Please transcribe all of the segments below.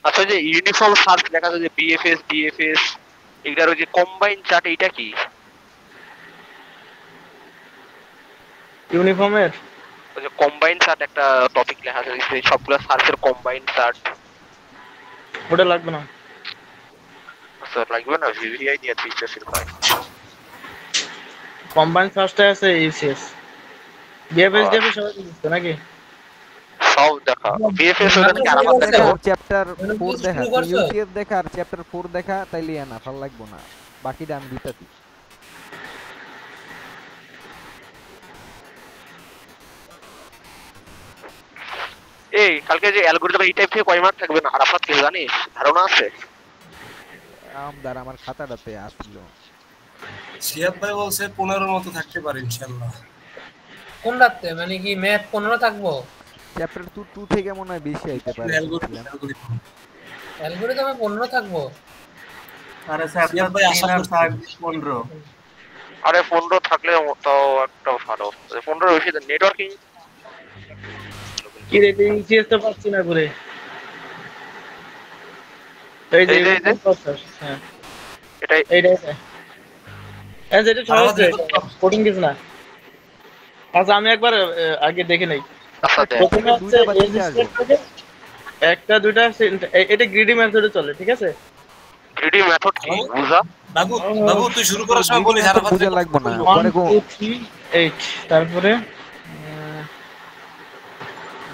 আচ্ছা, যে uniform search লেখা আছে যে বিএফএস ডিএফএস, এটার ওই যে কম্বাইন চার্ট, এটা কি? ইউনিফর্মের ওই যে কম্বাইন চার্ট একটা টপিক লেখা আছে, যে সবগুলো সার্চের কম্বাইন চার্ট। ওটা লাগবে না। আচ্ছা, লাগবে না, ভিভিআই নিয়ে ফিচার পাই। কম্বাইন সার্চটা আছে ইউসিএস, ডিএফএস ডিএফএস সবাই দিচ্ছে নাকি? সব দেখা বিএফএস ওটা নাকি আরাফাত দেখা। চ্যাপ্টার 4 দেখা, ইউসিএফ দেখা আর চ্যাপ্টার 4 দেখা, তাইলে না ভালো লাগবে না, বাকিটা আমি দিতাছি। এই কালকে যে অ্যালগরিদম এই টাইপ থেকে কয় মার্ক থাকবে না আরাফাত, কিছু জানিস, ধারণা আছে? আমদার আমার খাতাটাতে আসছিল, সিয়াদ ভাই বলছে 15 মতো থাকতে পারে ইনশাআল্লাহ। কোন রাতে মানে কি ম্যাথ 15 থাকবো? চ্যাপ্টার 2 থেকে মনে হয় বেশি আইতে পারে। অ্যালগরিদমে 15 থাকবো? আরে স্যার ভাই আশা করছি 15। আরে 15 থাকলে তো একটা ভালো, 15 বেশি। নেটওয়ার্কিং কি রে ইউসিএস তো পাচ্ছি না করে। এই যে হ্যাঁ এটাই এইটাই হ্যাঁ, যেটা সহজ কোডিং কিছু না। আচ্ছা আমি একবার আগে দেখে নেই। প্রথমে হচ্ছে একটা দুইটা, এটা গ্রিডি মেথডে চলে, ঠিক আছে? গ্রিডি মেথড কি বুঝা? বাবু বাবু তুই শুরু করার সময় বলিস আরাফাত বুঝা লাগবে না, 1 2 3 8 তারপরে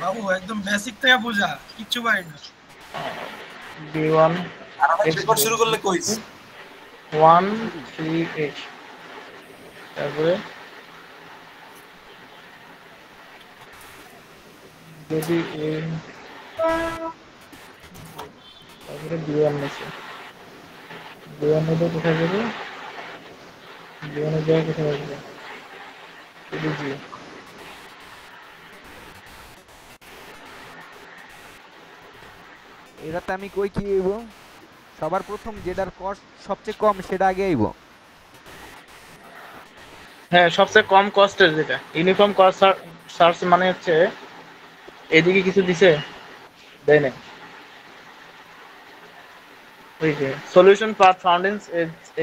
বাবু একদম বেসিক থেকে বুঝা, কিচ্ছু পারি না। b1 আরাফাত রেকর্ড শুরু করলে কইস 1 3 8 তারপরে যদি তারপরে b1 আছে, b1 এর কোথায় যাবে, b1 এর জায়গা কোথায় আসবে, যদি জি এটাতে আমি কই কি আইব, সবার প্রথম যেটার কস্ট সবচেয়ে কম সেটা আগে আইব। হ্যাঁ সবচেয়ে কম কস্টের যেটা ইউনিফর্ম কস্ট সার্চ মানে হচ্ছে এদিকে কিছু দিছে দেয় না। ওই যে সলিউশন পাথ ফাউন্ড ইন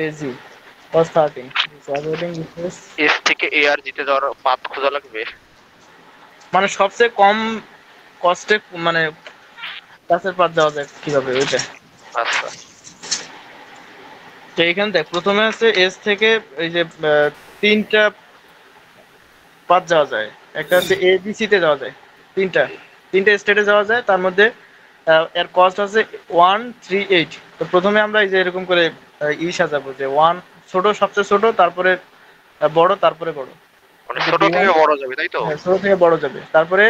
এজি কস্ট 13 সলিউটিং রিকোয়েস্ট এস থেকে এ আর জিতে যাওয়ার পাথ খোঁজা লাগবে, মানে সবচেয়ে কম কস্টে মানে কাছের পাথ যাওয়া যায় কিভাবে ওইটা। আচ্ছা তো এখানে দেখ প্রথমে আছে এস থেকে এই যে তিনটা পাথ যাওয়া যায়, একটা হচ্ছে এ বি সি তে যাওয়া যায়, তিনটা স্টেটে যাওয়া যায়, তার মধ্যে এর কস্ট আছে 138। তো প্রথমে আমরা এই যে এরকম করে সাজাবো যে 1 ছোট, সবচেয়ে ছোট, তারপরে বড়, তারপরে বড়, মানে ছোট থেকে বড় যাবে তাই তো? হ্যাঁ ছোট থেকে বড় যাবে, তারপরে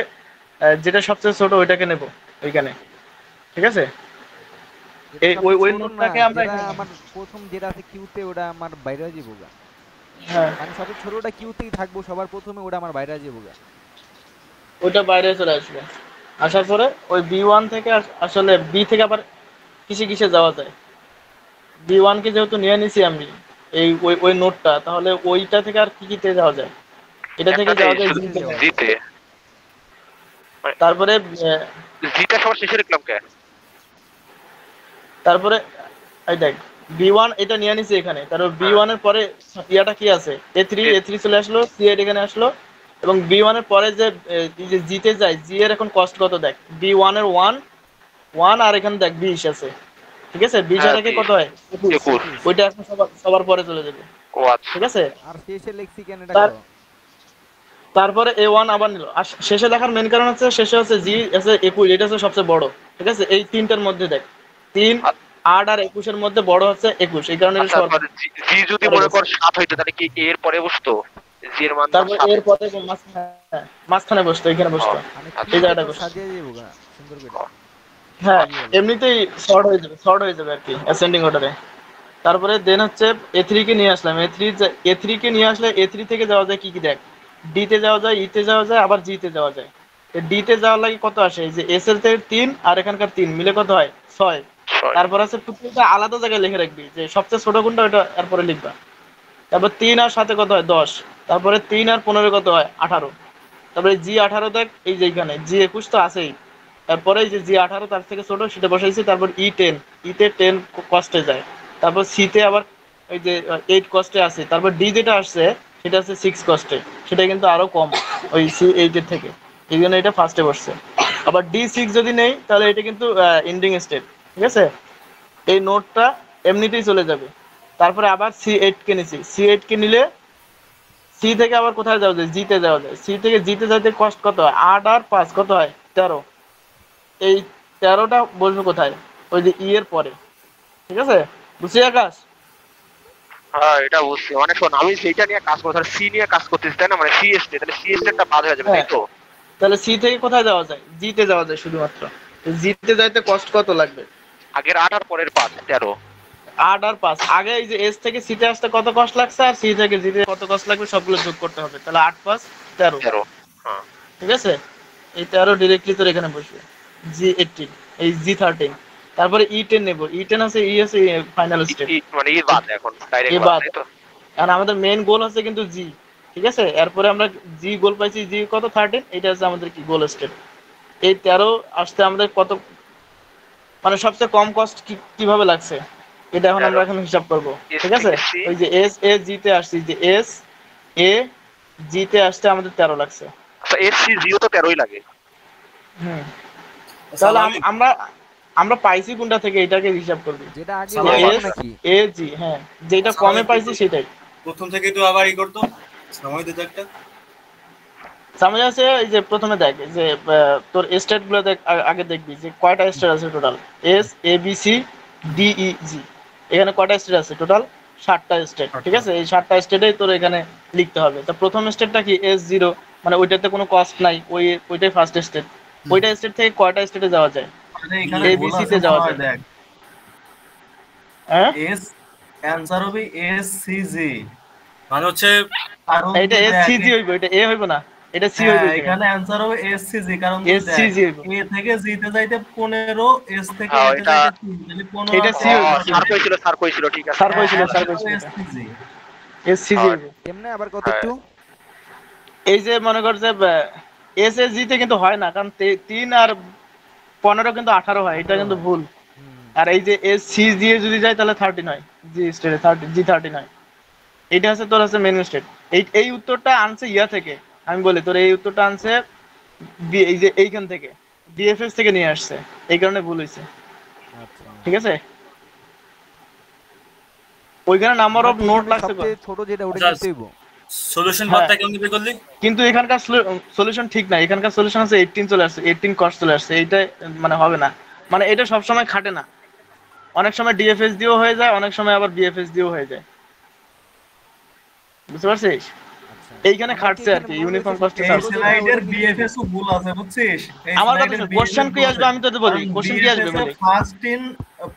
যেটা সবচেয়ে ছোট ওইটাকে নেব ওইখানে, ঠিক আছে? এই ওই নোটটাকে আমরা আমার প্রথম যেটা আছে কিউতে ওটা আমার বাইরে যাবো গা। হ্যাঁ মানে সবচেয়ে ছোটটা কিউতেই থাকবো সবার প্রথমে, ওটা আমার বাইরে যাবো গা, ওইটা বাইরে চলে আসবে। আসার পরে ওই B1 থেকে আসলে বি থেকে আবার কিসে কিসে যাওয়া যায়, B1 কে যেহেতু নিয়ে নিছি আমি এই ওই নোটটা, তাহলে ওইটা থেকে আর কি কিতে যাওয়া যায়, এটা থেকে যাওয়া যায় জিতে। তারপরে জিটা সবার শেষে রাখলাম কে? তারপরে এই দেখ B1 এটা নিয়ে নিছি এখানে, তারপর B1 এর পরে ইয়াটা কি আছে, A3 চলে আসলো, C8 এখানে আসলো, এবং B1 এর পরে যে জিতে যায়, জি এর এখন কস্ট কত দেখ, B1 এর 1 আর এখানে দেখ 20 আছে, ঠিক আছে? 20 এর আগে কত হয় 21, ওইটা এখন সবার পরে চলে যাবে। ও আচ্ছা ঠিক আছে, আর শেষে লেখছি কেন এটা? তারপরে A1 আবার নিল, আর শেষে দেখার মেন কারণ হচ্ছে শেষে আছে জি আছে 21, এটা হচ্ছে সবচেয়ে বড়, ঠিক আছে? এই তিনটার মধ্যে দেখ 3 8 আর 21 এর মধ্যে বড় হচ্ছে 21, এই কারণে জি যদি মনে কর 7 হইতো তাহলে কি এর পরে বসতো, জি এর মান তারপর এর পরে মাঝখানে বসতো, এখানে বসতো, এই জায়গাটা বসতো, সাজিয়ে দেব গা সুন্দর করে। হ্যাঁ এমনিতেই শর্ট হয়ে যাবে আর কি অ্যাসেন্ডিং অর্ডারে। তারপরে দেন হচ্ছে A3 কে নিয়ে আসলাম, A3 কে নিয়ে আসলে A3 থেকে যাওয়া যায় কি কি দেখ, ডি তে যাওয়া যায়, ই তে যাওয়া যায়, আবার জি তে যাওয়া যায়। ডি তে যাওয়ার লাগে কত আসে, এই যে এস এর থেকে 3 আর এখানকার 3 মিলে কত হয় 6। তারপর আছে প্রত্যেকটা আলাদা জায়গায় লিখে রাখবি যে সবচেয়ে ছোট কোনটা ওটা এরপরে লিখবা। তারপর 3 আর 7 কত হয় 10, তারপরে 3 আর 15 কত হয় 18, তারপরে জি 18 দেখ এই যে এখানে জি 21 তো আছেই, তারপরে এই যে G18 তার থেকে ছোট সেটা বসাইছি, তারপর E10, E তে 10 কস্টে যায়, তারপর C তে আবার ওই যে 8 কস্টে আছে, তারপর D যেটা আসছে সেটা আছে 6 কস্টে, সেটা কিন্তু আরো কম ওই C8 এর থেকে, এই জন্য এটা ফার্স্টে বসছে। আবার D6 যদি নেই তাহলে এটা কিন্তু এন্ডিং স্টেট, ঠিক আছে। এই নোটটা এমনিতেই চলে যাবে। তারপরে আবার C8 কে নিছি, C8 কে নিলে সি থেকে আবার কোথায় যাওয়া যায়, জিতে যাওয়া যায়। সি থেকে জিতে যাইতে কষ্ট কত হয়, 8 আর 5 কত হয়, 13। এই 13টা বসবে কোথায়, ওই যে ই এর পরে, ঠিক আছে, বুঝছি আকাশ? হ্যাঁ এটা বুঝছি, মানে শোন আমি সেইটা নিয়ে কাজ করছি, সি নিয়ে কাজ করতেছি তাই না, মানে সি এসটে, তাহলে সি এসটেটা বাদ হয়ে যাবে তাই তো? তাহলে সি থেকে কোথায় যাওয়া যায়, জিতে যাওয়া যায় শুধুমাত্র। জিতে যাইতে কষ্ট কত লাগবে, আগের 8 আর পরের 5, 13। 8 আর 5, আগে এই যে এস থেকে সিতে আসতে কত কষ্ট লাগছে আর সি থেকে জিতে কত কষ্ট লাগবে সবগুলো যোগ করতে হবে, তাহলে 8 5 13, 13, হ্যাঁ ঠিক আছে। এই 13 ডিরেক্টলি তোর এখানে বসবে, G18, এই G13, তারপরে E10 নেব, E10 আছে, ই আছে ফাইনাল স্টেট, মানে ই বাদ এখন ডাইরেক্ট এ বাদ বাদ। তাই তো? আর আমাদের মেইন গোল হচ্ছে কিন্তু জি, ঠিক আছে। এরপরে আমরা জি গোল পাইছি, জি কত 13, এটা হচ্ছে আমাদের কি গোল স্টেট। এই 13 আসতে আমাদের কত, মানে সবচেয়ে কম কস্ট কিভাবে লাগছে এটা এখন আমরা এখন হিসাব করব, ঠিক আছে। ওই যে এস এ জি তে আসছে, যে এস এ জি তে আসতে আমাদের 13 লাগছে। আচ্ছা এস সি জিও তো 13ই লাগে। হুম, তাহলে আমরা আমরা পাইছি কোনটা থেকে এটাকে হিসাব করব, যেটা আগে সালাম বললাম এস নাকি? এ জি, হ্যাঁ যেটা কমে পাইছি সেটাই। প্রথম থেকে তো আবার ই করতো, সময় দিত একটা। সামনে আছে এই যে প্রথমে দেখ যে তোর স্টেট গুলো দেখ, আগে দেখবি যে কয়টা স্টেট আছে total, S A B C D E G, এখানে কয়টা স্টেট আছে টোটাল, 7টা স্টেট, ঠিক আছে। এই 7টা স্টেটেই তোর এখানে লিখতে হবে। তো প্রথম স্টেটটা কি S0, মানে ওইটাতে কোনো কস্ট নাই, ওইটাই ফার্স্ট স্টেট। ওইটা স্টেট থেকে কয়টা স্টেটে যাওয়া যায়, আরে এখানে এ বি ভুল সি আছে তে যাওয়া মনে যায়, হয়, দেখ হ্যাঁ এস অ্যানসার হবে এস সি জি, মানে হচ্ছে কারণ এটা তুই এস দেখ সি জি হইব, এটা এ হইব না, এটা সি হইব, হ্যাঁ এখানে অ্যানসার হবে এস সি জি, কারণ তুই এস সি দেখ জি হইব, এ থেকে জি তে যাইতে 15, এস থেকে হ্যাঁ এ তে এটা যাইতে 3, তাহলে 15 এটা আর সি 5 হইব, স্যার কইছিল ঠিক আছে। স্যার হ্যাঁ কইছিল, স্যার অ্যানসার কইছিল, হবে এস সি জি। এস সি জি হইব। কেমনে আবার কত হ্যাঁ। একটু? এই যে মনে কর যে এস এস জি তে কিন্তু হয় না, কারণ 3 আর 15 কিন্তু 18 হয়, এটা কিন্তু ভুল। হুম, আর এই যে এস সি জি এ যদি যায় তাহলে 13 হয়, জি স্টেটে 30, জি 13 হয়। এটা হচ্ছে তোর হচ্ছে মেন স্টেট। এই উত্তরটা আনছে ইয়া থেকে, আমি বলি তোর এই উত্তরটা আনছে এই যে এইখান থেকে ডিএফএস থেকে নিয়ে আসছে, এই কারণে ভুল হয়েছে, আচ্ছা। ঠিক আছে। ওইখানে নাম্বার অফ আমাকে নোট এখানে লাগছে সবচেয়ে ছোট যেটা ওটা আচ্ছা, নিতে হইব। সলিউশন হ্যাঁ। পাথটা কেমন বের করলি? কিন্তু এখানকার সলিউশন ঠিক না, এখানকার সলিউশন আছে 18 চলে আসছে, 18 কস্ট চলে আসছে, এইটা মানে হবে না, মানে এটা সব সময় খাটে না, অনেক সময় ডিএফএস দিয়েও হয়ে যায়, অনেক সময় আবার বিএফএস দিয়েও হয়ে যায়, বুঝতে পারছিস। আচ্ছা, এইখানে আমার খাটছে আর এখানে কি, মনে ইউনিফর্ম হইছে কস্টে এই ছোট যেটা স্লাইডের ওটা নিতে বিএফএস হইব। ও ভুল আছে বুঝছিস, এই আমার কথা স্লাইডের শুন, কোশ্চেন বিএফএস কি ভুল আসবে আছে, আমি তোদের বলি, কারণ কোশ্চেন কি আসবে বিএফএস এ বলি। ফার্স্ট ইন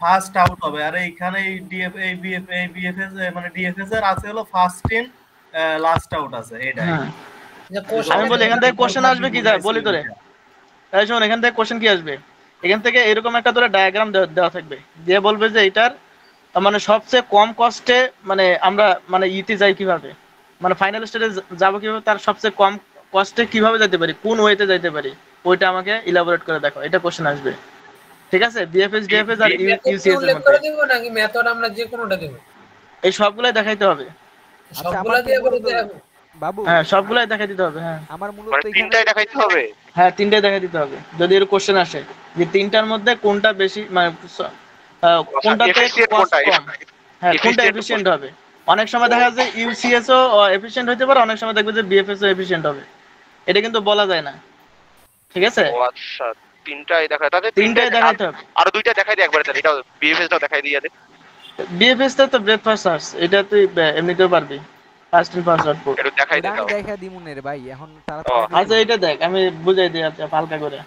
ফার্স্ট আউট হবে, আর এইখানে এই ডিএফ এই বিএফ এই বিএফএস মানে ডিএফএস এর আছে হলো ফার্স্ট ইন লাস্ট আউট আছে, এটাই হ্যাঁ যে আমি বলি এখান থেকে কোশ্চেন আসবে কি, যায় বলি তোরে, এটা। তাই শোন এখান থেকে কোশ্চেন কি আসবে, এখান থেকে এরকম একটা তোরা ডায়াগ্রাম দেওয়া থাকবে, দিয়ে বলবে যে এটার মানে সবচেয়ে কম কস্টে, মানে আমরা মানে ইতে যাই কিভাবে, মানে ফাইনাল স্টেজে যাবো কিভাবে, তার সবচেয়ে কম কস্টে কিভাবে যেতে পারি, কোন ওয়েতে যেতে পারি, ওইটা আমাকে ইলাবোরেট করে দেখো, এটা কোশ্চেন আসবে, ঠিক আছে। বিএফএস ডিএফএস আর ইউসিএস এর উল্লেখ মধ্যে করে দিব নাকি মেথড আমরা যে কোনোটা দেব? এই সবগুলাই দেখাইতে হবে, আচ্ছা, সবগুলা আমার দিয়ে করে মূলত দেব। বাবু, হ্যাঁ সবগুলাই দেখাই দিতে হবে, হ্যাঁ আমার মূলত মানে এখানে তিনটাই দেখাইতে হবে। হ্যাঁ 3টাই দেখাই দিতে হবে, যদি এর কোশ্চেন আসে যে 3টার মধ্যে কোনটা বেশি, মানে কোনটাতে Efficient কস্ট কোনটা? কম, হ্যাঁ কোনটা Efficient এফিশিয়েন্ট হবে। অনেক সময় দেখা যায় ইউসিএস ও এফিশিয়েন্ট হতে পারে, অনেক সময় দেখবে যে বিএফএস ও এফিশিয়েন্ট হবে, এটা কিন্তু বলা যায় না, ঠিক আছে। ও আচ্ছা তিনটাই দেখায়, তাহলে 3টাই দেখাইতে হবে। আরো দুইটা দেখাই দে একবারে, তাহলে এটা বিএফএসটাও দেখাই দিয়ে দে। বিএফএস টা তো ব্রেকফাস্ট সার্চ, এটা তুই এমনিতেও পারবি, ফার্স্ট ইন ফার্স্ট আউট। একটু দেখাই ওটা দে আমি দাও। দেখা দিমুনে রে ভাই, এখন ও, তাড়াতাড়ি আগে আচ্ছা দিমু। এটা দেখ আমি বুঝাই দিই আচ্ছা হালকা করে।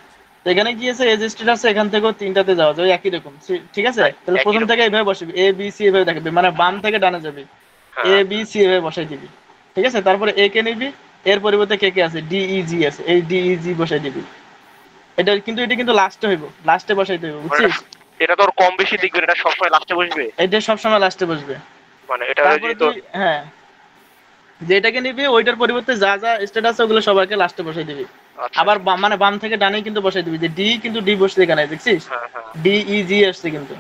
তো এখানে কি আছে, এজ স্টেট আছে, এখান থেকেও 3টাতে যাওয়া যায়, ওই একই রকম, ঠিক আছে। তাহলে একই প্রথম রকম। থেকে এইভাবে বসবি, এ বি সি এভাবে দেখাবি, মানে বাম থেকে ডানে যাবি, এ হ্যাঁ বি সি এভাবে বসাই দিবি, ঠিক আছে। তারপরে এ কে নিবি, এর পরিবর্তে কে কে আছে, ডি ই জি আছে, এই ডি ই জি বসাই দিবি। এটা কিন্তু লাস্টে হইব, লাস্টে বসাইতে হইব, মানে বুঝছিস। এটা তো ওর কম বেশি দেখবে, এটা সবসময় লাস্টে বসবে। এটা সবসময় লাস্টে বসবে। মানে এটা তারপরে যদি তো তুই হ্যাঁ যেটাকে নিবি ওইটার পরিবর্তে যা যা স্টেট আছে ওগুলো সবাইকে লাস্টে বসাই দিবি। আচ্ছা, আবার মানে বাম থেকে ডানে কিন্তু বসাই দিবি, যে ডি কিন্তু ডি বসছে এখানে দেখছিস, হ্যাঁ হ্যাঁ ডি ই জি আসছে কিন্তু।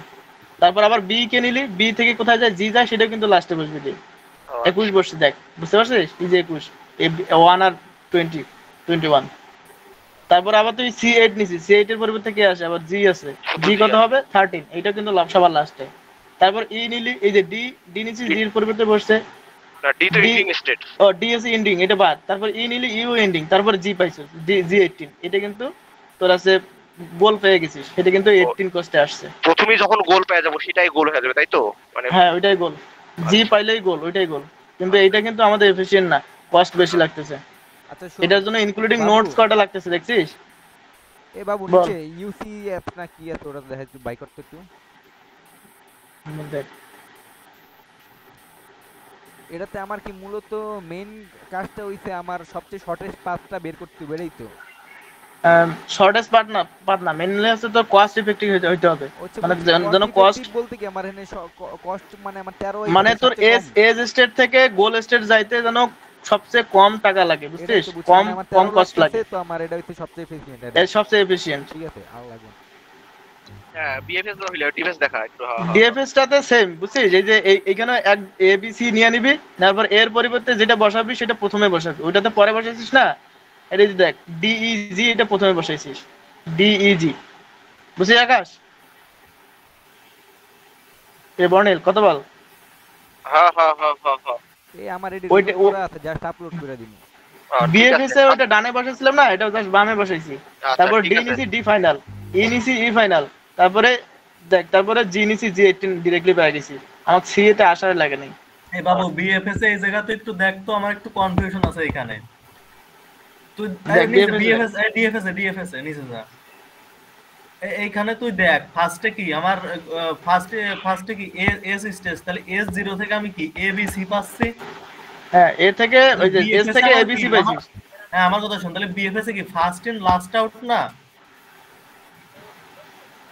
তারপর আবার বি কে নিলি, বি থেকে কোথায় যায় জি যায়, সেটা কিন্তু লাস্টে বসবি তুই। ও, 21 বসছে দেখ, বুঝতে পারছিস? এই যে 21 1 আর 20 21। তারপর আবার তুই C8 নিছিস, C8 এর পরিবর্তে কে আসে, আবার জি আছে, জি কত হবে 13, এটা কিন্তু সবার লাস্টে। তারপর ই নিলি, এই যে ডি ডি নিছিস, ডি এর পরিবর্তে বসছে না ডি তো ডি, এন্ডিং স্টেট। ও ডি আছে এন্ডিং, এটা বাদ। তারপর ই নিলি, ইউ এন্ডিং, তারপর জি পাইছিস, জি 18, এটা কিন্তু তোর আছে গোল পেয়ে গেছিস, এটা কিন্তু 18 কস্টে আসছে। প্রথমেই যখন গোল পেয়ে যাবো সেটাই গোল হয়ে যাবে তাই তো, মানে হ্যাঁ ওইটাই গোল, জি পাইলেই গোল, ওইটাই গোল। কিন্তু এইটা কিন্তু আমাদের এফিশিয়েন্ট না, কস্ট বেশি লাগতেছে। আচ্ছা শোন, এটার জন্য ইনক্লুডিং বাবু, নোটস কটা লাগতেছে দেখছিস? এ বাবু বল। নিচে ইউসি অ্যাপ না কি আছে ওটা দেখা একটু বাই করতে একটু। দেখ এটাতে আমার কি মূলত মেইন কাজটা হইছে আমার সবচেয়ে শর্টেস্ট পাথটা বের করতে হবে, এটাই তো। শর্টেস্ট পার্ট না, মেনলি হচ্ছে তোর কস্ট ইফেক্টিভ হইতে হবে, মানে যেন কস্ট কস্ট, ইফেক্টিভ বলতে কি আমার এখানে কস্ট মানে আমার 13 মানে তোর এজ স্টেট থেকে গোল স্টেট যাইতে যেন সবচেয়ে কম টাকা লাগে, বুঝছিস? কম কম কস্ট লাগে, তো আমার এটা হচ্ছে সবচেয়ে এফিশিয়েন্ট। এর সবচেয়ে এফিশিয়েন্ট। ঠিক আছে, আর লাগবে না। হ্যাঁ বিএফএস না হইলে ডিফেন্স দেখা একটু, হ্যাঁ হ্যাঁ ডিএফএস টাতে সেম, বুঝছিস? এই যে এইখানে এক এ বি সি নিয়ে নিবি, তারপর এর পরিবর্তে যেটা বসাবি সেটা প্রথমে বসাবি, ওটাতে পরে বসাইছিস না। এটা যে দেখ ডিইজি, এটা প্রথমে বসাইছিস, ডিইজি, বুঝছিস আকাশ? এ বর্ণিল কত বল? হ্যাঁ হ্যাঁ হ্যাঁ হ্যাঁ হ্যাঁ এই আমার এটা ওইটা রিলোড করা আছে, জাস্ট আপলোড করে দিমু। ঠিক বিএফএস আছে। এ ওটা ডানে বসাইছিলাম না, এটা জাস্ট বামে বসাইছি। আচ্ছা, তারপর ঠিক ডি আছে। নিছি, ডি ফাইনাল, ই নিছি, ই ফাইনাল, তারপরে দেখ, তারপরে জি নিছি, জি 18 ডিরেক্টলি পেয়ে গেছি। আমার সি এতে আসার লাগে নাই। এই বাবু বিএফএস এই জায়গাতে একটু দেখ তো, আমার একটু কনফিউশন আছে এখানে। তুই দেখ, বিএফএস ডিএফএস নিচে যা। এইখানে তুই দেখ ফার্স্টে কি আমার, ফার্স্টে কি এস স্টেজ, তাহলে এস 0 থেকে আমি কি এ বি সি পাচ্ছি। হ্যাঁ এ থেকে ওই যে এস BFS থেকে আমার এবিসি কি? পাইছিস। হ্যাঁ আমার কথা শুন, তাহলে বিএফএস এ কি ফার্স্ট ইন লাস্ট আউট না?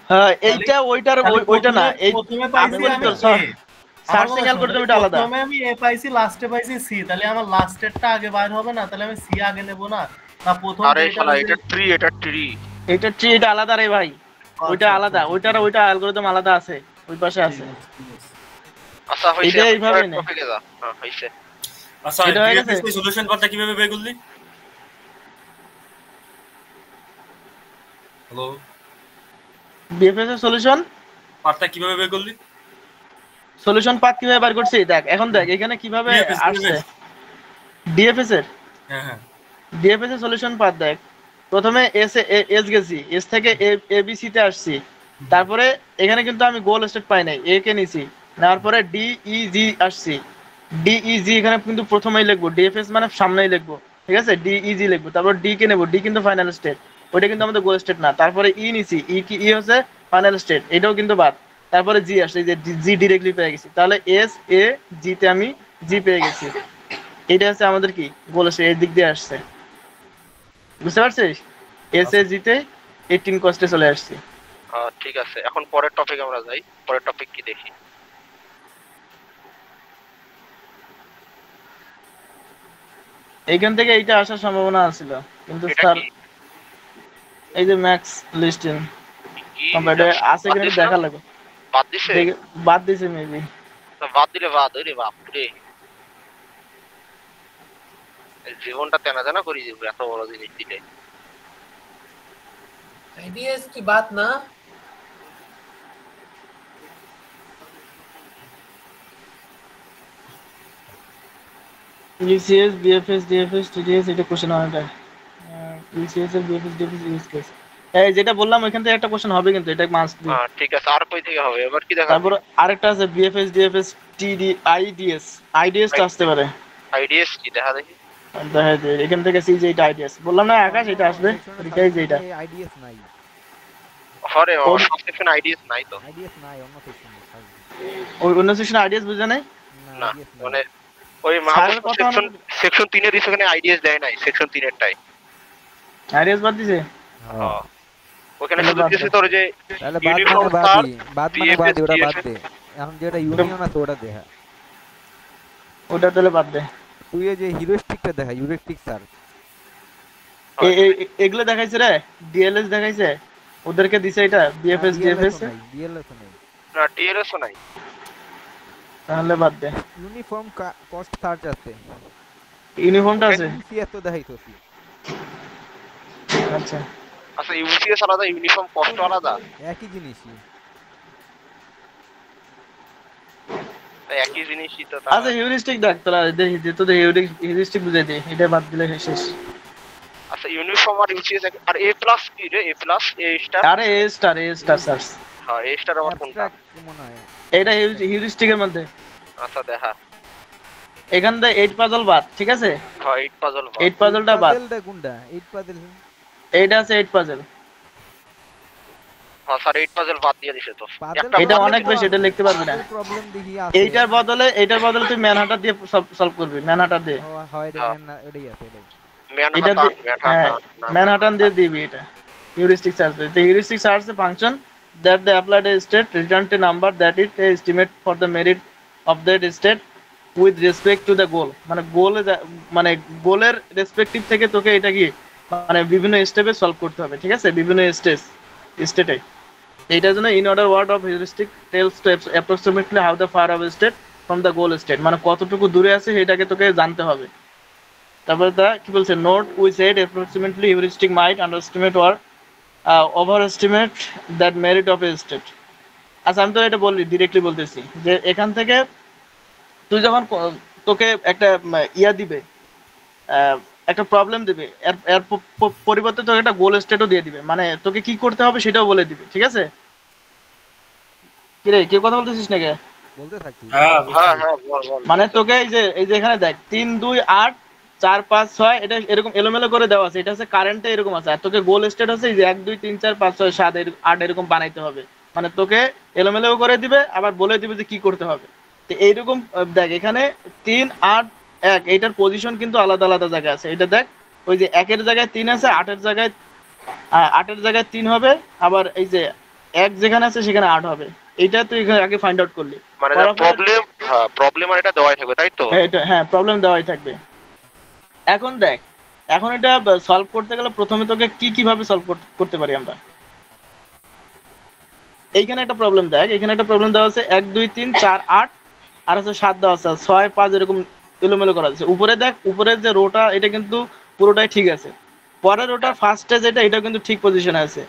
হ্যাঁ এইটা ওইটার ওইটা না, এই প্রথমে আমি পাইছি বলি আমি তো A। সার্চিং অ্যালগরিদমটা আলাদা। প্রথমে আমি এ পাইছি, লাস্টে পাইছি সি, তাহলে আমার লাস্টেরটা আগে বাইর হবে না? তাহলে আমি সি আগে নেব না? না প্রথম আরে যেটা শালা আছে- এটা ট্রি, এটা ট্রি। এটা ট্রি, এটা আলাদা রে ভাই, ওইটা আচ্ছা, আলাদা, আচ্ছা, ওইটার ওইটা অ্যালগরিদম আলাদা আছে, ওই পাশে আছে। ঠিক আছে। আচ্ছা হইছে, এটা এইভাবে নেই। টপিকে যা। হ্যাঁ হইছে। আচ্ছা এটা হয়ে গেছে? ডিএফএস সলিউশন পার্টটা কিভাবে বের করলি? হ্যালো, বিএফএস এর সলিউশন পার্টটা কিভাবে বের করলি? পাথ কিভাবে বার করছি দেখ, এখন দেখ এখানে কিভাবে DFS আসছে ডিএফএস এর। হ্যাঁ হ্যাঁ ডিএফএস এর সলিউশন পাথ দেখ, প্রথমে এস গেছি, এস থেকে এবিসি তে আসছি, তারপরে এখানে কিন্তু আমি গোল স্টেট পাই নাই, এ কে নিছি, নেওয়ার পরে ডিইজি আসছি, ডিইজি এখানে কিন্তু প্রথমেই লিখবো, ডিএফএস মানে সামনেই লিখবো, ঠিক আছে? ডিইজি লিখবো, তারপর ডি কে নেবো, ডি কিন্তু ফাইনাল স্টেট, ওইটা কিন্তু আমাদের গোল স্টেট না। তারপরে ই নিছি, ই কি ই হচ্ছে ফাইনাল স্টেট, এটাও কিন্তু বাদ। তারপরে জি আসছে, যে জি ডিরেক্টলি পেয়ে গেছি, তাহলে এস এ জি তে আমি জি পেয়ে গেছি। এটা হচ্ছে আমাদের কি গোল স্টেট, এর দিক দিয়ে আসছে, বুঝতে পারছিস? এস এ জিতে 18 কস্টে চলে আসছি। ঠিক আছে, এখন পরের টপিক আমরা যাই। পরের টপিক কি দেখি? এইখান থেকে এইটা আসার সম্ভাবনা ছিল, কিন্তু এটা স্যার কি? এই যে ম্যাক্স লিস্টিং কি কম্পিউটার আছে কিনা বাদ দিছে দেখা না? লাগবে। বাদ দিছে? বাদ দিছে মেবি। তা বাদ দিলে বাদ, ওরে বাপ রে, এই জীবনটা তেনা জানা করি দিব এত বড় জিনিস দিলে। आईडीएस की बात ना, ইউসিএস বিএফএস ডিএফএস টিডিএস, এটা কোশ্চেন অনেকটা। ইউসিএস এর বিএফএস ডিএফএস ইউজ কেস, এই যেটা বললাম ওইখান থেকে একটা কোশ্চেন হবে, কিন্তু এটা মাস্ট বি। ঠিক আছে, আর কই থেকে হবে এবার কি দেখা? তারপর আরেকটা আছে বিএফএস ডিএফএস টিডি আইডিএস, আইডিএস টা আসতে পারে, আইডিএস কি দেখা দেখি। দেখা যায় এখান থেকে সি যে এটা আইডিএস বললাম না আকাশ, এটা আসবে পরীক্ষায় যে এটা। আইডিএস নাই, আরে ওর- সব সেকশন আইডিএস নাই তো। আইডিএস নাই, অন্য সেকশন থাকবে। ওই অন্য সেকশন আইডিএস বুঝা নাই। না IDS নাই। মানে ওই স্যারের কথা সেকশন সেকশন 3 এর সেখানে আইডিএস দেয় নাই, সেকশন 3 এর টাই। আইডিএস বাদ দিছে। হ্যাঁ। ওখানে তাহলে শুধু বাদ দিয়েছে দে। তোর যে তাহলে বাদ ইউনিফর্ম মানে স্টার, বাদই, বাদ মানে বাদই, ওটা বাদ BFS দে। এখন যেটা ইউনিয়ন আছে ওটা দে। হ্যাঁ ওটা তাহলে বাদ দে। তুই এই যে হিউরিস্টিকটা দেখা, হিউরিস্টিক সার্চ। এগুলো দেখাইছে রে, ডিএলএস দেখাইছে, ওদেরকে দিছে এটা বিএফএস ডিএফএস। ডিএলএস নাই, না টিএলএস নাই। তাহলে বাদ দে, ইউনিফর্ম কস্ট সার্চ আছে, ইউনিফর্মটা আছে। ইউসিএস তো দেখাইছছি। আচ্ছা আচ্ছা ইউসিএস আলাদা, ইউনিফর্ম কষ্ট আলাদা, একই জিনিসই। একই জিনিসই তো। আচ্ছা হিউরিস্টিক দেখ তোরা, দেখি যে তোদের হিউরিস্টিক বুঝাই দে, এটা বাদ দিলে শেষ। আচ্ছা ইউনিফর্ম আর ইউসিএস আর এ প্লাস কি রে? এ প্লাস এ স্টার। আরে এ স্টার সার্চ, হ্যাঁ এ স্টার আমার কোনটা? অ্যাবস্ট্রাক্ট মনে হয়। এটা হিউরিস্টিকের মধ্যে। আচ্ছা দেখা এখান থেকে 8 পাজল বাদ, ঠিক আছে? হ্যাঁ 8 পাজল 8 পাজলটা বাদ। পাজলটা কোনটা? 8 পাজল। এইটা আছে 8 পাজল। হ্যাঁ স্যার 8 পাজল বাদ দিয়ে দিছে তো। এটা অনেক বেশি, এটা লিখতে পারবি না। প্রবলেম দেখি আছে। এইটার বদলে তুই ম্যানহাটার দিয়ে সলভ করবি, ম্যানহাটার দিয়ে। হয় রে, এটাই আছে এটাই। এটা ম্যানহাটান দিয়ে দিবি এটা। Heuristic search, the heuristic search the function that the applied state return a number that it estimate for the merit of that state with respect to the goal। মানে মানে গোলের রেসপেক্টিভ থেকে তোকে এটা কি মানে বিভিন্ন স্টেপে সলভ করতে হবে, ঠিক আছে? বিভিন্ন স্টেটে। এইটার জন্য in order word of heuristic tells to approximately how the far of state from the goal state, মানে কতটুকু দূরে আছে সেটাকে তোকে জানতে হবে। তারপরে কি বলছে, note we said approximately heuristic might underestimate or overestimate that merit of a state. আচ্ছা আমি তো এটা ডিরেক্টলি বলতেছি যে এখান থেকে তুই যখন তোকে একটা ইয়া দিবে, একটা প্রবলেম দিবে, এর পরিবর্তে তোকে একটা গোল স্টেটও দিয়ে দিবে, মানে তোকে কি করতে হবে সেটাও বলে দিবে, ঠিক আছে? কি রে, কেউ কথা বলতেছিস নাকি? বলতে থাকি। হ্যাঁ হ্যাঁ বল বল। মানে তোকে এই যে এখানে দেখ 3 2 8 4 5 6 এটা এরকম এলোমেলো করে দেওয়া আছে, এটা হচ্ছে কারেন্টে এরকম আছে, আর তোকে গোল স্টেট আছে যে 1 2 3 4 5 6 7 8 এরকম বানাইতে হবে, মানে তোকে এলোমেলো করে দিবে, আবার বলে দিবে যে কি করতে হবে। তো এইরকম দেখ এখানে 3 8 1 এইটার পজিশন কিন্তু আলাদা আলাদা জায়গায় আছে। এটা দেখ ওই যে 1 এর জায়গায় 3 আছে, 8 এর জায়গায় 3 হবে, আবার এই যে 1 যেখানে আছে সেখানে 8 হবে। এইটা তুই আগে ফাইন্ড আউট করলি, মানে প্রবলেম আর এটা দেওয়াই থাকবে তাই তো? হ্যাঁ প্রবলেম দেওয়াই থাকবে। এখন দেখ, এখন এটা সলভ করতে গেলে প্রথমে তোকে কিভাবে সলভ করতে পারি আমরা। এইখানে একটা প্রবলেম দেখ, এখানে একটা প্রবলেম দেওয়া আছে 1 2 3 4 8 আর আছে 7 দেওয়া আছে, 6 5 এরকম এলোমেলো করা আছে। উপরে দেখ, উপরের যে রোটা এটা কিন্তু পুরোটাই ঠিক আছে, পরের রোটা ফার্স্টে যেটা এটা কিন্তু ঠিক পজিশনে আছে,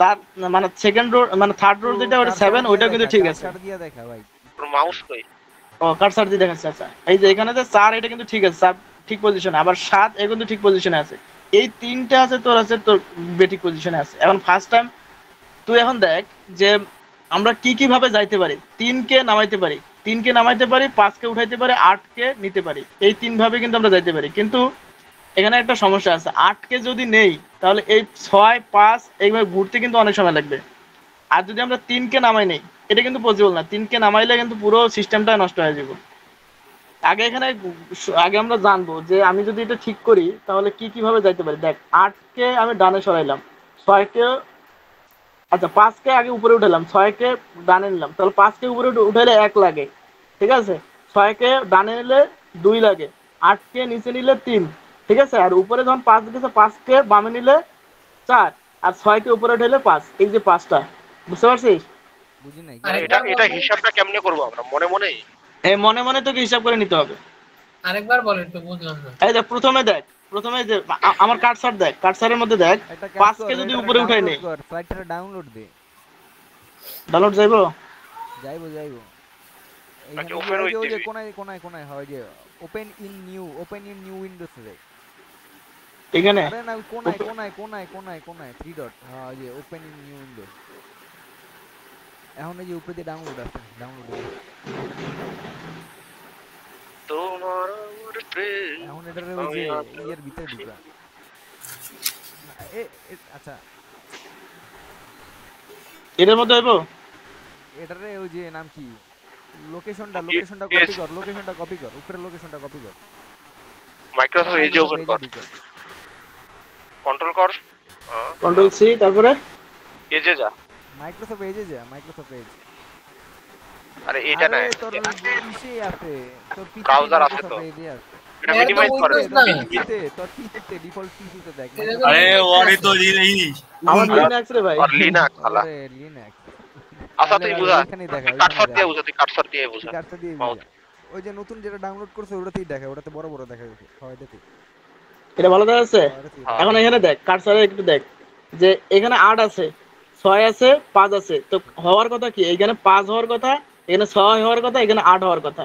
তার মানে সেকেন্ড রো মানে থার্ড রো যেটা ওটা 7 ওইটা কিন্তু ঠিক আছে। কার্সার দিয়ে দেখা ভাই, তোর মাউস কই? ও কার্সার দিয়ে দেখাচ্ছে। আচ্ছা এই যে এখানে যে 4 এটা কিন্তু ঠিক আছে, 4 ঠিক পজিশনে, আবার 7 এ কিন্তু ঠিক পজিশনে আছে। এই তিনটা আছে তোর বেঠিক পজিশনে আছে। এখন ফার্স্ট টাইম তুই এখন দেখ যে আমরা কিভাবে যাইতে পারি। 3 কে নামাইতে পারি, 3 কে নামাইতে পারি, 5 কে উঠাইতে পারি, 8 কে নিতে পারি। এই তিন ভাবে কিন্তু আমরা যাইতে পারি, কিন্তু এখানে একটা সমস্যা আছে। 8 কে যদি নেই তাহলে এই 6 5 এইভাবে ঘুরতে কিন্তু অনেক সময় লাগবে। আর যদি আমরা 3 কে নামাই নেই এটা কিন্তু পসিবল না, 3 কে নামাইলে কিন্তু পুরো সিস্টেমটা নষ্ট হয়ে যাবে। আগে আমরা জানবো যে আমি যদি এটা ঠিক করি তাহলে কিভাবে যাইতে পারি। দেখ 8 কে আমি ডানে সরাইলাম, 6 কে আচ্ছা 5 কে আগে উপরে উঠালাম, 6 কে ডানে নিলাম, তাহলে 5 কে উপরে উঠাইলে 1 লাগে, ঠিক আছে? 6 কে ডানে নিলে 2 লাগে, 8 কে নিচে নিলে 3, ঠিক আছে? আর উপরে যখন 5 গেছে 5 কে বামে নিলে 4, আর 6 কে উপরে উঠাইলে 5, এই যে 5টা, বুঝতে পারছিস? বুঝি নাই। এটা হিসাবটা কেমনে করব আমরা? মনে মনেই? এই মনে মনে তোকে হিসাব করে নিতে হবে। আরেকবার বলেন তো, বুঝলাম না। এই দেখ প্রথমে যে আমার কার্সার দেখ, কার্সারের মধ্যে দেখ 5 কে যদি উপরে উঠাই নেই, সাইটটা ডাউনলোড দে। ডাউনলোড যাইবো। নাকি ওপেন ওই যে হইতে? কোনায় হয় যে ওপেন ইন নিউ উইন্ডোজ রে এখানে আরে না, কোনায় 3 ডট। হ্যাঁ ওই যে ওপেন ইন নিউ উইন্ডোজ। এখন এই যে উপরে দিয়ে ডাউনলোড আছে, ডাউনলোড তোমার আমার প্রেম। এখন এটার ওই যে ইয়ের ভিতরে ঢুকা। আচ্ছা এটার মধ্যে হইবো। এটারে ওই যে নাম কি, লোকেশনটা কপি কর, উপরে লোকেশনটা কপি কর। মাইক্রোসফট এজ ওপেন কর, কন্ট্রোল কর, কন্ট্রোল সি, তারপরে এজে যা। Microsoft Edge. আরে এটা না, তোর ইসে আছে, তোর পিসি ব্রাউজার আছে তো। এটা মিনিমাইজ করে তোর পিসিতে ডিফল্ট পিসিতে দেখ আরে ওরে তো এই আমার লিনাক্স রে ভাই আর লিনাক্স আলা আরে লিনাক্স আচ্ছা তুই বুঝা এখানেই দেখা কাটছর দিয়ে বুঝা তুই কাটছর দিয়ে বুঝা কাটটা দিয়ে মাউস। ওই যে নতুন যেটা ডাউনলোড করছে ওটাতেই দেখা ওটাতে বড় বড় দেখা যাচ্ছে হয় দেখি এটা ভালো দেখাচ্ছে এখন এখানে দেখ কাটছারে একটু দেখ যে এখানে 8 আছে 6 আছে 5 আছে তো হওয়ার কথা কি এখানে 5 হওয়ার কথা এখানে 6 হওয়ার কথা এখানে 8 হওয়ার কথা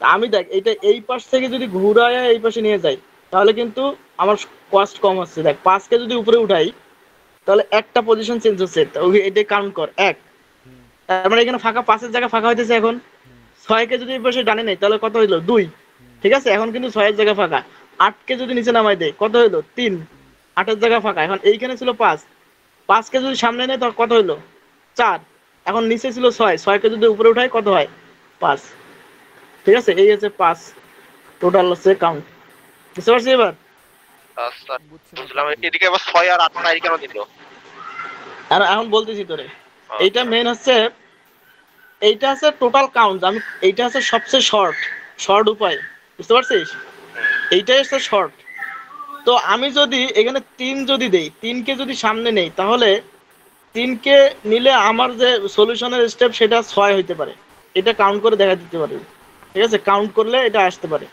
তা আমি দেখ এটা এই পাশ থেকে যদি ঘুরায় এই পাশে নিয়ে যাই তাহলে কিন্তু আমার কস্ট কম হচ্ছে দেখ 5 কে যদি উপরে উঠাই তাহলে একটা পজিশন চেঞ্জ হচ্ছে ওকে এটা কাউন্ট কর 1 তার মানে এখানে ফাঁকা 5 এর জায়গা ফাঁকা হইতেছে এখন 6 কে যদি এই পাশে ডানে নেই তাহলে কত হইলো 2 ঠিক আছে এখন কিন্তু 6 এর জায়গা ফাঁকা 8 কে যদি নিচে নামাই দেই কত হইলো 3 8 এর জায়গা ফাঁকা এখন এইখানে ছিল 5 5 কে যদি সামনে নেই তাহলে কত হইলো 4 এখন নিচে ছিল 6 6 কে যদি উপরে উঠাই কত হয় 5 ঠিক আছে এই হচ্ছে 5 টোটাল হচ্ছে কাউন্ট বুঝতে পারছিস এবার আচ্ছা বুঝলাম এদিকে আবার 6 আর 8 নাই কেন দিল আর এখন বলতেছি তোরে এইটা মেইন হচ্ছে এইটা আছে টোটাল কাউন্ট আমি এইটা আছে সবচেয়ে শর্ট উপায় বুঝতে পারছিস এইটাই হচ্ছে শর্ট তো আমি যদি এখানে 3 যদি দেই 3 কে যদি সামনে নেই তাহলে 3 কে নিলে আমার যে সলিউশনের স্টেপ সেটা 6 হইতে পারে এটা কাউন্ট করে দেখা দিতে পারে ঠিক আছে কাউন্ট করলে এটা আসতে পারে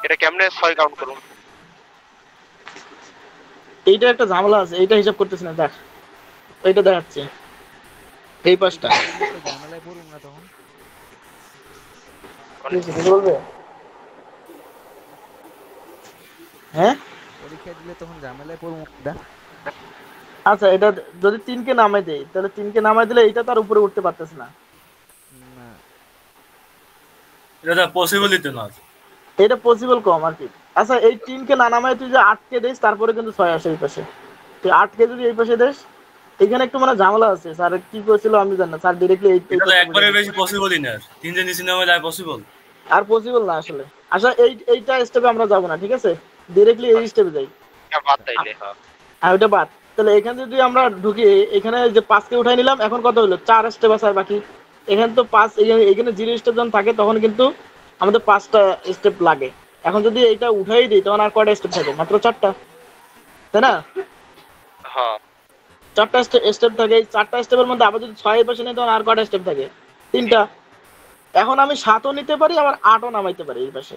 এটা কেমনে 6 কাউন্ট করব এইটা একটা ঝামেলা আছে এইটা হিসাব করতেছ না দেখ এইটা দেখাচ্ছি এই পাঁচটা ঝামেলায় পড়ুন না তখন বলবে হ্যাঁ পরীক্ষা দিলে তখন ঝামেলায় পড়ুন না আচ্ছা এটা যদি 3 কে নামাই দেই তাহলে 3 কে নামাই দিলে এটা তার উপরে উঠতে পারতেছ না না এটা পসিবলই তো না এটা পসিবল কম আর কি আচ্ছা এই 3 কে না নামাই তুই যে 8 কে দেস তারপরে কিন্তু 6 আসে এই পাশে তুই 8 কে যদি এই পাশে দেস এখানে একটু মানে ঝামেলা আছে স্যার কি করেছিল আমি জানি না স্যার ডাইরেক্টলি এটা তো একবারে বেশি পসিবলই না তিন জন নিচে নামা যায় পসিবল আর পসিবল না আসলে আচ্ছা এইটা স্টেপে আমরা যাব না ঠিক আছে ডাইরেক্টলি এই স্টেপে যাই বাদ তাইলে হ্যাঁ আর ওটা বাদ তাহলে এখানে যদি আমরা ঢুকি এখানে যে 5 কে উঠাই নিলাম এখন কত হলো 4 স্টেপ আছে আর বাকি এখানে তো 5 এখানে 0 স্টেপ যখন থাকে তখন কিন্তু আমাদের 5টা স্টেপ লাগে এখন যদি এটা উঠাই দিই তখন আর কয়টা স্টেপ থাকে মাত্র 4টা তাই না হ্যাঁ 4টা স্টেপ থাকে এই 4টা স্টেপের মধ্যে আবার যদি 6 এর পাশে নেই তখন আর কয়টা স্টেপ থাকে 3টা এখন আমি 7ও নিতে পারি আবার 8ও নামাইতে পারি এই পাশে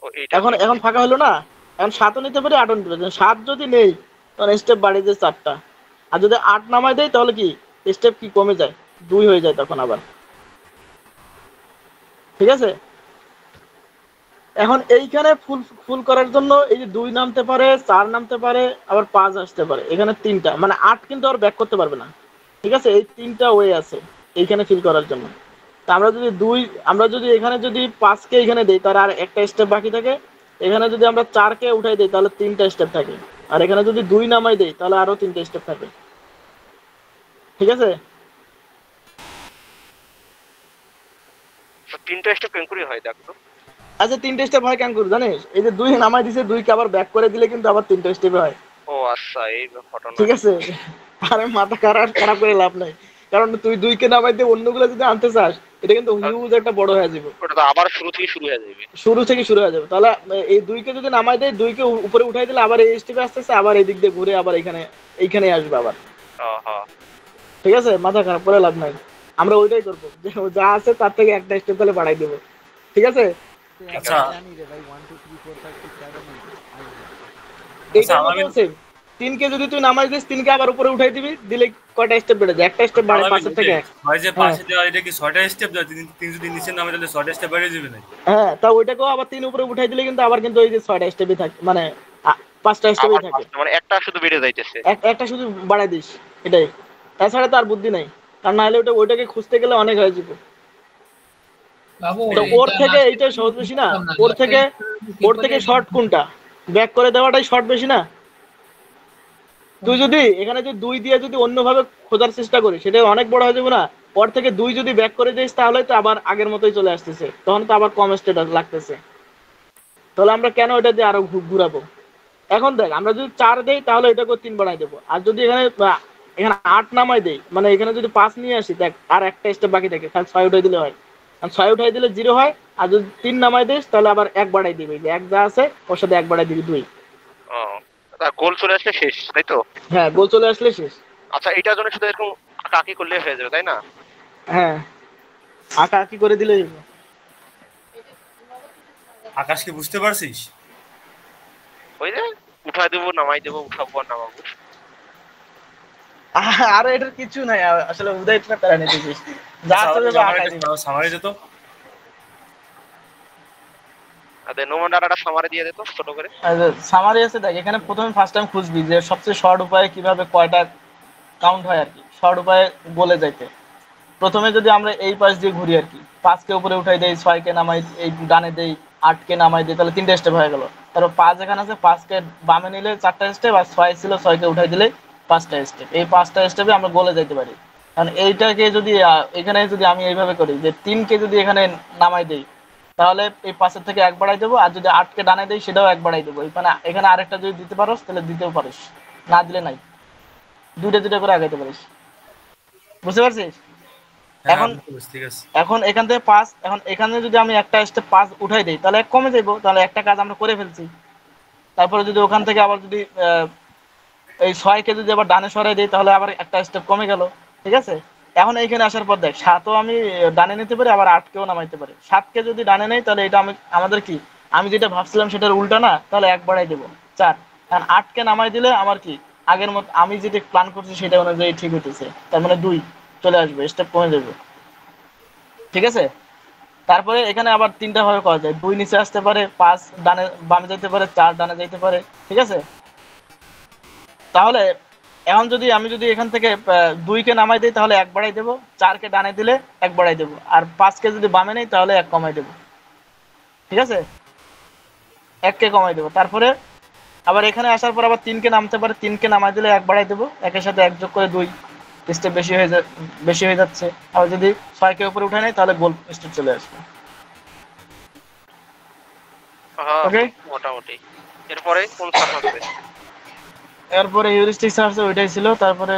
ও এইটা এখন ফাঁকা হলো না এখন 7ও নিতে পারি 8ও নিতে পারি 7 যদি নেই তখন স্টেপ বাড়িয়ে যায় 4টা আর যদি 8 নামাই দেই তাহলে কি স্টেপ কি কমে যায় 2 হয়ে যায় তখন আবার ঠিক আছে এখন এইখানে ফুল করার জন্য এই যে 2 নামতে পারে 4 নামতে পারে আবার 5 আসতে পারে এখানে 3টা মানে 8 কিন্তু আর ব্যাক করতে পারবে না ঠিক আছে এই 3টা ওয়ে আছে এইখানে ফিল করার জন্য তো আমরা যদি এখানে যদি 5 কে এখানে দেই তার আর একটা স্টেপ বাকি থাকে এখানে যদি আমরা 4 কে উঠাই দেই তাহলে 3টা স্টেপ থাকে আর এখানে যদি 2 নামাই দেই তাহলে আরো 3টা স্টেপ থাকে ঠিক আছে তো 3টা স্টেপ কেন করে হয় দেখো তো আচ্ছা 3টা স্টেপ হয় কেন করে জানিস এই যে 2 নামাই দিছে 2 কে আবার ব্যাক করে দিলে কিন্তু আবার 3টা স্টেপে হয় ও আচ্ছা এই ঘটনা ঠিক আছে আরে মাথা খারাপ করে লাভ নাই কারণ তুই 2 কে নামাই দিয়ে অন্যগুলো যদি আনতে চাস এটা কিন্তু হিউজ একটা বড় হয়ে যাবে ওটা তো আবার শুরু থেকে শুরু হয়ে যাবে শুরু হয়ে যাবে তাহলে এই 2 কে যদি নামাই দেয় 2 কে উপরে উঠাই দিলে আবার এই স্টেপে আসতেছে আবার এই দিক দিয়ে ঘুরে আবার এইখানে আসবে আবার হ্যাঁ হ্যাঁ ঠিক আছে মাথা খারাপ করে লাভ নাই আমরা ওইটাই করবো যে যা আছে তার থেকে একটা স্টেপ তাহলে বাড়াই দেবো ঠিক আছে আচ্ছা। জানি রে ভাই 1 2 3 4 5 6 7 এইটা আমি- বলছে 3 কে যদি তুই নামাই দিস 3 কে আবার উপরে উঠাই দিবি দিলে কয়টা স্টেপ বেড়ে যায় একটা স্টেপ বাড়ে 5 এর থেকে হয় যে পাশে দেওয়া এটা কি 6টা স্টেপ যায় তিন যদি নিচে নামে তাহলে 6টা স্টেপ বেরিয়ে যাবে না হ্যাঁ তা ওইটাকেও আবার 3 উপরে উঠাই দিলে কিন্তু আবার কিন্তু ওই যে 6টা স্টেপই থাকে মানে 5টা স্টেপই আবার থাকে পাঁচটা, মানে একটা শুধু বেড়ে যাইতেছে একটা শুধু বাড়াই দিস এটাই তাছাড়া তো আর বুদ্ধি নাই আর না হলে ওইটাকে খুঁজতে গেলে অনেক হয়ে যাবে বাবু তো ওর থেকে এইটা সহজ বেশি না ওর থেকে শর্ট কোনটা ব্যাক করে দেওয়াটাই শর্ট বেশি না তুই যদি এখানে যদি 2 দিয়ে যদি অন্যভাবে খোঁজার চেষ্টা করিস সেটা অনেক বড় হয়ে যাবে না ওর থেকে 2 যদি ব্যাক করে দিস তাহলে তো আবার আগের মতোই চলে আসতেছে তখন তো আবার কম স্টেটাস লাগতেছে তাহলে আমরা কেন এটা দিয়ে আরো ঘুরাবো এখন দেখ আমরা যদি 4 দেই তাহলে এটাকে 3 বানাই দেবো আর যদি এখানে 8 নামাই দেই মানে এখানে যদি 5 নিয়ে আসি দেখ আর একটা স্টেপ বাকি থাকে তাহলে 6 উঠাই দিলে হয় আর 6 উঠাই দিলে 0 হয় আর যদি 3 নামাই দিস তাহলে আবার 1 বাড়াই দিবি, যে 1 যা আছে ওর সাথে 1 বাড়াই দিবি 2। ও তা গোল চলে আসলে শেষ তাই তো? হ্যাঁ, গোল চলে আসলে শেষ। আচ্ছা এটার জন্য শুধু এরকম কাকি করলে হয়ে যাবে তাই না? হ্যাঁ, আঁকা আঁকি করে দিলে আকাশকে বুঝতে পারছিস? ওই যে উঠাই দেবো নামাই দেবো উঠাবো আর নামাবো। আর এটার কিছু নাই আসলে, উদয় এটা প্যারা নিতে দিস, যা আছে ভেবে আঁকাই দিবি। সামারি যেত আর নোমান ডাটাটা সামারে দিয়ে দিত ছোট করে। সামারি আছে দেখ, এখানে প্রথমে ফার্স্ট টাইম খুঁজবি যে সবচেয়ে শর্ট উপায়ে কিভাবে কয়টা কাউন্ট হয় আর কি, শর্ট উপায়ে বলে যাইতে। প্রথমে যদি আমরা এই পাশ দিয়ে ঘুরি আর কি, 5 কে উপরে উঠাই দেই, 6 কে নামাই, এই ডানে দেই, 8 কে নামাই দেই, তাহলে 3টা স্টেপ হয়ে গেল। তারপর 5 এখানে আছে, 5 কে বামে নিলে 4টা স্টেপ, আর 6 ছিল 6 কে উঠাই দিলে 5টা স্টেপ। এই 5টা স্টেপে আমরা গোলে যাইতে পারি। কারণ এইটাকে যদি এখানে যদি আমি এইভাবে করি যে 3 কে যদি এখানে নামাই দেই তাহলে এই 5 থেকে 1 বাড়াই দেবো, আর যদি 8 কে ডানে দেই সেটাও 1 বাড়াই দেবো। এখানে আরেকটা যদি দিতে পারোস তাহলে দিতেও পারিস, না দিলে নাই, দুইটা করে আগাইতে পারিস। বুঝতে পারছিস? এখন ঠিক আছে। এখন এখান থেকে 5, এখন এখানে যদি আমি একটা স্টেপ 5 উঠাই দেই তাহলে 1 কমে যাইবো, তাহলে একটা কাজ আমরা করে ফেলছি। তারপরে যদি ওখান থেকে আবার যদি এই 6 কে যদি আবার ডানে সরাই দেই তাহলে আবার একটা স্টেপ কমে গেল। ঠিক আছে, এখন এইখানে আসার পর দেখ 7ও আমি ডানে নিতে পারি, আবার 8 কেও নামাইতে পারি। 7 কে যদি ডানে নেই তাহলে এটা আমাদের কি, আমি যেটা ভাবছিলাম সেটার উল্টা না, তাহলে 1 বাড়াই দেবো 4। কারণ 8 কে নামাই দিলে আমার কি আগের মত আমি যেটা প্ল্যান করছি সেটা অনুযায়ী ঠিক হইতেছে, তার মানে 2 চলে আসবে, স্টেপ কমে যাবে। ঠিক আছে, তারপরে এখানে আবার 3টা ভাবে করা যায়, 2 নিচে আসতে পারে, 5 ডানে বামে যেতে পারে, 4 ডানে যেতে পারে। ঠিক আছে, তাহলে এখন আমি যদি এখান থেকে 2 কে নামাই দিই তাহলে 1 বাড়াই দেবো, 4 কে ডানে দিলে 1 বাড়াই দেবো, আর 5 কে যদি বামে নেই তাহলে 1 কমাই দেবো। ঠিক আছে, 1 কে কমাই দেবো। তারপরে আবার এখানে আসার পর আবার 3 কে নামতে পারে, 3 কে নামাই দিলে 1 বাড়াই দেবো, একের সাথে 1 যোগ করে 2 স্টেপ বেশি হয়ে যাচ্ছে। আর যদি 6 কে উপরে উঠে নেই তাহলে গোল স্টেপ চলে আসবে। হ্যাঁ ওকে, মোটামুটি। এরপরে কোন সার্চ আছে? এরপরে হিউরিস্টিক সার্চ ওইটাই ছিল। তারপরে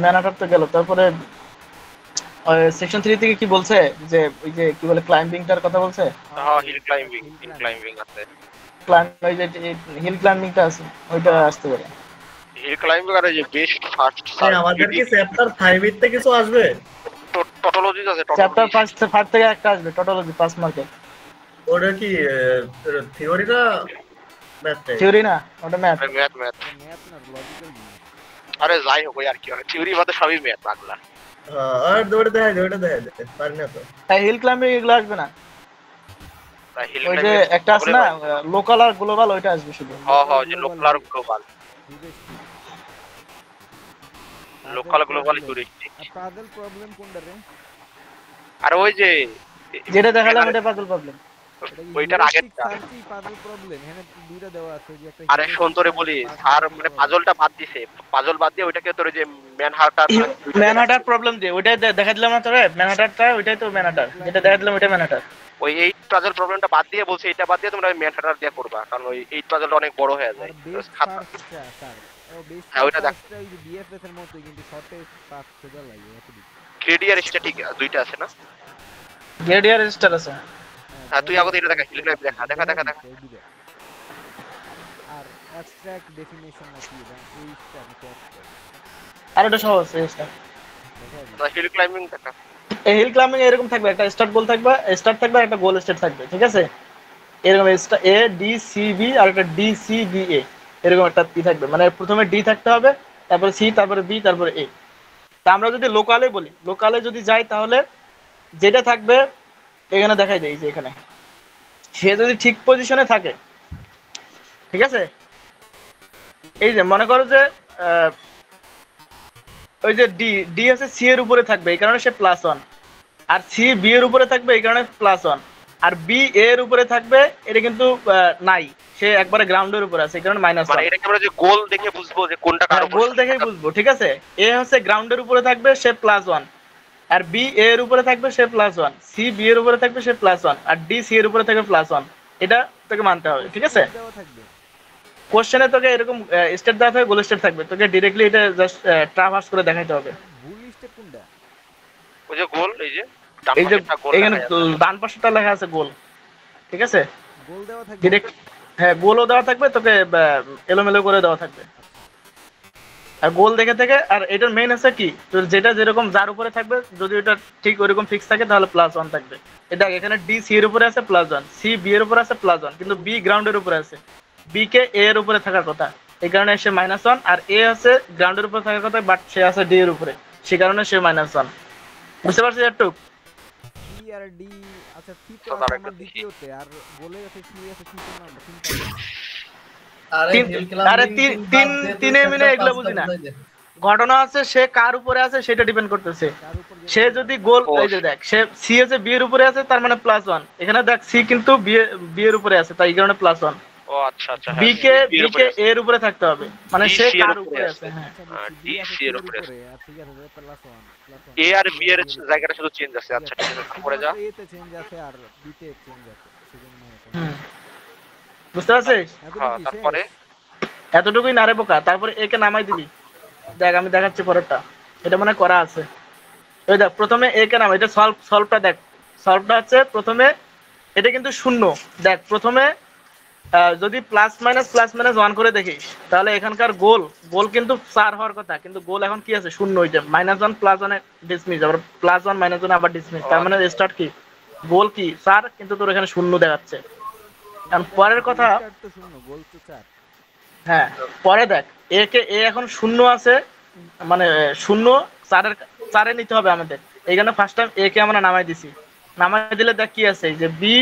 ম্যানহাটার তো গেল। তারপরে সেকশন 3 থেকে কি বলছে যে ওই যে কি বলে ক্লাইম্বিংটার কথা বলছে। হ্যাঁ হিল ক্লাইম্বিং আছে। ওই যে হিল ক্লাইম্বিংটা আছে, ওইটা আসতে পারে। হিল ক্লাইম্বিং আর যে বেস্ট ফার্স্ট আমাদের কি চ্যাপ্টার 5 এর থেকে কিছু আসবে? টোটোলজি আছে। চ্যাপ্টার 5 থেকে একটা আসবে, টোটোলজি 5 মার্কের। ওটা কি থিওরি না ম্যাথ? থিওরি না, ওটা ম্যাথ। ম্যাথ ম্যাথ না লজিক্যাল জিনিস। আরে যাই হোক আর কি, মানে থিওরি বাদে সবই ম্যাথ পাগলা। হ্যাঁ, আর দৌড়ে দেয় পারি না তো। তাই হিল ক্লাইম্বিং এগুলো আসবে না। তাই হিল ওই যে ক্লাইম্বিং একটা আছে না লোকাল আর গ্লোবাল, ওইটা আসবে শুধু। হ্যাঁ যে লোকাল আর গ্লোবাল। Local global heuristic. আর পাজল প্রবলেম কোনটা রে? আর ওই যে যেটা দেখালাম ওটা পাজল প্রবলেম। ওইটার আগেরটা। পাজল প্রবলেম এখানে দুইটা দেওয়া আছে, যে একটা আরে সন্তরে বলি স্যার মানে পাজলটা বাদ দিছে, পাজল বাদ দিয়ে ওইটাকে তোর যে ম্যানহাটার প্রবলেম দিয়ে ওইটাই দেখা দিলাম না তোরে। ম্যানহাটারটা ওইটাই তো ম্যানহাটার, যেটা দেখা দিলাম ওইটা ম্যানহাটার। ওই 8 পাজল প্রবলেমটা বাদ দিয়ে বলছে এটা বাদ দিয়ে তোমরা ম্যানহাটার দিয়ে করবা, কারণ ওই 8 পাজলটা অনেক বড় হয়ে যায়। হ্যাঁ ওইটা দেখ, বিএফএস এর মতো কিন্তু শর্টে 5 সেকেন্ড লাগে এতদিন। গ্রেডিয়ার স্ট্যাটিক দুইটা আছে না? গ্রেডিয়ার রেজিস্টার আছে। হ্যাঁ তুই আগে এটা দেখা, হিল ক্লাইম্ব দেখা। আর অ্যাবস্ট্রাক্ট ডেফিনিশন নাকি এটা এইটা নাকি অ্যাবস্ট্রাক্ট? আর এটা সহজ এটা। তো হিল ক্লাইম্বিং দেখা। এই হিল ক্লাইম্বিং এরকম থাকবে, একটা স্টার্ট গোল থাকবে, একটা গোল স্টেট থাকবে। ঠিক আছে, এরকম এ ডি সি বি আর একটা ডি সি বি এ, এরকম একটা ই থাকবে। মানে প্রথমে ডি থাকতে হবে, তারপরে সি, তারপরে বি, তারপরে এ। তা আমরা যদি লোকালে বলি, লোকালে যদি যাই তাহলে যেটা থাকবে এখানে দেখাই দেই যে এখানে সে যদি ঠিক পজিশনে থাকে। ঠিক আছে, এই যে মনে করো যে ওই যে ডি আছে সি এর উপরে থাকবে, এই কারণে সে +1, আর সি বি এর উপরে থাকবে এই কারণে +1, আর বি এ এর উপরে থাকবে এটা কিন্তু নাই, সে একবারে গ্রাউন্ডের উপরে আছে এই কারণে -1। মানে এটাকে আমরা যে গোল দেখে বুঝবো যে কোনটা কার উপর, গোল দেখেই বুঝবো। ঠিক আছে, এ হচ্ছে গ্রাউন্ডের উপরে থাকবে, সে +1, আর বি এ এর উপরে থাকবে, সে +1, সি বি এর উপরে থাকবে, সে +1, আর ডি সি এর উপরে থাকবে +1। এটা তোকে মানতে হবে। ঠিক আছে, দেওয়া থাকবে কোশ্চেনে তোকে এরকম স্টেট দেওয়া থাকবে, গোল স্টেট থাকবে, তোকে ডাইরেক্টলি এটা জাস্ট ট্রাভার্স করে দেখাইতে হবে। ভুল স্টেপ কোনটা? ওই যে গোল, এই যে ডান এই যে পাশেরটা গোল এখানে দেখা যাচ্ছে। ডান পাশেরটা লেখা আছে গোল, ঠিক আছে? গোল দেওয়া থাকবে। ডিরেক্ট, হ্যাঁ গোলও দেওয়া থাকবে, তোকে এলোমেলো করে দেওয়া থাকবে। আর গোল দেখে থেকে, আর এটার মেইন আছে কি, তোর যেটা যেরকম যার উপরে থাকবে, যদি ওটা ঠিক ওইরকম ফিক্স থাকে তাহলে +1 থাকবে। এটা এখানে ডি সি এর উপরে আছে +1, সি বি এর উপরে আছে +1, কিন্তু বি গ্রাউন্ডের উপরে আছে, বি কে এ এর উপরে থাকার কথা, এই কারণে সে -1, আর এ আছে গ্রাউন্ডের উপরে থাকার কথা, বাট সে আছে ডি এর উপরে, সেই কারণে সে -1। বুঝতে পারছিস একটু? সি আর ডি, আচ্ছা সি তো তো আছে তার আমার একটা দ্বিতীয়তে, আর গোলে আছে সি আছে তিনটে নাম্বার, তিনটা। আরে তিন- হিল আরে ক্লাম্বিং তিন- তিন- তিনে মিনে এগুলো বুঝি না। ঘটনা আছে সে কার উপরে আছে সেটা ডিপেন্ড করতেছে। তার উপর যে সে যদি গোল, ও, এই যে দেখ, সে সি আছে বি এর উপরে আছে, তার মানে +1। এখানে দেখ সি কিন্তু বি এর উপরে আছে, তাই এই কারণে +1। ও আচ্ছা আচ্ছা, বি হ্যাঁ কে এ এর উপরে থাকতে হবে, মানে D সে C এর কার উপরে উপরে আছে। আছে। হ্যাঁ, আচ্ছা আর বুঝছি, D ডি আছে C সি এর এর উপরে উপরে, আর ঠিক আছে +1 এ আর বি এর জায়গাটা শুধু চেঞ্জ আছে। আচ্ছা ঠিক আছে, তারপরে যা। এ তে চেঞ্জ আছে আর বি তে চেঞ্জ আছে, সেজন্য হুম, বুঝতে পারছিস? হ্যাঁ, তারপরে এতটুকুই না রে বোকা। তারপরে এ কে নামাই দিবি। দেখ আমি দেখাচ্ছি পরেরটা, এটা মনে হয় করা আছে। ওই দেখ প্রথমে এ কে নাম, এটা সলভটা দেখ। সলভটা হচ্ছে প্রথমে, এটা কিন্তু শূন্য। দেখ প্রথমে যদি +-+-1 করে দেখিস, তাহলে এখানকার গোল কিন্তু 4 হওয়ার কথা, কিন্তু গোল এখন কি আছে, শূন্য। ওইটা -1 +1 এ ডিসমিস, আবার +1 -1 আবার ডিসমিস, তার মানে স্টার্ট কি, গোল কি 4, কিন্তু তোর এখানে শূন্য দেখাচ্ছে। এখন পরের কথা, স্টার্ট তো শূন্য, গোল তো 4। হ্যাঁ পরে দেখ, এ এখন শূন্য আছে, মানে শূন্য 4-এ নিতে হবে আমাদের। এইখানে ফার্স্ট টাইম এ কে আমরা নামাই দিছি। নামাই দিলে দেখ কি আছে, যে বি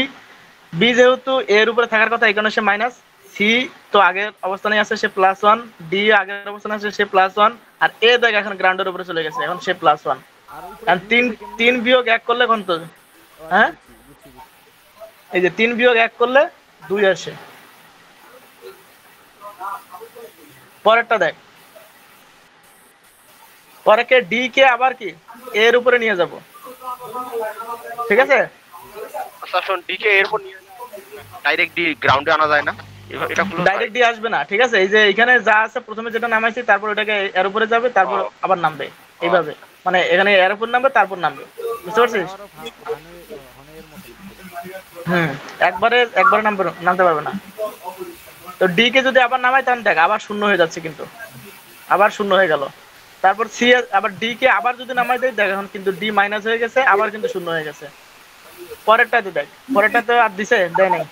যেহেতু এর উপরে থাকার কথা, এই কারণে সে মাইনাস। সি তো আগের অবস্থানে আছে, সে +1। ডি আগের অবস্থানে আছে, সে +1। আর এ দেখ এখন গ্রাউন্ডের উপরে চলে গেছে, এখন সে +1। আর উপরে আর 3 বিয়োগ 1 করলে কোন তো, হ্যাঁ বুঝছি। এই যে 3 বিয়োগ 1 করলে 2 আসে। পরেরটা দেখ, পরে কে ডি কে আবার কি এর উপরে নিয়ে যাব, ঠিক আছে? আচ্ছা শোন, ডি কে এরপর নিয়ে ডাইরেক্ট ডি গ্রাউন্ডে আনা যায় না? এটা খুলে ডাইরেক্ট ডি আসবে না, ঠিক আছে? এই যে এখানে যা আছে প্রথমে যেটা নামাইছি, তারপর ওটাকে এর উপরে যাবে, তারপর আবার নামবে, এইভাবে। মানে এখানে এর উপর নামবে, তারপর নামবে। বুঝতে পারছিস? হনের মতো। একবারে নামতে পারবে না। তো ডি কে যদি আবার নামাই, তাহলে দেখ আবার শূন্য হয়ে যাচ্ছে, কিন্তু আবার শূন্য হয়ে গেল। তারপর সি আবার ডি কে আবার যদি নামাই দেয়, দেখ এখন কিন্তু ডি মাইনাস হয়ে গেছে, আবার কিন্তু শূন্য হয়ে গেছে। পরেরটাতে দেখ, পরেরটাতে আর দিছে দেয় নাই।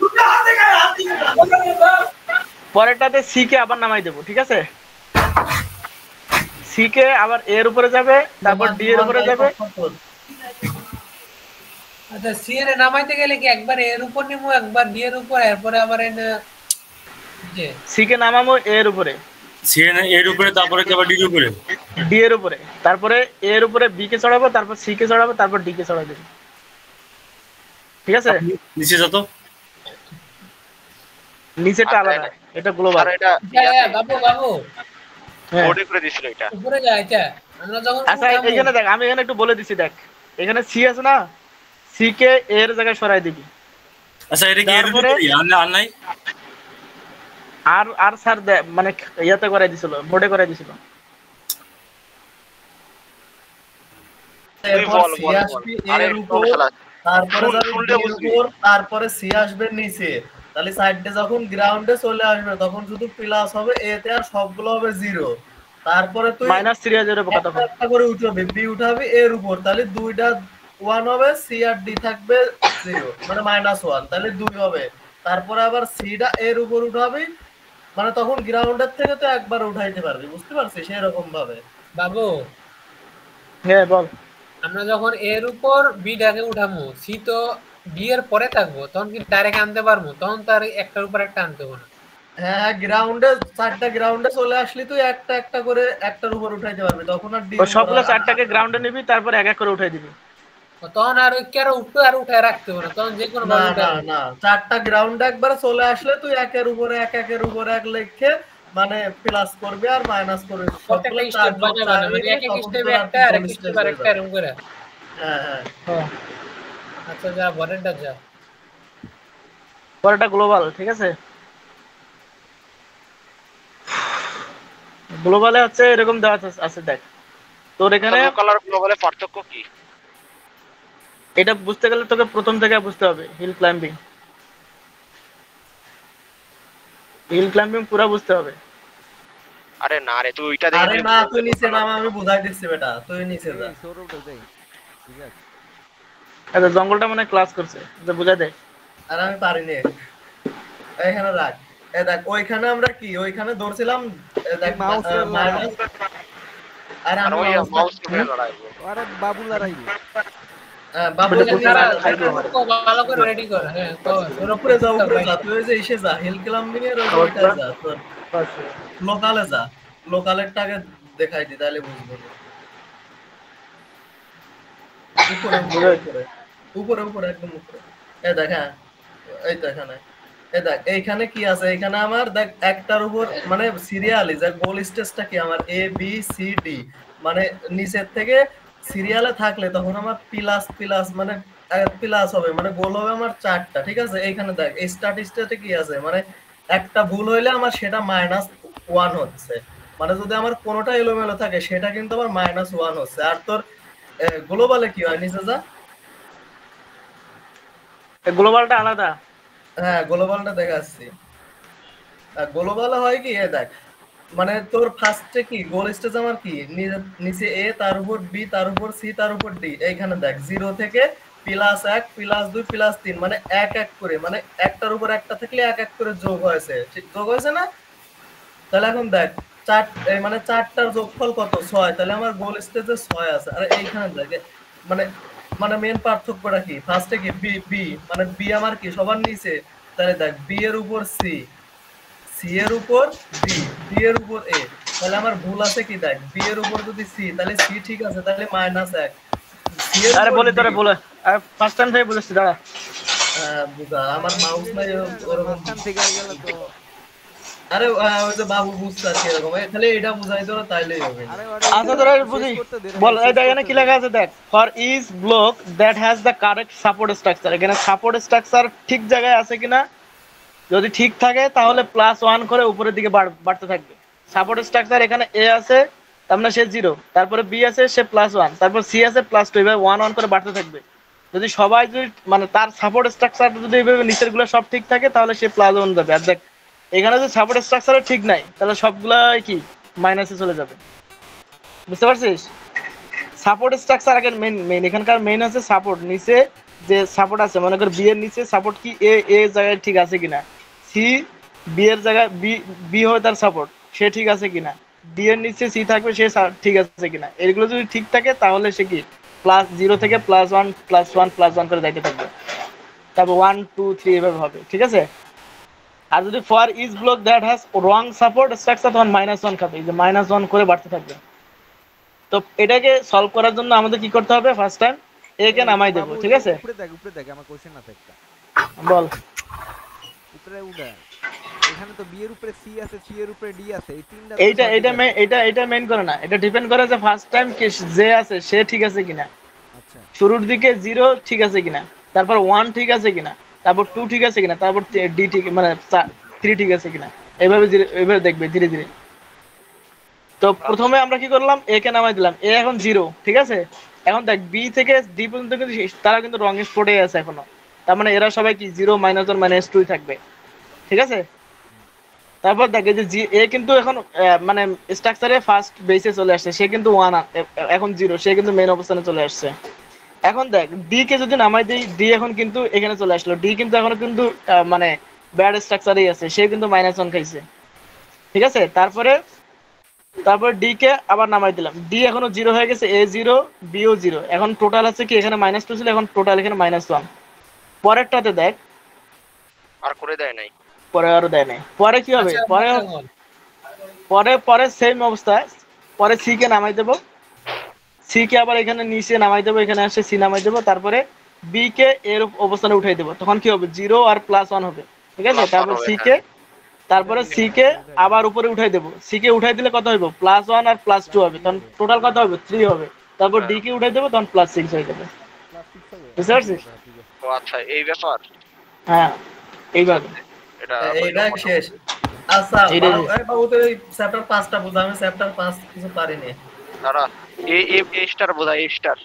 পরেরটাতে সি কে আবার নামাই দেবো, ঠিক আছে? সি কে আবার এর উপরে যাবে, তারপর ডি এর উপরে যাবে। আচ্ছা সি এর নামাইতে গেলে কি একবার এর উপর নিমু, একবার ডি এর উপর, এরপরে আবার যে সি কে নামাবো এর উপরে, সি এর উপরে, তারপরে কি আবার ডির উপরে? ডি এর উপরে, তারপরে এর উপরে বি কে চড়াবো, তারপর সি কে চড়াবো, তারপর ডি কে চড়াবো, ঠিক আছে? নিচে যত নিচেটা আলাদা, এটা গ্লোবাল। আর এটা বাবু বোর্ডে করে দিছিল এটা। উপরে যায়। আচ্ছা আমরা যখন আচ্ছা এখানে দেখ, আমি এখানে একটু বলে দিছি, দেখ এখানে সি আছে না, সি কে এর জায়গায় সরাই দিবি। আচ্ছা এটা কি এর উপরে আর নাই? আর স্যার মানে ইয়াতে করাই দিছিল, বোর্ডে করাই দিছিল। তারপরে সি আসবে নিচে, তাহলে সাইডে যখন গ্রাউন্ডে চলে আসবে, তখন শুধু প্লাস হবে, এতে আর সবগুলো হবে 0। তারপরে তুই -3 হয়ে যাবে তখন, একটা করে উঠাবে, বি উঠাবে এর উপর, তাহলে দুইটা 1 হবে, সি আর ডি থাকবে 0, মানে -1, তাহলে 2 হবে। তারপরে আবার সিটা এর উপর উঠাবি, মানে তখন গ্রাউন্ডের থেকে তো একবার উঠাইতে পারবি। বুঝতে পারছিস? এরকম ভাবে। বাবু হ্যাঁ বল। আমরা যখন এর উপর বি ডাকে উঠামু, সি তো বি এর পরে থাকবো, তখন কি ডাইরেক্ট আনতে পারবো? তখন তার একটার উপর একটা আনতে হবে না? হ্যাঁ, গ্রাউন্ডে 4টা গ্রাউন্ডে চলে আসলি তুই একটা একটা করে একটার উপর উঠাইতে পারবি, তখন আর ডি সবগুলো 4টাকে গ্রাউন্ডে নিবি, তারপর এক এক করে উঠাই দিবি। তখন আর ওই কেন উঠতে আর উঠায় রাখতে হবে না, তখন যে কোনো না না না, 4টা গ্রাউন্ডে একবার চলে আসলে তুই একের উপরে একের উপরে এক লিখে, মানে প্লাস করবি আর মাইনাস করবি, প্রত্যেকটা স্টেপ বাজাবে না, মানে এক এক স্টেপে একটা আর এক স্টেপে আরেকটা এরকম করে। হ্যাঁ হ্যাঁ। আচ্ছা যা বলেনটা যা। পরেরটা গ্লোবাল, ঠিক আছে? গ্লোবালে হচ্ছে এরকম দেওয়া আছে, দেখ তোর এখানে কালার গ্লোবালে পার্থক্য কি? এটা বুঝতে গেলে তোকে প্রথম থেকে বুঝতে হবে হিল ক্লাইম্বিং পুরো বুঝতে হবে। আরে না রে, তুই ওইটা আরে দেখে না তুই নিচে নাম, আমি বুঝাই দিচ্ছি বেটা, তুই নিচে যা। এই সৌরভটা যাই, ঠিক আছে। আচ্ছা জঙ্গলটা মনে ক্লাস করছে, বুঝাই দে। আর আমি পারিনি, এইখানে রাখ। এ দেখ ওইখানে আমরা কি ওইখানে ধরছিলাম, দেখ Mouse এর মাইনাস। আর আর আমি ওই মাউস কে লড়াইবো। আরে বাবু লড়াইবো। বাবু ভালো করে রেডি কর। হ্যাঁ তোর উপরে যা, উপরে যা, তুই ওই যে এসে যা হিল ক্লাম্বিং এর ওই ওইটায় যা, তোর লোকালে যা, লোকালেরটাকে দেখাই দি তাহলে বুঝবো। উপরে উপরে উপরে উপরে উপরে একদম উপরে। এ দেখ, হ্যাঁ এই তো এখানে। এ দেখ এইখানে কি আছে, এখানে আমার দেখ একটার উপর মানে সিরিয়ালি যে গোল স্টেজটা কি আমার এ বি সি ডি, মানে নিচের থেকে সিরিয়ালে থাকলে তখন আমার প্লাস প্লাস মানে প্লাস হবে, মানে গোল হবে আমার 4টা, ঠিক আছে। এইখানে দেখ এই স্ট্যাটিস্টিক্সে কি আছে, মানে একটা ভুল হইলে আমার সেটা -1 হচ্ছে, মানে যদি আমার কোনোটা এলোমেলো থাকে সেটা কিন্তু আমার -1 হচ্ছে। আর তোর গ্লোবালে কি হয়, নিচে যা। গ্লোবালটা আলাদা। হ্যাঁ গ্লোবালটা দেখাচ্ছি। গ্লোবালে হয় কি, এ দেখ মানে তোর ফার্স্টে কি গোল স্টেজ আমার কি নিচে এ, তার উপর বি, তার উপর সি, তার উপর ডি। এইখানে দেখ 0 থেকে +1 +2 +3 মানে এক এক করে, মানে একটার উপর একটা থাকলে এক এক করে যোগ হয়েছে, যোগ হয়েছে না। তাহলে এখন দেখ মানে 4টার যোগফল কত, 6। তাহলে আমার গোল স্টেজে 6 আছে। আর এইখানে দেখ মানে মানে মেন পার্থক্যটা কি, ফার্স্টে কি বি বি মানে বি আমার কি সবার নিচে, তাহলে দেখ বি এর উপর সি, সি এর উপর ডি, ডি এর উপর এ। তাহলে আমার ভুল আছে কি, দেখ বি এর উপর যদি সি, তাহলে সি ঠিক আছে, তাহলে -1। সি এর আরে উপর বলে ডি, তোরে বলে, আরে ফার্স্ট টাইম থেকে বলেছি দাঁড়া। বুঝা আমার মাউস নাই ওরকম। মাঝখান থেকে গেল তো। আরে ওই যে বাবু বুঝতে আর কি এরকম, খালি এটা বুঝাই তোরা তাইলেই হবে। আরে আচ্ছা তোরা বুঝি বল, এই দেখ এখানে কি লেখা আছে দেখ, for each block that has the correct support structure. এখানে সাপোর্ট স্ট্রাকচার ঠিক জায়গায় আছে কিনা, যদি ঠিক থাকে তাহলে +1 করে উপরের দিকে বাড়তে থাকবে। সাপোর্ট স্ট্রাকচার এখানে এ আছে, তার মানে সে 0, তারপরে বি আছে সে +1, তারপর সি আছে +2, এভাবে 1 করে বাড়তে থাকবে। যদি সবাই যদি মানে তার সাপোর্ট স্ট্রাকচার যদি এইভাবে নিচের গুলো সব ঠিক থাকে তাহলে সে +1 যাবে। আর দেখ এখানে যদি সাপোর্ট স্ট্রাকচার ঠিক নাই তাহলে সবগুলাই কি মাইনাসে চলে যাবে, বুঝতে পারছিস। সাপোর্ট স্ট্রাকচার আগে মেইন এখানকার মেইন আছে সাপোর্ট। নিচে যে সাপোর্ট আছে, মনে কর বি এর নিচে সাপোর্ট কি এ জায়গায় ঠিক আছে কিনা, সি বি এর জায়গায় বি হয় তার সাপোর্ট, সে ঠিক আছে কিনা, ডি এর নিচে সি থাকবে সে ঠিক আছে কিনা। এগুলো যদি ঠিক থাকে তাহলে সে কি +0 থেকে +1 +1 +1 করে যাইতে থাকবে, তারপর 1 2 3 এভাবে হবে, ঠিক আছে। আর যদি for each block that has wrong support structure তখন -1 খাবে, এই যে -1 করে বাড়তে থাকবে। তো এটাকে সলভ করার জন্য আমাদের কি করতে হবে, ফার্স্ট টাইম এ কে নামাই দেব, ঠিক আছে। উপরে দেখ আমার কোশ্চেন আছে একটা, বল উপরে উড়া। এখানে তো বি এর উপরে সি আছে, সি এর উপরে ডি আছে, এই তিনটা এইটা মেইন করে না, এটা ডিপেন্ড করে যে ফার্স্ট টাইম কে যে আছে সে ঠিক আছে কিনা। আচ্ছা শুরুর দিকে 0 ঠিক আছে কিনা, তারপর 1 ঠিক আছে কিনা, তারপর 2 ঠিক আছে কিনা, তারপর ডি ঠিক মানে 3 ঠিক আছে কিনা, এইভাবে দেখবে ধীরে ধীরে। তো প্রথমে আমরা কি করলাম, এ কে নামাই দিলাম, এ এখন 0, ঠিক আছে। এখন দেখ বি থেকে ডি পর্যন্ত কিন্তু তারা কিন্তু রং স্পটে আছে এখনো, তার মানে এরা সবাই কি 0 -1 -2 থাকবে, ঠিক আছে। তারপর দেখে যে এ কিন্তু এখন মানে স্ট্রাকচারে ফার্স্ট বেসে চলে আসছে, সে কিন্তু 1 এখন 0, সে কিন্তু মেইন অবস্থানে চলে আসছে। এখন দেখ ডি কে যদি নামাই দেই, ডি এখন কিন্তু এখানে চলে আসলো, ডি কিন্তু এখনো কিন্তু মানে ব্যাড স্ট্রাকচারেই আছে, সে কিন্তু -1 খাইছে, ঠিক আছে। তারপর ডি কে আবার নামাই দিলাম, ডি এখনো 0 হয়ে গেছে, এ 0 বি ও 0, এখন টোটাল আছে কি এখানে -2 ছিল, এখন টোটাল এখানে -1। পরেরটাতে দেখ আর করে দেয় নাই, পরে আরো দেয় নাই, পরে কি হবে, পরে সেম অবস্থা, পরে সি কে নামাই দেবো, সি কে আবার এখানে নিচে নামাই দেবো, এখানে আসে সি নামাই দেবো, তারপরে বি কে এর অবস্থানে উঠাই দেবো, তখন কি হবে 0 আর +1 হবে, ঠিক আছে। তারপরে সি কে আবার উপরে উঠাই দেবো, সি কে উঠাই দিলে কত হবে, +1 আর +2 হবে, তখন টোটাল কত হবে 3 হবে। তারপর ডি কে উঠাই দেবো, তখন +6 হয়ে যাবে, বুঝতে পারছিস। ও আচ্ছা এই ব্যাপার, হ্যাঁ এইভাবে এইটা শেষ। আচ্ছা বাবু তো এই চ্যাপ্টার 5টা বুঝা, আমি চ্যাপ্টার 5 কিছু পারিনি। দাঁড়া, এ স্টার বোঝায়, এ স্টার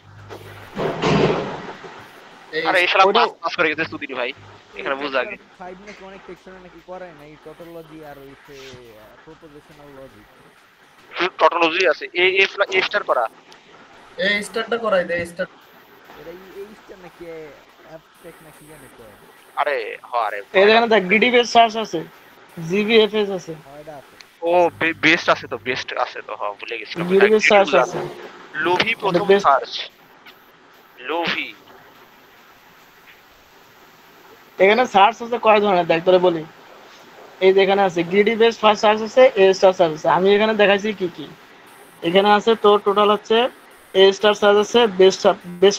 এই আরে এই শালা ওটা পাস করে গেছে সুদির ভাই, এখানে বুঝ আগে 5 নাকি অনেক সেকশনে নাকি করায় না এই টটোলজি আর হইছে প্রপোজিশনাল লজিক। টটোলজি আছে, এ স্টার করা। এই স্টারটা করাই দে স্টার। এটা এই স্টার নাকি অ্যাবস্ট্রাক্ট নাকি জানি কয়। আরে আরে এই দেখেন দেখ ডিডি বেস সার্চ আছে, জিবিএফএস আছে, এটা আছে। ও বেস্ট আছে তো, বেস্ট আছে তো, হ্যাঁ ভুলে গেছিলাম। ডিডি বেস সার্চ আছে, লোভি প্রথম বেস্ট। সার্চ, লোভি। এখানে সার্চ আছে কয় ধরনের দেখ তোরে বলি। এই যেখানে আছে গ্রিডি বেস ফার্স্ট সার্চ আছে, এ স্টার সার্চ আছে। আমি এখানে দেখাইছি কি কি। এখানে আছে তোর টোটাল হচ্ছে এ স্টার সার্চ আছে, বেস্ট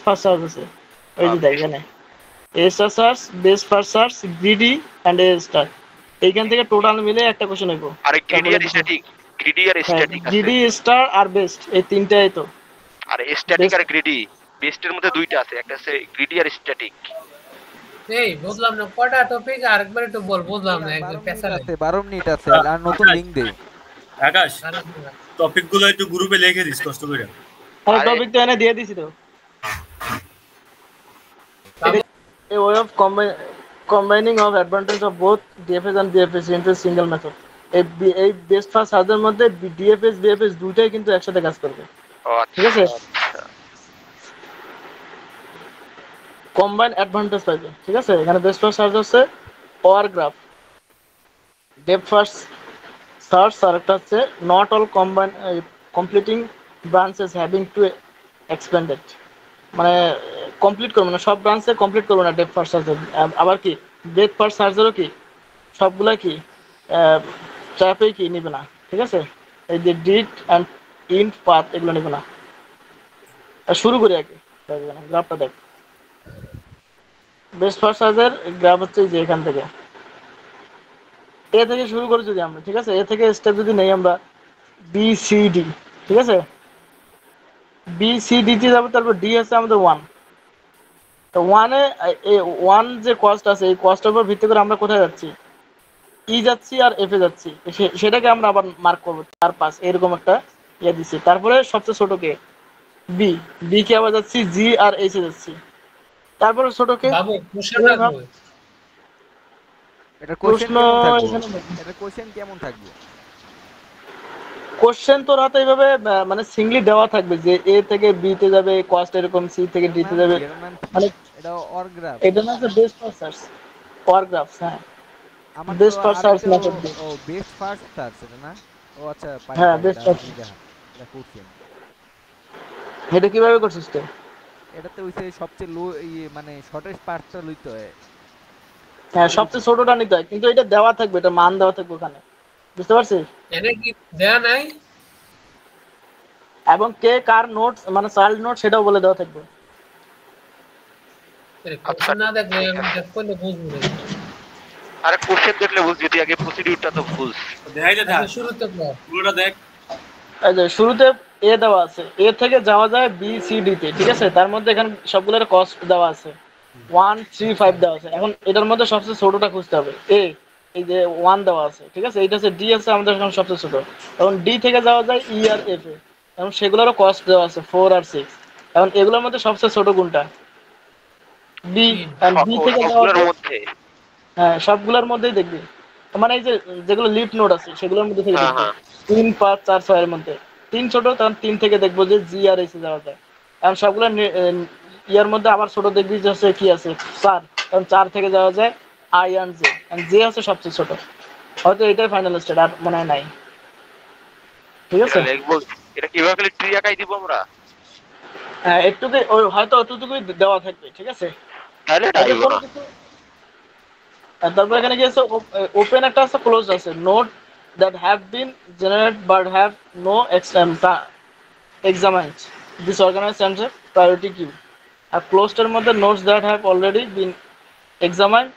ফার্স্ট সার্চ আছে। ওই যে দেখ এখানে A star search, best first search, greedy and A star. এইখান থেকে টোটাল মিলে একটা কোশ্চেন হইব। আরে গ্রিডি আর স্ট্যাটিক, গ্রিডি আর স্ট্যাটিক আছে। গ্রিডি, স্টার আর বেস্ট, এই তিনটাই তো। আরে স্ট্যাটিক আর গ্রিডি, বেস্টের মধ্যে দুইটা আছে, একটা আছে গ্রিডি আর স্ট্যাটিক। এই বুঝলাম না কয়টা টপিক আরেকবার একটু বল, বুঝলাম না একদম পেছালে। 12 মিনিট আছে আর নতুন লিংক দে। আকাশ টপিক গুলো একটু গ্রুপে লিখে দিস কষ্ট করে। আরে টপিক তো এনে দিয়ে দিছি তো। A way of combining of advantage of both DFS and BFS into a single method. এই বেস্ট ফার্স্ট সার্চের মধ্যে ডিএফএস বিএফএস দুইটাই কিন্তু একসাথে কাজ করবে। ও ঠিক আচ্ছা আছে, কম্বাইন অ্যাডভান্টেজ পাইবে। ঠিক আছে, এখানে বেস্ট ফার্স্ট সার্চ হচ্ছে power graph, depth first search আর একটা হচ্ছে not all combine completing branches having to expanded, মানে কমপ্লিট করবো না, সব ব্রাঞ্চে কমপ্লিট করবো না ডেপথ ফার্স্ট সার্চের। আবার কি ব্রেথ ফার্স্ট সার্চেরও কি সবগুলা কি ট্র্যাপেই কি নিবে না। ঠিক আছে, এই যে ডিট অ্যান্ড ইন্ট পাথ এগুলো নিবে না। শুরু করি আগে, গ্রাফটা দেখ। বেস্ট ফার্স্ট সার্চের গ্রাফ হচ্ছে যে এখান থেকে এ থেকে শুরু করি যদি আমরা। ঠিক আছে, এ থেকে স্টেপ যদি নেই আমরা বি সি ডি। ঠিক আছে, বি সি ডি তে যাবো, তারপর ডি আছে আমাদের 1। তো 1 যে কস্ট আছে এই কস্টের উপর ভিত্তি করে আমরা কোথায় যাচ্ছি, ই যাচ্ছি আর এফ এ যাচ্ছি। সেটাকে আমরা আবার মার্ক করবো 4 5 এরকম একটা ইয়ে দিচ্ছি। তারপরে সবচেয়ে ছোট কে বি, বি কে আবার যাচ্ছি জি আর এইচ এ যাচ্ছি। তারপরে ছোট কে বাবু কোশ্চেনটা কই? এটা কোশ্চেন প্রশ্ন কেমন থাকবে? এখানে এটা কোশ্চেন কেমন থাকবে? কোশ্চেন তোর হাতে এইভাবে মানে সিঙ্গলি দেওয়া থাকবে যে এ থেকে বি তে যাবে কস্ট এরকম, সি থেকে ডি তে যাবে। মানে এটা অর গ্রাফ। এটা না যে বেস্ট ফার্স্ট সার্চ পাওয়ার গ্রাফস। হ্যাঁ, আমার বেস্ট তো ফার্স্ট সার্চ আরেকটা মেথড। ও বেস্ট ফার্স্ট সার্চ এটা না? ও আচ্ছা পারি হ্যাঁ, পারি, বেস্ট এটা ফার্স্ট। দেখা এটা কোশ্চেন। এটা কিভাবে করছিস তুই? এটাতে হইছে সবচেয়ে লো মানে শর্টেস্ট পার্টটা লইতে হয়। হ্যাঁ, সবচেয়ে ছোটটা নিতে হয়, কিন্তু এটা দেওয়া থাকবে, এটা মান দেওয়া থাকবে ওখানে, বুঝতে পারছিস? এনে কি দেয়া নাই? এবং কে কার নোটস মানে চাইল্ড নোট সেটাও বলে দেওয়া থাকবে। কোশ্চেন না দেখলে আমি দেখ করলে বুঝবো না। আরে কোশ্চেন দেখলে বুঝবি, তুই আগে প্রসিডিউরটা তো বুঝ। দেখাই দে থাক আচ্ছা, শুরুতে বল। পুরোটা দেখ। এই যে শুরুতে এ দেওয়া আছে, এ থেকে যাওয়া যায় বি সি ডি তে। ঠিক আছে, তার মধ্যে এখানে সবগুলোর কস্ট দেওয়া আছে 1 3 5 দেওয়া আছে। এখন এটার মধ্যে সবচেয়ে ছোটটা খুঁজতে হবে। এই যে 1 দেওয়া আছে, ঠিক আছে, এইটা হচ্ছে ডি আছে আমাদের এখন সবচেয়ে ছোট। এখন ডি থেকে যাওয়া যায় ই আর এফ এ, এখন সেগুলোরও কস্ট দেওয়া আছে 4 আর 6। এখন এগুলোর মধ্যে সবচেয়ে ছোট কোনটা? বি। আর বি থেকে যাওয়া সবগুলোর যায়, মধ্যে। হ্যাঁ সবগুলোর মধ্যেই দেখবি, মানে এই যে যেগুলো লিফ নোড আছে সেগুলোর মধ্যে থেকে হ্যাঁ দেখবি হ্যাঁ 3 5 4 6 এর মধ্যে 3 ছোট, তখন 3 থেকে দেখবো যে জি আর এসে যাওয়া যায়। কারণ সবগুলো ইয়ার মধ্যে আবার ছোট দেখবি যে হচ্ছে কি আছে 4, কারণ 4 থেকে যাওয়া যায় I and J, and J হচ্ছে সবচেয়ে ছোট। হয়তো এটাই ফাইনাল স্টেট, আর মনে হয় নাই। ঠিক আছে, এটা লিখবো, এটা কিভাবে খালি ট্রি আঁকাই দিব আমরা? হ্যাঁ একটুকু হয়তো অতটুকুই দেওয়া থাকবে। ঠিক আছে, তাহলে এটা তাহলে দিব কোনো না। কিছু। আর তারপর এখানে কি আছে, ওপেন একটা আছে, ক্লোজ আছে। Note that have been generated but have no examined this organized and a priority queue. আর closed এর মধ্যে nodes that have already been examined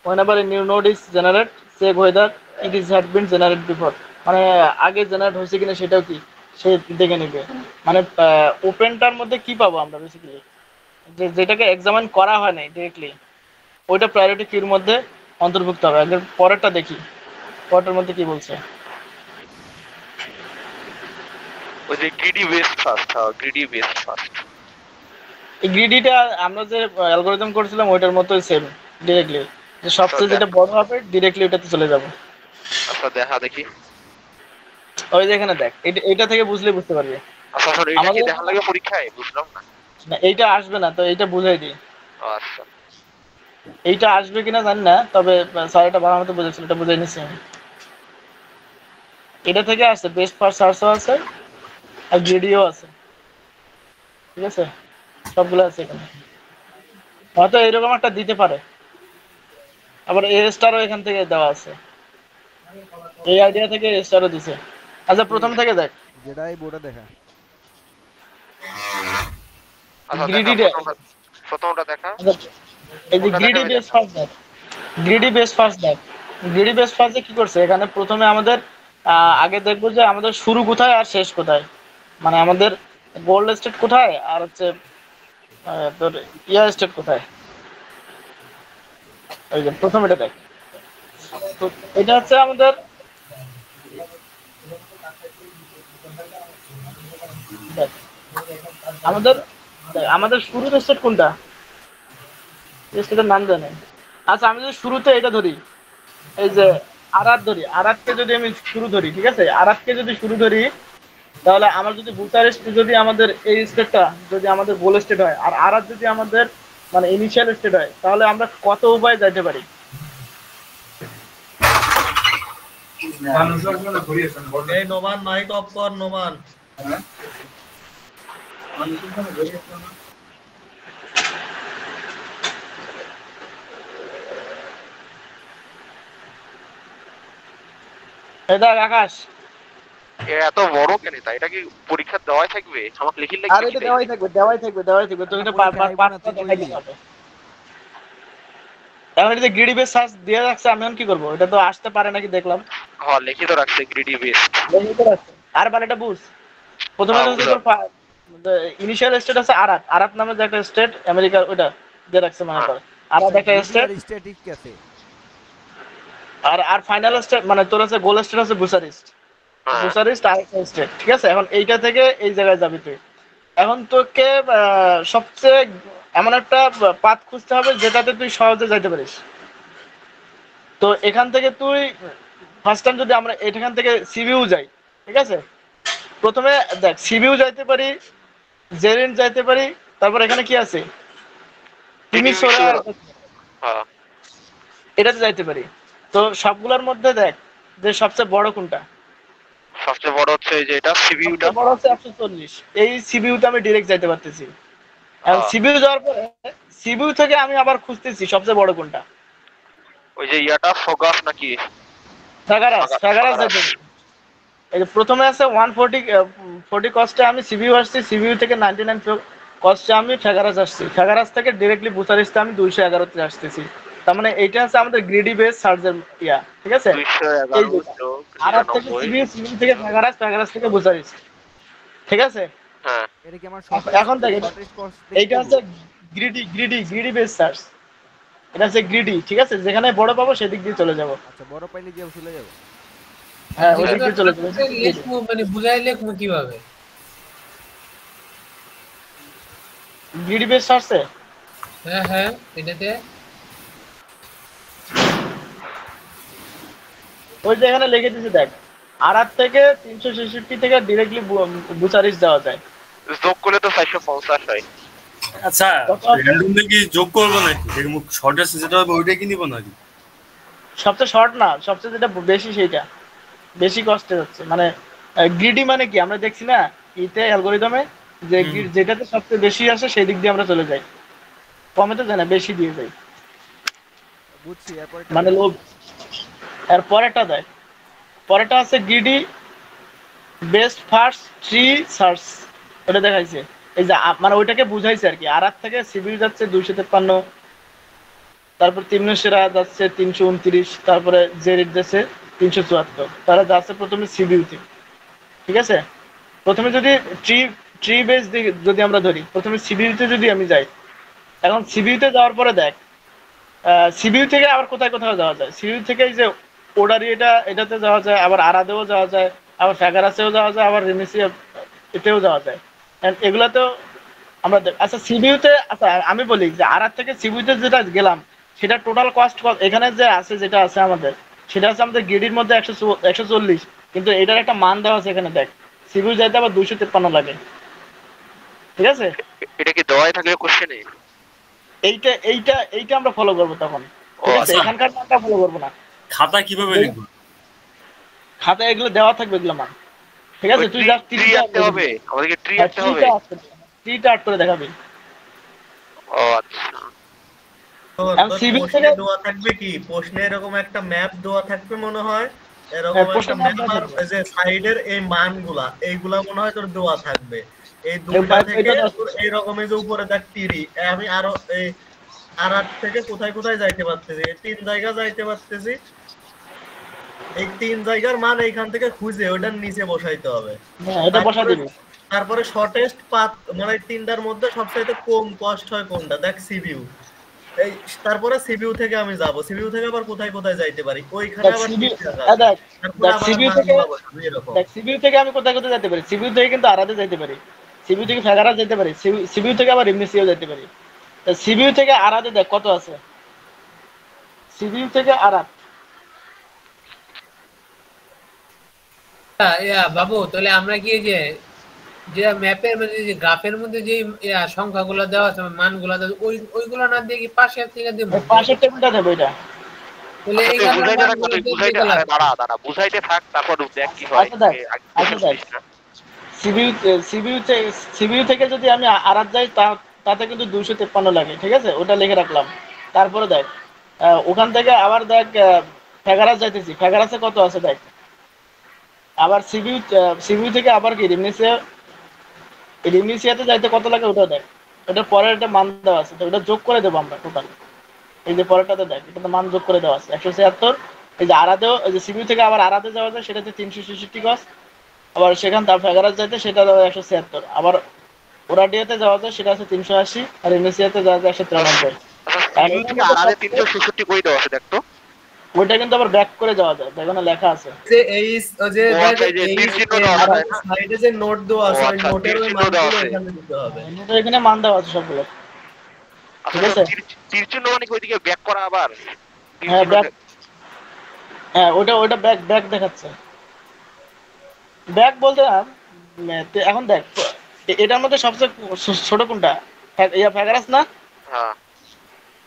whenever a new node is generated check whether it is had been generated before, মানে আগে generate হয়েছে কিনা সেটাও কি সে দেখে নেবে। মানে ওপেনটার মধ্যে কি পাবো আমরা বেসিক্যালি, যেটাকে এক্সামিন করা হয় নাই ডিরেক্টলি, ওইটা প্রায়োরিটি কিউর মধ্যে অন্তর্ভুক্ত হবে। আগে পরেরটা দেখি, পরেরটার মধ্যে কি বলছে। ওই যে গ্রিডি বেস্ট ফার্স্ট, হ্যাঁ গ্রিডি বেস্ট ফার্স্ট। এই গ্রিডিটা আমরা যে অ্যালগরিদম করছিলাম ওইটার মতোই সেম ডিরেক্টলি, যে সবচেয়ে যেটা বড় হবে ডিরেক্টলি ওটাতে চলে যাব। আচ্ছা দেখা দেখি। ওই যে এখানে দেখ, এটা থেকে বুঝলে বুঝতে পারবি। আচ্ছা স্যার এটা কি আমাদের দেখা লাগে পরীক্ষায়? বুঝলাম না। না, এইটা আসবে না, তো এইটা বুঝাই দিই। আচ্ছা এইটা আসবে কিনা জানি না, তবে স্যার এটা ভালো মতো বুঝেছিল, এটা বুঝাই নিচ্ছি আমি। এটা থেকে আসছে বেস্ট ফার্স্ট সার্চও আছে আর গ্রিডিও আছে, ঠিক আছে, সবগুলো আছে এখানে। হয়তো এরকম একটা দিতে পারে, আবার এ স্টারও এখান থেকে দেওয়া আছে, এই আইডিয়া থেকে এ স্টারও দিছে। আচ্ছা প্রথম থেকে দেখ যেটা এই বোর্ডে দেখা। আচ্ছা গ্রিডি দেখা প্রথমটা দেখা। এই যে কোনটা গ্রিডি দেখাবে বেস দেখা? ফার্স্ট দেখ, গ্রিডি বেস ফার্স্ট দেখ। গ্রিডি বেস ফার্স্টে কি করছে এখানে, প্রথমে আমাদের আগে দেখবো যে আমাদের শুরু কোথায় আর শেষ কোথায়, মানে আমাদের গোল্ড স্টেট কোথায় আর হচ্ছে তোর ইয়া স্টেট কোথায়। ওই যে প্রথম এটা দেখ, তো এটা হচ্ছে আমাদের দেখ, আমাদের আমাদের শুরুর স্টেট কোনটা, স্টেটের নাম জানে। আচ্ছা আমি যদি শুরুতে এটা ধরি, এই যে আরাত ধরি, আরাতকে যদি আমি শুরু ধরি, ঠিক আছে, আরাতকে যদি শুরু ধরি, তাহলে আমার যদি বুকারেস্ট যদি আমাদের এই স্টেটটা যদি আমাদের গোল স্টেট হয় আর আরাত যদি আমাদের মানে ইনিশিয়াল স্টেট হয়, তাহলে আমরা কত উপায় যাইতে পারি। এই নোমান মাইক অফ কর নোমান। এই দেখ আকাশ, এত বড় কেন? তাই এটা কি পরীক্ষা দেওয়াই থাকবে? আমাকে লিখির আর লাগবে কি? এটা দেওয়াই থাকবে, দেওয়াই থাকবে, দেওয়াই থাকবে, তুমি এটা পাঁচটা দেখাই দিতে হবে। এখন এটা গ্রিডি বেস সার্চ দিয়ে রাখছে, আমি এখন কি করবো, এটা তো আসতে পারে নাকি দেখলাম। হ্যাঁ লিখিত রাখছে গ্রিডি বেস্ট। লিখিত রাখছে। আর মানে এটা বুঝ, প্রথমে হ্যাঁ, হচ্ছে তোর ইনিশিয়াল স্টেট আছে আরাত, আরাত নামে যে একটা স্টেট আমেরিকার, ওইটা দিয়ে রাখছে মনে কর। আরাত একটা স্টেট, স্ট্যাটিক আছে। আর আর ফাইনাল স্টেট মানে তোর আছে গোল স্টেট আছে বুসারিস্ট, হ্যাঁ বুসারিস্ট আর একটা স্টেট, ঠিক আছে। এখন এইটা থেকে এই জায়গায় যাবি তুই। এখন তোকে সবচেয়ে এমন একটা পাথ খুঁজতে হবে যেটাতে তুই সহজে যাইতে পারিস। তো এখান থেকে তুই ফার্স্ট টাইম যদি আমরা এখান থেকে সিবিইউ যাই, ঠিক আছে, প্রথমে দেখ সিবিইউ যাইতে পারি, জেরিন যাইতে পারি, তারপর এখানে কি আছে টিমিসোরা, হ্যাঁ এটাতে যাইতে পারি। তো সবগুলোর মধ্যে দেখ যে সবচেয়ে বড় কোনটা। সবচেয়ে বড় হচ্ছে এই যে এটা সিবিইউটা। সবচেয়ে বড় হচ্ছে 140, এই সিবিইউতে আমি ডাইরেক্ট যাইতে পারতেছি। এখন সিবিইউ যাওয়ার পরে সিবিইউ থেকে আমি আবার খুঁজতেছি সবচেয়ে বড় কোনটা, ওই যে ইয়াটা ফোগাস নাকি সাগারাস, সাগারাস যাইতে পারি। এই যে প্রথমে আছে 140 কস্টে আমি সিবিইউ আসছি, সিবিইউ থেকে 99 কস্টে আমি ফেগারাস আসছি, ফেগারাস থেকে ডাইরেক্টলি বুসারিস্টে আমি 211 তে আসতেছি। তার মানে এইটা হচ্ছে আমাদের গ্রিডি বেস সার্চের ইয়া, ঠিক আছে। এই 211 আরাত থেকে সিবিইউ, সিবিইউ থেকে ফেগারাস, ফেগারাস থেকে বুসারিস্ট, ঠিক আছে। হ্যাঁ এটা কি আমার এখন দেখ এইটা হচ্ছে গ্রিডি বেস সার্চ, এটা হচ্ছে গ্রিডি, ঠিক আছে, যেখানে বড় পাবো সেদিক দিয়ে চলে যাব। আচ্ছা বড় পাইলে যাও চলে যাব। হ্যাঁ ওই দিক দিয়ে চলে যাবো। লেখমু মানে বুঝাই লেখমু কিভাবে? গ্রিডি বেস সার্চে হ্যাঁ হ্যাঁ এটাতে ওই যে এখানে লিখে দিয়েছি দেখ, আরাত থেকে 366 থেকে ডাইরেক্টলি বুসারিস্ট যাওয়া যায়। যোগ করলে তো 450 হয়। আচ্ছা র্যান্ডমলি কি যোগ করবো নাকি? শর্টেস্ট যেটা হবে ওইটাই কি নিব নাকি? সবচেয়ে শর্ট না, সবচেয়ে যেটা বেশি সেইটা বেশি কষ্টে হচ্ছে, মানে গ্রিডি মানে কি আমরা দেখছি না ইতে অ্যালগরিদমে, যে যেটাতে সবচেয়ে বেশি আসে সেই দিক দিয়ে আমরা চলে যাই, কমে তো যায় না, বেশি দিয়ে যাই, বুঝছি। এরপর মানে লোভ। আর পরেরটা দেয়, পরেরটা আছে greedy best first tree search, ওটা দেখাইছে। এই যে মানে ওইটাকে বুঝাইছে আর কি, আরাত থেকে সিবিইউ যাচ্ছে 253, তারপর তিমনেশেরা যাচ্ছে 329, তারপরে জেরিট যাচ্ছে 374, তারা যাচ্ছে প্রথমে সিবিইউতে, ঠিক আছে। প্রথমে যদি ট্রি ট্রি বেস যদি আমরা ধরি, প্রথমে সিবিইউতে যদি আমি যাই, এখন সিবিইউতে যাওয়ার পরে দেখ সিবিইউ থেকে আবার কোথায় কোথাও যাওয়া যায়। সিবিইউ থেকে এই যে ওডারি এটাতে যাওয়া যায়, আবার আরাদেও যাওয়া যায়, আবার ফ্যাগারাসেও যাওয়া যায়, আবার রেমিসি এতেও যাওয়া যায়। এগুলাতেও আমরা আচ্ছা সিবিইউতে, আচ্ছা আমি বলি যে আর থেকে সিবিইউতে যেটা গেলাম সেটা টোটাল কস্ট এখানে যে আছে, যেটা আছে আমাদের সেটা আছে আমাদের গেডির মধ্যে 140, কিন্তু এটার একটা মান দেওয়া আছে এখানে দেখ, সিবিইউ যাইতে আবার 253 লাগে, ঠিক আছে? এটা কি দেওয়াই থাকবে কোশ্চেনে? এইটা এইটা এইটা আমরা ফলো করবো তখন, ঠিক আছে? আচ্ছা। এখানকার মানটা ফলো করবো না, খাতা কিভাবে লিখবো? খাতায় এগুলো দেওয়া থাকবে এগুলো মান, ঠিক আছে? তুই জাস্ট ট্রি আনতে হবে, আমাদেরকে ট্রি আনতে হবে। ট্রিটা আট করে দেখাবি। ও আচ্ছা, প্রশ্নে দেওয়া থাকবে কি, প্রশ্নে এরকম একটা ম্যাপ দেওয়া থাকবে মনে হয়, এরকম একটা ম্যাপ, আর যে সাইডের এই মানগুলা এইগুলা মনে হয় তোর দেওয়া থাকবে। এই দুইটা থেকে এইরকম এই যে উপরে দেখ তিরি, আমি আরো এই আরাত থেকে কোথায় কোথায় যাইতে পারতেছি, এই 3 জায়গা যাইতে পারতেছি। এই 3 জায়গার মান এইখান থেকে খুঁজে ওটার নিচে বসাইতে হবে। এটা বসা দিবি। তারপরে শর্টেস্ট পাথ, মানে তিনটার মধ্যে সবচেয়ে কম কষ্ট হয় কোনটা, দেখ সিবিইউ। এই তারপরে সিবিইউ থেকে আমি যাব, সিবিইউ থেকে আবার কোথায় কোথায় যাইতে পারি, ওইখানে আবার সিবিইউ থেকে আমি কোথায় কোথায় যেতে পারি, সিবিইউ থেকে কিন্তু আরাদে যাইতে পারি, সিবিইউ থেকে ফেগারা যেতে পারি, সিবিইউ থেকে আবার ইমনেসিও যেতে পারি। সিবিইউ থেকে আরাদে দেখ কত আছে, সিবিইউ থেকে আরাদ। বাবু তাহলে আমরা কি যে যে ম্যাপের মধ্যে যে গ্রাফের মধ্যে যে সংখ্যাগুলো দেওয়া আছে, মানগুলো ওইগুলো না দিয়ে কি পাশের থেকে দেব? পাশের টেবিলটা দেব এটা। তাহলে দাঁড়া বুঝাইতে থাক, তারপর দেখ কি হয়। সিবিইউ থেকে যদি আমি আরাদ যাই তাতে কিন্তু 253 লাগে, ঠিক আছে? ওটা লিখে রাখলাম। তারপরে দেখ ওখান থেকে আবার দেখ ফেগারাস যাইতেছি, ফেগারাসে কত আছে দেখ, আবার সিবিইউ থেকে আবার কি রিমনিসিয়াতে যাইতে কত লাগে ওটা দেখ, ওটার পরের একটা মান দেওয়া আছে, ওটা যোগ করে দেবো আমরা টোটাল। এই যে পরেরটাতে দেখ, এটা মান যোগ করে দেওয়া আছে 176। এই যে আরাদেও, এই যে সিবিইউ থেকে আবার আরাদে যাওয়া যায় সেটাতে 366 কস্ট, আবার সেখান তার ফেগারাস যাইতে সেটা দেওয়া 176, আবার ওরাডিয়াতে যাওয়া যায় সেটা আছে 380, আর ইমনেসিয়াতে যাওয়া যায় 193। আরাদে 366 কই দেওয়া আছে দেখ তো, ওইটা কিন্তু আবার ব্যাক করে যাওয়া যায়, দেখো না লেখা আছে যে এই যে সাইডে যে নোট দেওয়া আছে, ওই নোটের ওই মানগুলো এখানে দিতে হবে, নোটের এখানে মান দেওয়া আছে সবগুলো, ঠিক আছে? তীর চিহ্ন মানে ওইদিকে ব্যাক করা আবার, হ্যাঁ ব্যাক, হ্যাঁ ওটা ব্যাক দেখাচ্ছে। ব্যাক বলতে এখন দেখ এটার মধ্যে সবচেয়ে ছোট কোনটা, ফেগারাস না? হ্যাঁ,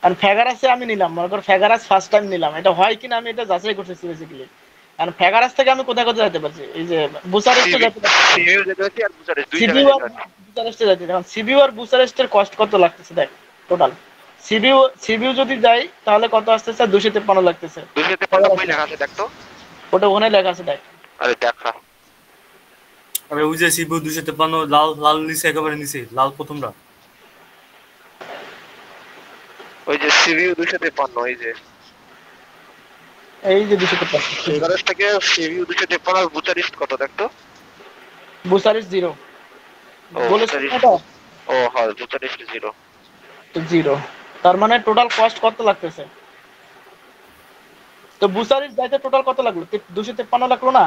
আর ফেগারাসে আমি নিলাম, মনে কর ফেগারাস ফার্স্ট টাইম নিলাম, এটা হয় কিনা আমি এটা যাচাই করতেছি বেসিক্যালি। আর ফেগারাস থেকে আমি কোথায় কোথায় যেতে পারছি, এই যে বুসারেস্টে যেতে পারছি, সিবিইউ যেতে পারছি আর বুসারেস্ট দুই সিবিইউ আর বুসারেস্টে যেতে। এখন সিবিইউ আর বুসারেস্টের কস্ট কত লাগতেছে দেখ টোটাল। সিবিইউ যদি যাই তাহলে কত আসতেছে, 253 লাগতেছে। 253 কই লেখা আছে দেখ তো, ওটা ওখানে লেখা আছে দেখ। আরে দেখা, আরে ওই যে সিবিইউ 253 লাল লাল নিচে, একেবারে নিচে লাল প্রথমটা, ওই যে সিবিইউ 253, এই যে 253 ফেগারাস থেকে সিবিইউ 253 আর বুসারেস্ট কত দেখ তো। বুসারেস্ট 0 বলেছ এটা। ও হ্যাঁ, বুসারেস্ট 0, তার মানে টোটাল কস্ট কত লাগতেছে? তো বুসারেস্ট যাইতে টোটাল কত লাগলো? 253 লাগলো না?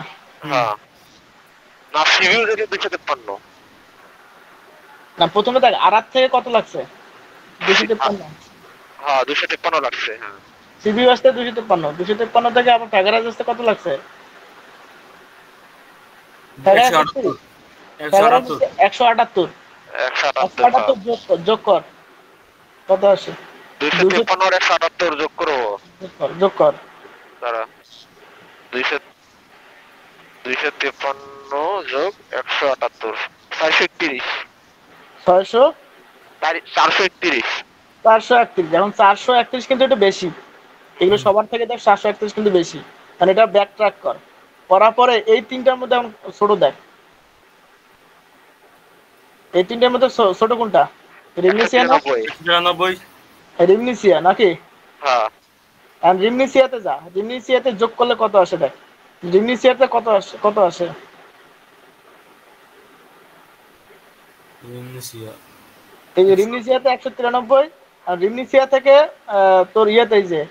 হ্যাঁ, না সিবিইউ থেকে 253 না, প্রথমে দেখ আরাত থেকে কত লাগছে, 253। হ্যাঁ 253 লাগছে। হ্যাঁ, সিবিইউ আসতে 253 থেকে আবার ফেগারাস আসতে কত লাগছে? 178 যোগ কর, কত আসে? 253 আর 178 যোগ করো, যোগ কর দাঁড়া, 253 যোগ 178 431, 431। এখন 431 কিন্তু এটা বেশি, এগুলো সবার থেকে দেখ 431 কিন্তু বেশি, মানে এটা ব্যাক ট্র্যাক করার পরে এই তিনটার মধ্যে এখন ছোট দেখ, এই তিনটার মধ্যে ছোট কোনটা? রিমনিসিয়া না? 99 রিমনিসিয়া নাকি? হ্যাঁ, আর রিমনিসিয়াতে যা, রিমনিসিয়াতে যোগ করলে কত আসে দেখ, রিমনিসিয়াতে কত আসে? এই যে রিমনিসিয়াতে 193, আর রিমনিসিয়া থেকে তোর ইয়েতে এই যে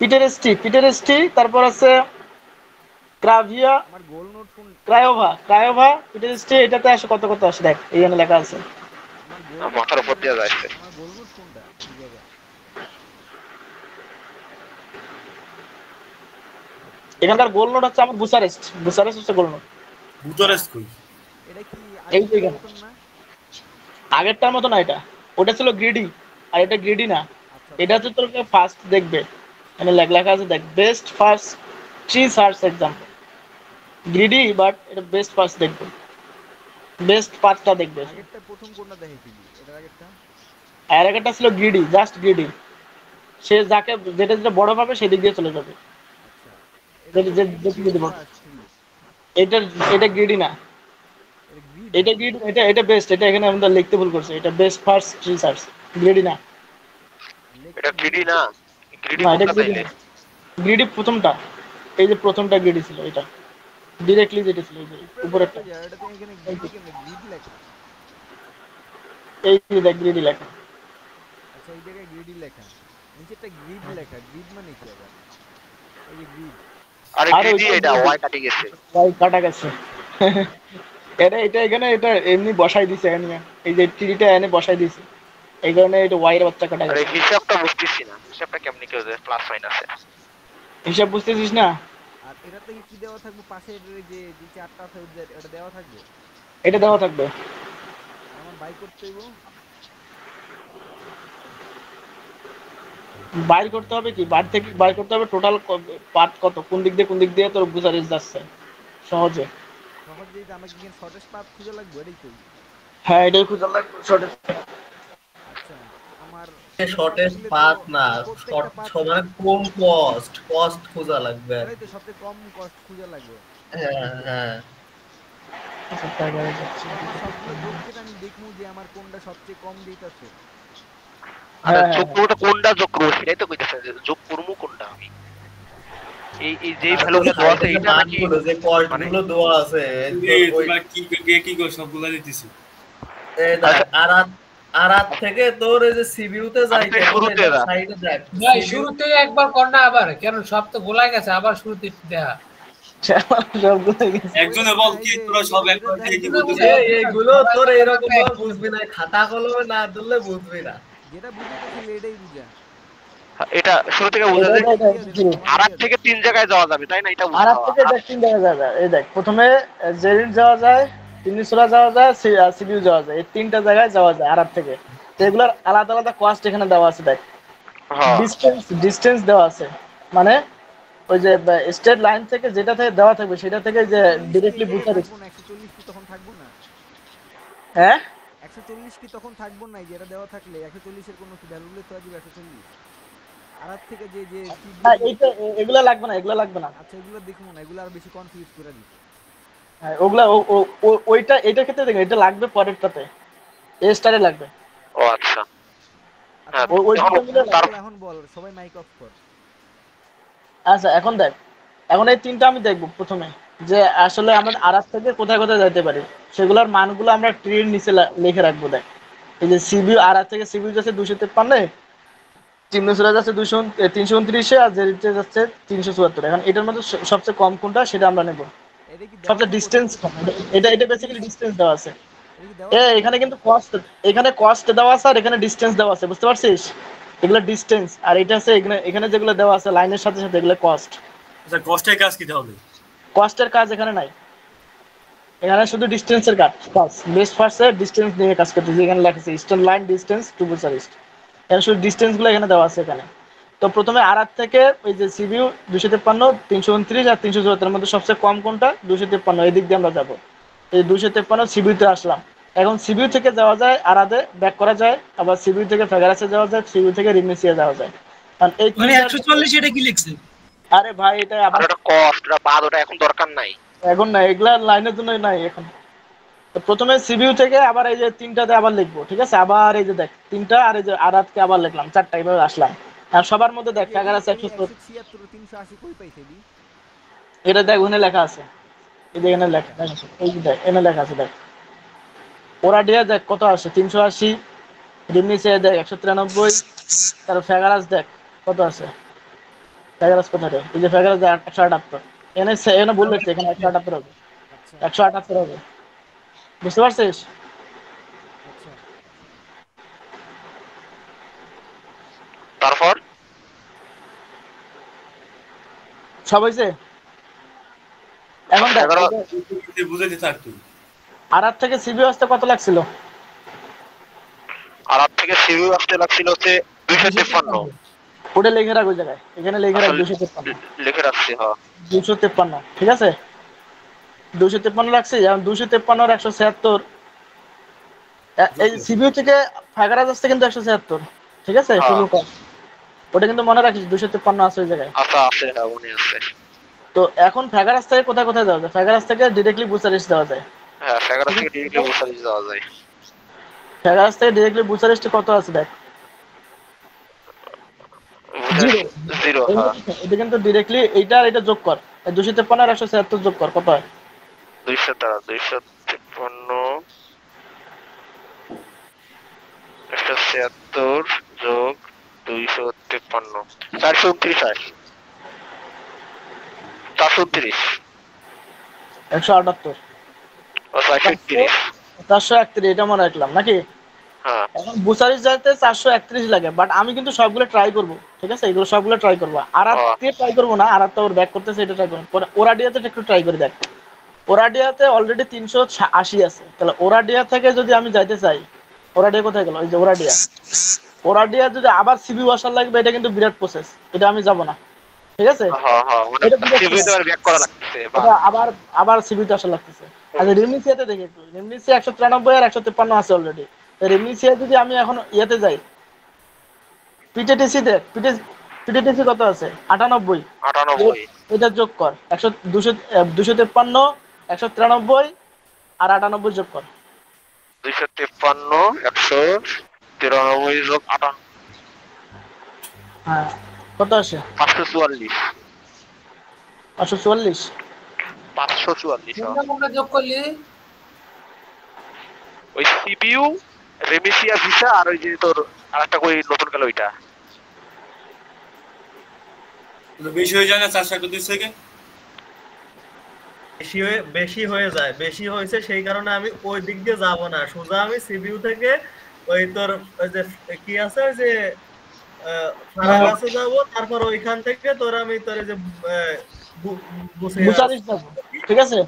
পিটারেস্টি, তারপর আছে ক্রাভিয়া, আমার গোল নোট কোন? ক্রায়োভা এটা হচ্ছে, এটাতে আসে কত কত আসে দেখ, এইখানে লেখা আছে। আমার গোল মাথার উপর দিয়ে যাচ্ছে। আমার গোল নোট কোনটা এই জায়গায়? এখানকার গোল নোট হচ্ছে আমার বুসারেস্ট হচ্ছে গোল নোট। বুতারেস্ট কই? এটা কি এই যে আগের এখানে। মতন না? আগেরটার মতো না এটা, ওটা ছিল গ্রিডি, আর এটা গ্রিডি না। আচ্ছা এটা হচ্ছে তোর ফার্স্ট দেখবে, মানে লেখা আছে দেখ, best first 3 search example. Greedy but এটা বেস্ট ফার্স্ট দেখবে, বেস্ট 5টা দেখবে। আগেরটা প্রথম কোনটা দেখাইছিলি? এটার আগেরটা? আর একটা ছিল গ্রিডি, জাস্ট গ্রিডি। সে যাকে যেটা যেটা বড় পাবে সেদিক দিয়ে চলে যাবে। আচ্ছা এটা যেদিকে দিব। ফার্স্ট 3 এটা এটা গ্রিডি না, এটা গ্রিড এটা গ্রিড, এটা বেস্ট। এটা এখানে আমরা লিখতে ভুল করছি, এটা বেস্ট ফার্স্ট 3 সার্চ, গ্রিডি না। এটা গ্রিডি না, গ্রিডি না এটা কোনটা গ্রিডি তাইলে? না, গ্রিডি প্রথমটা, এই যে প্রথমটা গ্রিডি ছিল, এটা ডিরেক্টলি যেটা ছিল এই যে উপরেরটা, এটাতে এখানে গ্রিড কেন গ্রিড লেখা? এই যে দেখ গ্রিডি লেখা। আচ্ছা এই জায়গায় গ্রিডই লেখা, নিচেরটা গ্রিড লেখা। গ্রিড মানে কি আবার? এই যে গ্রিড। আরে আর গ্রিডি ওইটা এটা grid। ওয়াই কাটি গেছে। ভাই কাটা গেছে। এটা এখানে এটা এমনি বসাই দিছে এখানে, এই যে ট্রিটা এনে বসাই দিছে, এই কারণে এটা ওয়াইয়ের বাচ্চা কাটা আরে গেছে। হিসাবটা বুঝতেছি না, হিসাবটা কেমনে কেউ দেয় প্লাস মাইনাসে? হিসাব বুঝতেছিস না? আর এটাতে কি দেওয়া থাকবে পাশের যে যে চারটা আছে এটা দেওয়া থাকবে? এটা দেওয়া থাকবে। আমার বাই করতে হইব। বাইর করতে হবে কি, বাইর থেকে বাইর করতে হবে টোটাল পার্ট কত, কোন দিক দিয়ে তোর বুঝারিস যাচ্ছে সহজে। সহজে যে আমাকে এখানে শর্টেস্ট পাথ খুঁজে লাগবে এটাই তো। হ্যাঁ এটাই খুঁজে লাগবে শর্টেজ। আচ্ছা আমার শর্টেস্ট পাথ না, শর্ট মানে কোন কস্ট খোঁজা লাগবে। এটাই তো সবচেয়ে কম কস্ট খুঁজে লাগবে। হ্যাঁ আমার সবগুলো যোগ করে আমি দেখবো যে আমার কোনটা সবচেয়ে কম দিতেছে। আরে হ্যাঁ, যোগ করবো কোনটা যোগ করবো সেটাই তো কইতেছে, যে যোগ করবো কোনটা আমি। এই যেই ভ্যালুগুলো দেওয়া আছে এটা নাকি যে কস্ট গুলো দেওয়া আছে তোমরা কি কর সবগুলা দিতেছি। এই দেখ, আরাত থেকে তোর এই যে সিবিইউ তে যাই, আপনি শুরুতে যা। সাইডে দেখ ভাই শুরুতে একবার কর না আবার, কেন সব তো গোলা গেছে, আবার শুরুতে দেখা। সবগুলো গেছে। একজনে বল কি তোরা সব একবার দিয়ে কি বলতে এই এইগুলো তোর এরকম ভাবে বুঝবি না, খাতা কলমে না ধরলে বুঝবি না। যেটা বুঝাইতেছিল এটাই বুঝা। এটা শুরু থেকে বোঝা যায়। এটা শুরু। আরাত থেকে 3 জায়গায় যাওয়া যাবে তাই না? এটা বুঝতে আরাত হবে। থেকে দেখ 3 জায়গায় যাওয়া যায়। এই দেখ প্রথমে জেরিন যাওয়া যায়, তিনিসুরা যাওয়া যায়, সিবিউ যাওয়া যায়, এই 3টা জায়গায় যাওয়া যায় আরাত থেকে। তো এগুলোর আলাদা আলাদা কস্ট এখানে দেওয়া আছে দেখ। হ্যাঁ ডিসটেন্স দেওয়া আছে, মানে ওই যে স্টেট লাইন থেকে যেটা থেকে দেওয়া থাকবে সেটা থেকে যে ডিরেক্টলি বুঝার। 140 কি তখন থাকবো না? হ্যাঁ 140 কি তখন থাকবো না? যেটা দেওয়া থাকলে 140 এর কোনো কি ভ্যালু দিলে তো আসবে 140। আরাত থেকে যে যে না এইটা এগুলা লাগবে না, এগুলা লাগবে না। আচ্ছা এগুলো দেখুন না, এগুলো আর বেশি কনফিউজ করে দিচ্ছে। হ্যাঁ ওগুলা ওইটা এইটার ক্ষেত্রে দেখেন, এটা লাগবে পরেরটাতে, এ স্টারে লাগবে। ও আচ্ছা। হ্যাঁ, ওই এখন দুটো মিলে তার- এখন বল সবাই মাইক অফ কর। আচ্ছা এখন দেখ, এখন এই 3টা আমি দেখবো প্রথমে, যে আসলে আমরা আরাত থেকে কোথায় কোথায় যেতে পারি, সেগুলোর মানগুলো আমরা ট্রির নিচে লিখে রাখবো। দেখ এই যে সিবিউ, আরাত থেকে সিবিউ যাচ্ছে 253, চিমনেসুরা যাচ্ছে 329, আর জেরিতে যাচ্ছে 374। এখন এটার মধ্যে সবচেয়ে কম কোনটা সেটা আমরা নেব, এটা কি সবচেয়ে ডিস্টেন্স কম। এটা বেসিক্যালি ডিস্টেন্স দেওয়া আছে। এটা কি দেওয়া এখানে কিন্তু এখানে কস্ট দেওয়া আছে, আর এখানে ডিস্টেন্স দেওয়া আছে, বুঝতে পারছিস? এগুলো ডিস্টেন্স, আর এটা আছে এখানে যেগুলো দেওয়া আছে লাইনের সাথে সাথে এগুলো কস্ট। আচ্ছা কষ্টের কাজ কি তাহলে? কস্টের কাজ এখানে নাই, এখানে শুধু ডিস্টেন্সের কাজ। বেস্ট ফার্স্টের ডিস্টেন্স নিয়ে কাজ করতেছি, এখানে লেখা আছে ইস্টার্ন লাইন ডিস্টেন্স টু বুচারেস্ট। এখানে শুধু ডিস্টেন্স গুলো এখানে দেওয়া আছে এখানে। তো প্রথমে আরাত থেকে ওই যে সিবিউ 253, 329 আর 374 এর মধ্যে সবচেয়ে কম কোনটা? 253, এই দিক দিয়ে আমরা যাবো। এই 253 সিবিউতে আসলাম। এখন সিবিউ থেকে যাওয়া যায় আরাদে, ব্যাক করা যায়, আবার সিবিউ থেকে ফেগারাসে যাওয়া যায়, সিবিউ থেকে রিমেসিয়া যাওয়া যায়। কারণ এই 140 এটা কি লিখছে? আরে ভাই এটা আর আবার ওটা কস্ট, ওটা বাদ, ওটা এখন দরকার নাই। এখন না, এগুলা লাইনের জন্য নাই এখন। তো প্রথমে সিবিইউ থেকে আবার এই যে 3টাতে আবার লিখবো, ঠিক আছে? আবার এই যে দেখ 3টা, আর এই যে আরাতকে আবার লিখলাম 4টা, এইভাবে আসলাম। আর সবার মধ্যে দেখ ফেগারাস 170, 176 380 কই পাইছে দি? এটা দেখ ওখানে লেখা আছে, এই যে এখানে লেখা আছে, এই যে দেখ এখানে লেখা আছে দেখ। ওরা দিয়ে দেখ কত আসে, 380, রিমনিসে দেখ 193, তারপর ফেগারাস দেখ কত আছে, ফেগারাস কোথায় রে? এই যে ফেগারাস দেখ 178। এখানে ভুল হচ্ছে, এখানে 178 হবে, আচ্ছা 178 হবে, বুঝতে পারছিস? আচ্ছা তারপর সব হয়েছে? এখন দেখ 11 বুঝাইতে থাক তুই। আর থেকে সিবি আসতে কত লাগছিল? আর থেকে সিভিউ আসতে লাগছিল হচ্ছে 253। ওটা লিখে রাখ ওই জায়গায়, এখানে লিখে রাখ আসলে 253, লিখে রাখছি, হ্যাঁ 253, ঠিক আছে? 253 লাগছে, এখন 253 আর 176, এই সিবিইউ থেকে ফাগারাজ আসছে কিন্তু 176, ঠিক আছে? হ্যাঁ। শুরু কর, ওটা কিন্তু মনে রাখিস 253 আছে ওই জায়গায়। আচ্ছা আছে, হ্যাঁ মনে আছে। তো এখন ফাগারাজ থেকে কোথায় কোথায় যাওয়া যায়? ফাগারাজ থেকে ডিরেক্টলি বুচারেস্ট যাওয়া যায়। হ্যাঁ 11 থেকে ডিরেক্টলি বুসারিজ যাওয়া যায়। ফাগারাজ থেকে ডিরেক্টলি বুচারেস্টে কত আছে দেখ, জিরো, হ্যাঁ এটা কিন্তু ডিরেক্টলি এইটা আর এটা যোগ কর, 253 আর 176 যোগ কর, কত হয়? 253 176 যোগ 253 429 হয়, 429 178, ও 431। 431 এটা মনে রাখলাম নাকি? হ্যাঁ এখন বুসারিস যাইতে 431 লাগে, বাট আমি কিন্তু সবগুলো ট্রাই করব, ঠিক আছে? এগুলো সবগুলো ট্রাই করব, আর আজকে ট্রাই করব না, আর তো ওর ব্যাক করতেছে, এটা ট্রাই করব। পরে ওরাডিয়াতে একটু ট্রাই করে দেখ, ওরাডিয়াতে অলরেডি 380 আছে, তাহলে ওরাডিয়া থেকে যদি আমি যাইতে চাই, ওরাডিয়া কোথায় গেল? এই যে ওরাডিয়া, ওরাডিয়া যদি আবার সিবিউ আসার লাগবে, এটা কিন্তু বিরাট প্রসেস, এটা আমি যাব না, ঠিক আছে? হ্যাঁ হ্যাঁ, মানে এটা বিরাট সিভিতে process। আর ব্যাক করা লাগতেছে। এটা আবার আবার সিবিতে আসা লাগতেছে। আচ্ছা রেমনিসিয়াতে দেখি একটু, রেমনিসিয়া 193 আর 153 আছে অলরেডি। রেমনিসিয়া যদি আমি এখন ইয়েতে যাই, পিটিটিসি দেখ, পিটিটিসি কত আছে? 98, 98 এটা যোগ কর, 253, 193 আর 98 যোগ কর, 253 193 যোগ 58 হ্যাঁ কত আসে? 544 544। 544। কোনটা কোনটা যোগ করলি? ওই সিপিইউ, রেমিসিয়া ভিসা, আর ওই যে তোর আরেকটা কই নতুন গেল ওইটা। বেশি হয়ে যায় না 431 থেকে? বেশি হয়ে যায়, বেশি হয়েছে সেই কারণে আমি ওই দিক দিয়ে যাব না, সোজা আমি সিবিইউ থেকে ওই তোর ওই যে কি আছে ওই যে ফারাগাসে যাব, তারপর ওইখান থেকে তোর আমি তোর এই যে বুসারিস যাব, ঠিক আছে?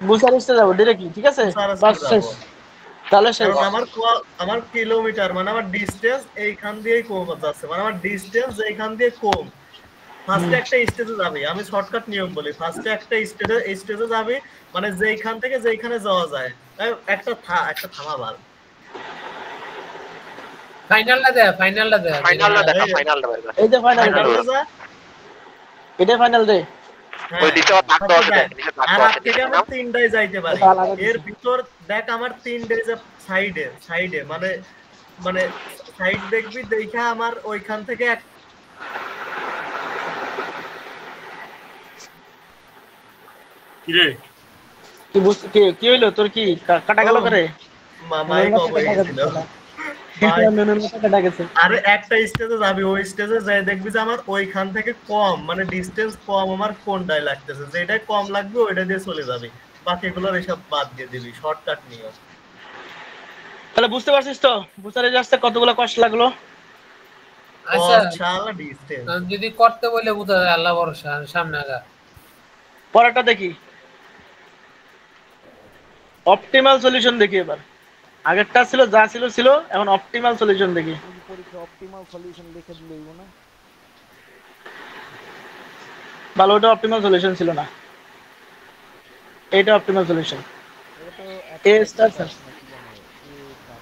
বুসারিসে যাব ডাইরেক্টলি, ঠিক আছে? বাস শেষ, তাহলে শেষ। কারণ আমার কিলোমিটার মানে আমার ডিসটেন্স এইখান দিয়েই কম যাচ্ছে, মানে আমার ডিসটেন্স এইখান দিয়ে কম। ফার্স্টে একটা স্টেজে যাবি, আমি শর্টকাট নিয়ম বলি, ফার্স্টে একটা স্টেজে যাবি, মানে যেইখান থেকে যেইখানে যাওয়া যায়। একটা থামা ভাল, ফাইনালটা দে, ফাইনালটা দে। ফাইনালটা দেখা, ফাইনালটা বের কর। এই যে ফাইনাল, যা। এটা ফাইনাল রে। ওই নিচে আবার দাগ দেওয়া আছে, দেখ নিচে দাগ আর দেওয়া আজ আছে, থেকে নিচে আমরা নাম। 3টায় যাইতে পারি। তাহলে আলাদা এর ভিতর দেখ আমার 3 যে সাইডে মানে মানে সাইড দেখবি, দেখা আমার ওইখান থেকে কি রে? কি বুঝতে কি হইলো তোর? কি কাটা গেল করে? মাইক অফ হয়ে গেছিল। কাটা গেছে। আরে একটা স্টেজে যাবি, ওই স্টেজে যাই দেখবি যে আমার ওইখান থেকে কম, মানে ডিসটেন্স কম আমার কোনটাই লাগতেছে, যেটাই কম লাগবে ওইটা দিয়ে চলে যাবি, বাকিগুলোর এসব বাদ দিয়ে দিবি, শর্টকাট নিয়ম। তাহলে বুঝতে পারছিস তো বুঝারে যাচ্ছে কতগুলো কষ্ট লাগলো? আচ্ছা শালা ডিসটেন্স যদি করতে বলে বুঝা যায়, আল্লাহ ভরসা, সামনে আগা। পরেরটা দেখি, অপটিমাল সলিউশন দেখি এবার। আগেরটা ছিল যা ছিল, এখন অপটিমাল সলিউশন দেখি। এই পরীক্ষা অপটিমাল সলিউশন লিখে দিলে হইব না? ভালো, ওটা অপটিমাল সলিউশন ছিল না, এইটা অপটিমাল সলিউশন। এটা তো এ স্টার স্যার, নাকি জানো এ তার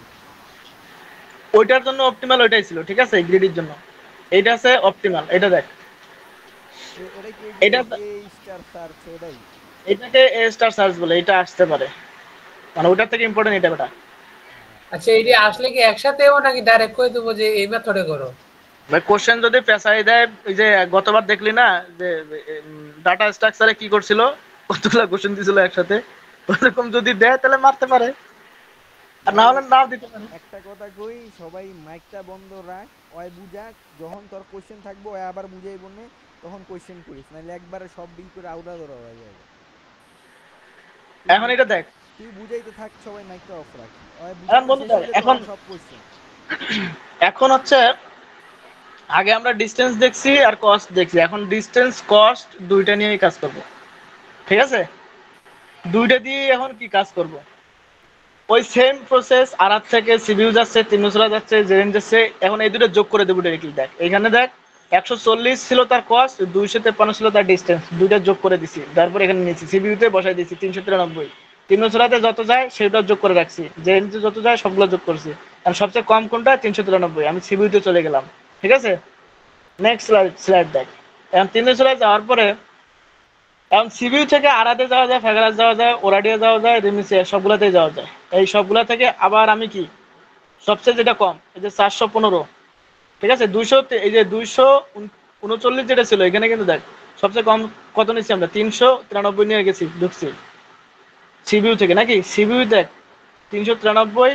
ওইটার জন্য অপটিমাল ওইটাই ছিল, ঠিক আছে? গ্রিডির জন্য এইটা আছে অপটিমাল, এটা দেখ। এটাই কি এটা এ স্টার সার্চ এটাই? এটাকে এ স্টার সার্চ বলে, এটা আসতে পারে, মানে ওটার থেকে ইম্পর্টেন্ট এটা বেটা। আচ্ছা এইটা আসলে কি একসাথে হবে নাকি ডাইরেক্ট কই দেবো যে এই মেথডে করো? ভাই কোশ্চেন যদি পেছাই দেয়, ওই যে গতবার দেখলি না যে ডাটা স্ট্রাকচারে কি করছিল, কতগুলো কোশ্চেন দিছিল একসাথে, ওরকম যদি দেয় তাহলে মারতে পারে, আর না হলে নাও দিতে পারে। একটা কথা কই, সবাই মাইকটা বন্ধ রাখ, ওই বুঝাক, যখন তোর কোশ্চেন থাকবো ওই আবার বুঝাইব না, তখন কোশ্চেন করিস, নাহলে একবারে সব বিল করে আউটা ধরা হয়ে যায়। এখন এটা দেখ, তুই বুঝাইতে থাক, সবাই মাইকটা অফ রাখ। ওই এখন বুঝাইতে বন্ধু শেষ দেখ, হইলে এখন তখন সব কোশ্চেন। এখন হচ্ছে আগে আমরা ডিসটেন্স দেখছি আর কস্ট দেখছি, এখন ডিসটেন্স কস্ট দুইটা নিয়েই কাজ করব, ঠিক আছে? দুইটা দিয়ে এখন কি কাজ করব, ওই সেম প্রসেস আর থেকে সিবিইউ যাচ্ছে, তিনশোলা যাচ্ছে, জেরেন যাচ্ছে, এখন এই দুটো যোগ করে দেবো ডাইরেক্টলি। দেখ এখানে দেখ 140 ছিল তার কস্ট, 253 ছিল তার ডিসটেন্স, দুইটা যোগ করে দিছি, তারপর এখানে নিয়েছি সিবিইউতে বসাই দিয়েছি 393, তিনশোলাতে যত যায় সেটা যোগ করে রাখছি, জেরেনতে যত যায় সবগুলো যোগ করছি। আর সবচেয়ে কম কোনটা? 393, আমি সিবিইউতে চলে গেলাম, ঠিক আছে? নেক্সট স্লাইড দেখ। এখন 300 যাওয়ার পরে এখন সিবিইউ থেকে আরাতে যাওয়া যায়, ফেগারাস যাওয়া যায়, ওরাডিয়া যাওয়া যায়, রিমিসে সবগুলাতেই যাওয়া যায়। এই সবগুলা থেকে আবার আমি কি সবচেয়ে যেটা কম, এই যে 415, ঠিক আছে? 200, এই যে 239 যেটা ছিল এখানে কিন্তু দেখ সবচেয়ে কম কত নিচ্ছি আমরা, 393 নিয়ে গেছি, ঢুকছি সিবিইউ থেকে, নাকি? সিবিইউ দেখ 393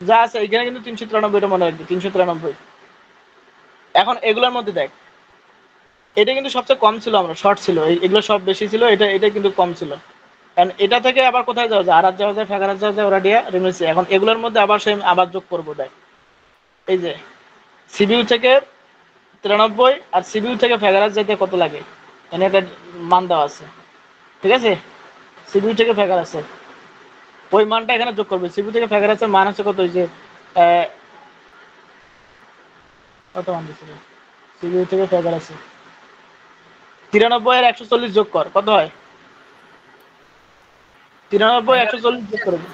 যা আছে এখানে কিন্তু 393টা মনে রাখবি, 393। এখন এগুলোর মধ্যে দেখ এটা কিন্তু সবচেয়ে কম ছিল, আমরা শর্ট ছিল, এগুলো সব বেশি ছিল, এটা এটা কিন্তু কম ছিল। কারণ এটা থেকে আবার কোথায় যাওয়া যায়, আরাত যাওয়া যায়, ফেগারাস যাওয়া যায়, ওরাডিয়া, রিমিসি। এখন এগুলোর মধ্যে আবার সেম আবার যোগ করবো। দেখ এই যে সিবিইউ থেকে 93 আর সিবিইউ থেকে ফেগারাস যেতে কত লাগে, এখানে একটা মান দেওয়া আছে, ঠিক আছে? সিবিইউ থেকে ফেগারাসের ওই মানটা এখানে যোগ করবে। সিবিইউ থেকে ফেগারাসের মান হচ্ছে কত, হয়েছে কত মান দিচ্ছিল সিবিইউ থেকে ফেগারাসের, 93 আর 140 যোগ কর, কত হয়? 93 140 যোগ করবে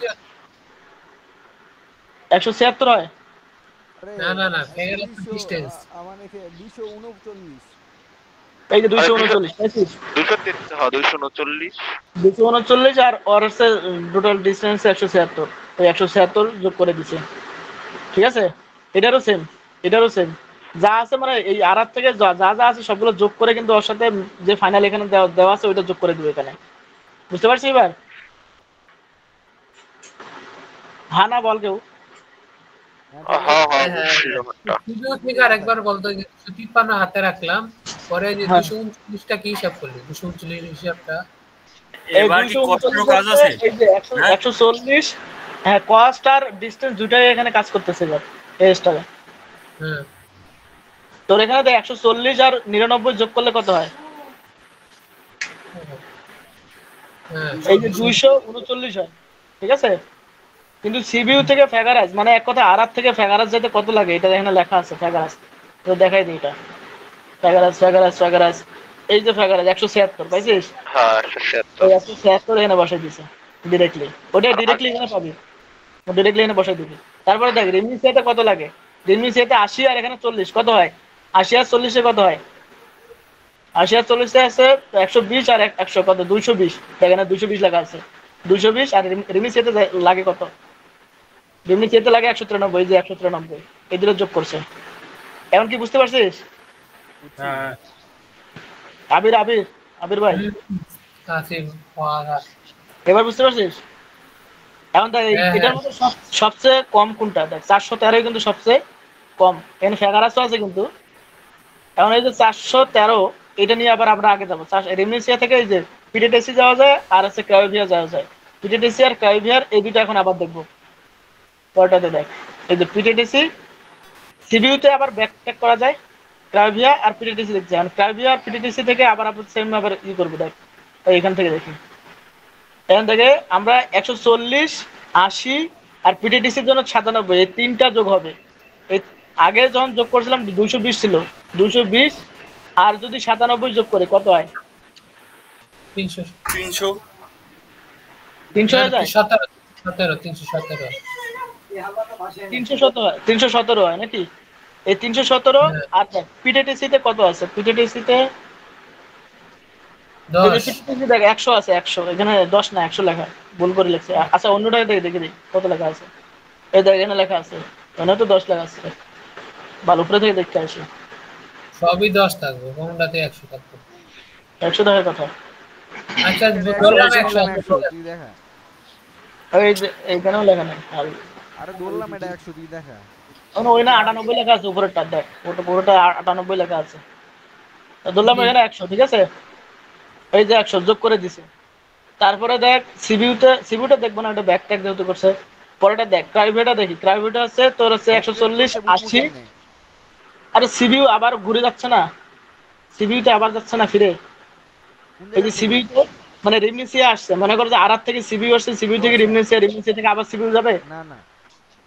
176 হয়। আরে না না না, আ, ফেগারাস 200 ডিস্টেন্স। আমার এখানে 239। এই যে 239, পাইছিস? 239। 239 আর ওর হচ্ছে টোটাল ডিসটেন্স 176, ওই 176 যোগ করে দিছে, ঠিক আছে? এটারও সেম, এটারও সেম যা আছে, মানে এই আরাত থেকে যা যা যা আছে সবগুলো যোগ করে কিন্তু ওর সাথে যে ফাইনাল এখানে দেওয়া আছে ওইটা যোগ করে দিবে এখানে, বুঝতে পারছি এবার? হ্যাঁ না বল কেউ। হ্যাঁ ঠিক হ্যাঁ আছে। হ্যাঁ, হ্যাঁ হ্যাঁ বুঝছি ব্যাপারটা। সিবিইউ থেকে আরেকবার বলতো যে 253 হাতে রাখলাম, পরে যে হ্যাঁ। 239টা কি হিসাব করলি? 239 হিসাবটা এই এবার কি 239 কষ্টের কাজ আছে? এই যে হ্যাঁ 140, হ্যাঁ কস্ট আর ডিসটেন্স দুটাই এখানে কাজ করতেছে এবার এই স্টারে। হ্যাঁ তোর এখানে দেখ 140 আর 99 যোগ করলে কত হয়? হ্যাঁ এই যে 239 হয়, ঠিক আছে? কিন্তু সিবিইউ থেকে ফেগারাস, মানে এক কথা আরাত থেকে ফেগারাস যেতে কত লাগে এটা এখানে লেখা আছে, ফেগারাস তো দেখাই দিই, এটা ফেগারাস ফেগারাস ফেগারাস, এই যে ফেগারাস 176, পাইছিস? হ্যাঁ ওই 176। 176 এখানে বসাই দিছে ডিরেক্টলি, ওটা ডিরেক্টলি এখানে পাবি, ডিরেক্টলি এখানে বসাই দিবি। তারপরে দেখ রিমিসিয়াতে কত লাগে, রিমিসিয়াতে 80 আর এখানে 40 কত হয়? 80 আর 40 কত হয়? 80 আর 40 আছে 120 আর 100 কত, 220। এখানে 220 লেখা আছে, 220 আর রিমিসিয়াতে লাগে কত? রিমিসিয়াতে লাগে 193, যে 193 এই দুটো যোগ করছে। এখন কি বুঝতে পারছিস? হ্যাঁ আবির আবির আবির ভাই আসিফ ওয়াগা। এবার বুঝতে পারছিস? এখন দেখ হ্যাঁ, এটার হ্যাঁ। মধ্যে সবচেয়ে কম কোনটা, দেখ 413 কিন্তু সবচেয়ে কম, এখানে ফেগারাসও আছে কিন্তু। এখন এই যে 413 এটা নিয়ে আবার আমরা আগে যাবো, রিমিসিয়া থেকে এই যে পিটেটেসি যাওয়া যায় আর আছে ক্রায়োভিয়া যাওয়া যায়, পিটেটেসি আর ক্রায়োভিয়ার এই দুটো এখন আবার দেখবো পরটাতে। দেখ এই যে পিটেটেসি, সিবিইউতে আবার ব্যাক করা যায়, ক্রায়োভিয়া আর পিটেটিসি দেখছি। এখন ক্রায়োভিয়া আর পিটেটিসি থেকে আবার সেম আবার ই করবো। দেখ এইখান থেকে দেখি, এখান থেকে আমরা 140, 80 আর পিটিটিসির জন্য 97, এই তিনটা যোগ হবে। এই আগে যখন যোগ করছিলাম 220 ছিল, 220 আর যদি 97 যোগ করে কত হয়? 300 300 300 হয়ে যায়, 17 317 317 হয়, 317 হয় নাকি? এই 317 হ্যাঁ। আর পিটিটিসিতে কত আছে? পিটিটিসিতে 10 দেখ 100 আছে, 100 এখানে 10 না 100 লেখা, ভুল করে লিখছে। আচ্ছা অন্যটাকে দেখে দেখে দিই কত লেখা আছে। এই দেখ এখানে লেখা আছে, এখানে তো 10 লেখা আছে, ভালো উপরে থেকে দেখতে আসি। সবই 10 থাকবে, কোনটাতে 100 থাকবে? 100 টাকার কথা, আচ্ছা এটা বললাম 100, 100 তুই দেখা। এই যে এইখানেও লেখা নেই। আর আরে ধরলাম এটা 100, তুই দেখা। ওই না 98 লেখা আছে উপরেরটা, দেখ ওটা পুরোটা 98 লেখা আছে। ধরলাম এখানে 100, ঠিক আছে, এই যে 100 যোগ করে দিছি। তারপরে দেখ সিবিউটা দেখবো না, এটা ব্যাক ট্যাগ যেহেতু করছে। পরেটা দেখ ক্রাইভিউটা দেখি, ক্রাইভিউটা আছে তোর হচ্ছে 140 80। আরে সিবিইউ আবার ঘুরে যাচ্ছে না, সিবিইউতে আবার যাচ্ছে না ফিরে। এই যে সিবিইউ মানে রিমনেসিয়া আসছে, মনে করো যে আর থেকে সিবিইউ আসছে, সিবিইউ থেকে রিমনেসিয়া থেকে আবার সিবিইউ যাবে, না না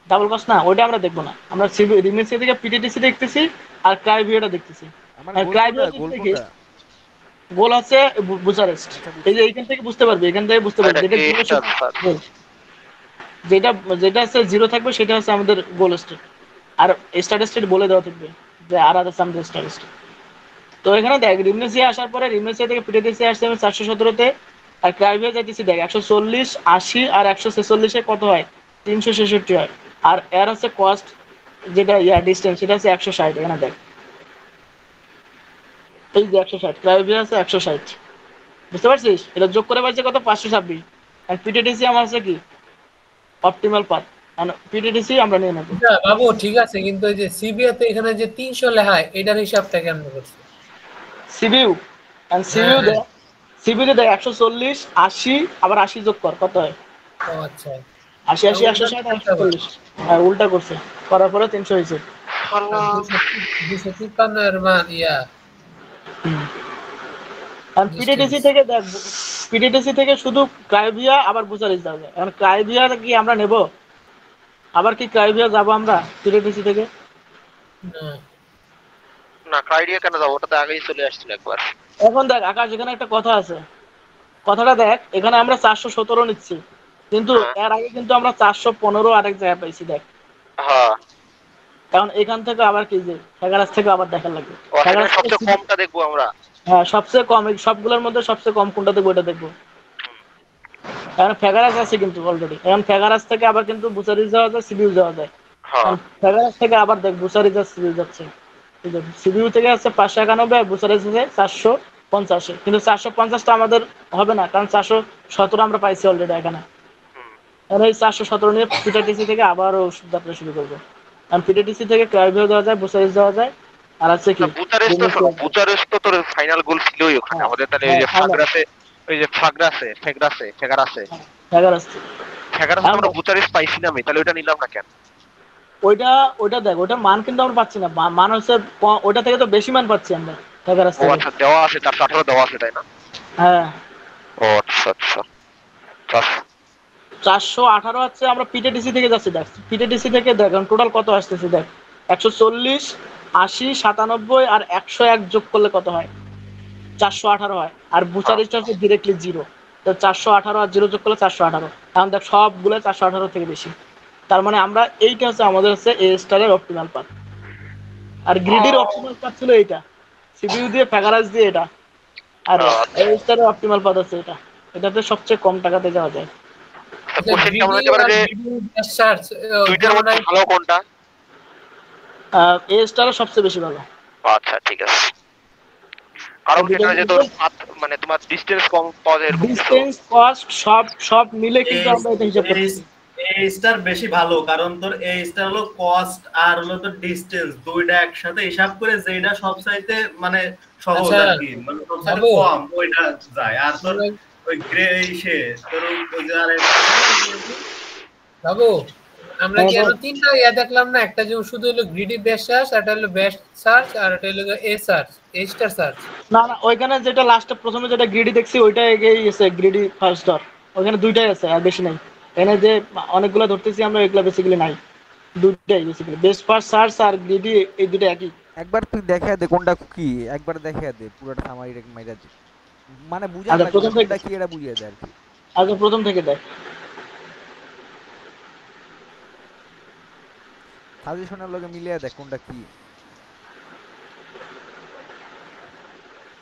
ডাবল পাস না, ওইটা আমরা দেখবো না। আমরা সিবিইউ রিমনেসিয়া থেকে পিটিটিসি দেখতেছি আর ক্রাইভিউটা দেখতেছি। আমার আর গোল ক্রাইভিউ কোনটা, গোল দেখি কোনটা? গোল আছে বুচারেস্ট। আচ্ছা, এই যে এইখান থেকে বুঝতে পারবি, এখান থেকে বুঝতে পারবি এটা যেটা A জিরো স্টার স্যার। যেটা যেটা আছে জিরো থাকবে সেটা হচ্ছে আমাদের গোল স্টেট, আর স্টার স্টেট বলে দেওয়া থাকবে যে আর আছে আমাদের স্টার স্টেট। তো এখানে দেখ রিমনেসিয়া আসার পরে রিমনেসিয়া থেকে পিটিটিসি আসছে আমি 417-তে, আর ক্রাইভিয়া যাইতেছি দেখ 140 80 আর 146-এ কত হয়, 366 হয়। আর এর হচ্ছে কস্ট যেটা ডিসটেন্স সেটা হচ্ছে 160। এখানে দেখ এই যে 160, ক্রাইভিয়া আছে 160, বুঝতে পারছিস? এটা যোগ করে পাইছে কত, 526। আর পিটিটিসি আমার আছে কি অপটিমাল পাথ, মানে পিটিটিসি আমরা নিয়ে নেব। না বাবু ঠিক আছে, কিন্তু ওই যে সিবিএ তে এখানে যে 300 লেখা হয় এটার হিসাবটা কেমন করছে? সিবিইউ এন্ড সিবিইউ হ্যাঁ। দে, সিবিইউ দে 140 80 আবার 80 যোগ কর কত হয়, ও আচ্ছা 80 80 160 140। হ্যাঁ উল্টা করছে, করার পরে 300 হয়েছে। আল্লাহ। 253 এর মান ইয়া আর পিটিটিসি distance। থেকে দেখ, পিটিটিসি থেকে শুধু ক্রাইভিয়া আবার বুচারিস যাবে। এখন ক্রাইভিয়া কি আমরা নেব, আবার কি ক্রাইভিয়া যাব আমরা পিটিটিসি থেকে? না না ক্রাইডিয়া কেন যাবো, ওটা তো আগেই চলে আসছিল একবার। এখন দেখ আকাশ, এখানে একটা কথা আছে, কথাটা দেখ, এখানে আমরা 417 নিচ্ছি, কিন্তু হ্যাঁ। এর আগে কিন্তু আমরা 415 আরেক জায়গায় পাইছি দেখ। হ্যাঁ কারণ এখান থেকে আবার কি যে ফেগারাস থেকে আবার দেখা লাগবে, ও সেখানে ফেগারাস থেকে সবচেয়ে কমটা দেখবো আমরা। হ্যাঁ সবচেয়ে কম, এই সবগুলোর মধ্যে সবচেয়ে কম কোনটা দেখবো ওটা দেখবো। এখন ফেগারাস আছে কিন্তু অলরেডি, এখন ফেগারাস থেকে আবার কিন্তু বুচারিজ যাওয়া যায়, সিবিউ যাওয়া যায়। হ্যাঁ ফেগারাস থেকে আবার দেখ বুচারিজ আর সিবিউ যাচ্ছে, ঠিক আছে, সিবিউ থেকে আছে 591 আর বুচারিজ আছে 450, কিন্তু 450 টা আমাদের হবে না, কারণ 417 আমরা পাইছি অলরেডি এখানে। এখন এই 417 নিয়ে পিটিটিসি থেকে আবার ওষুধ যাত্রা শুরু করবো। কারণ পিটিটিসি থেকে ক্রাইভিও যাওয়া যায়, বুচারিজ যাওয়া যায়, আর আছে কি বুচারেস্ট তো তোর ফাইনাল গোল ছিলই ওখানে আমাদের। তাহলে ওই যে ফাগরাসে, ওই যে ফেগারাসে ফেগারাস। আমরা বুচারেস্ট পাইছি না আমি, তাহলে ওইটা নিলাম না কেন? ওইটা দেখ, ওটার মান কিন্তু আমরা পাচ্ছি না, মান হচ্ছে ওটা থেকে তো বেশি মান পাচ্ছি আমরা ফেগারাস ও থেকে। আচ্ছা দেওয়া আছে 418 দেওয়া আছে তাই না? হ্যাঁ ও আচ্ছা আচ্ছা। 418 হচ্ছে আমরা পিটিটিসি থেকে যাচ্ছি দেখ, পিটিটিসি থেকে দেখ টোটাল কত আসতেছে দেখ, 140 80 97 আর 101 যোগ করলে কত হয়, 418 হয়। আর বুচারিস্ট হচ্ছে ডিরেক্টলি জিরো, তো 418 আর জিরো যোগ করলে 418। এখন দেখ সবগুলো 418 থেকে বেশি, তার মানে আমরা এইটা হচ্ছে আমাদের হচ্ছে এ স্টারের অপটিমাল পাথ। আর গ্রিডির অপটিমাল পাথ ছিল এইটা, সিপিইউ দিয়ে ফেগারাস দিয়ে এটা, আর এ স্টারের অপটিমাল পাথ আছে এটা, এটাতে সবচেয়ে কম টাকাতে যাওয়া যায়। কোশ্চেন কেমন হতে পারে যে দুইটার মধ্যে ভালো কোনটা? এ স্টারের সবচেয়ে বেশি ভালো। আচ্ছা ঠিক আছে, কারণ এটা যে তোর মানে তোমার ডিসটেন্স কম পাওয়া যায় এরকম কিছু। ডিসটেন্স কস্ট সব মিলে কিন্তু আমরা এটা হিসাব করছি। এ স্টার বেশি ভালো, কারণ তোর এ স্টার হলো কস্ট আর হলো তোর ডিসটেন্স, দুইটা একসাথে হিসাব করে যেটা সবচাইতে মানে সহজ আর কি, মানে সবচাইতে কম ওইটা যায়। আর তোর ওই গ্রে ইসে তোর ওই যে আরেকটা বাবু আমরা কি আরো তিনটা ইয়া দেখলাম না, একটা যে শুধু হলো গ্রিডি বেস্ট সার্চ, একটা হলো বেস্ট সার্চ, আর একটা হলো এ সার্চ, এ স্টার সার্চ। না না ওইখানে যেটা লাস্টে প্রথমে যেটা গ্রিডি দেখছি ওইটা এগিয়ে গেছে, গ্রিডি ফার্স্ট ডর, ওখানে দুইটাই আছে আর বেশি নাই। এখানে যে অনেকগুলো ধরতেছি আমরা এগুলো বেসিক্যালি নাই, দুইটাই বেসিক্যালি বেস্ট ফার্স্ট সার্চ আর গ্রিডি, এই দুটো একই। একবার তুই দেখায় দে কোনটা কি, একবার দেখায় দে পুরোটা সামারি রেক মাইরা দে, মানে বুঝা আচ্ছা, লাগবে প্রথম থেকে- কোনটা কি এটা বুঝিয়ে দে আর কি। আগে প্রথম থেকে দেখ, সাজেশনের লগে মিলিয়ে দেখ কোনটা কি।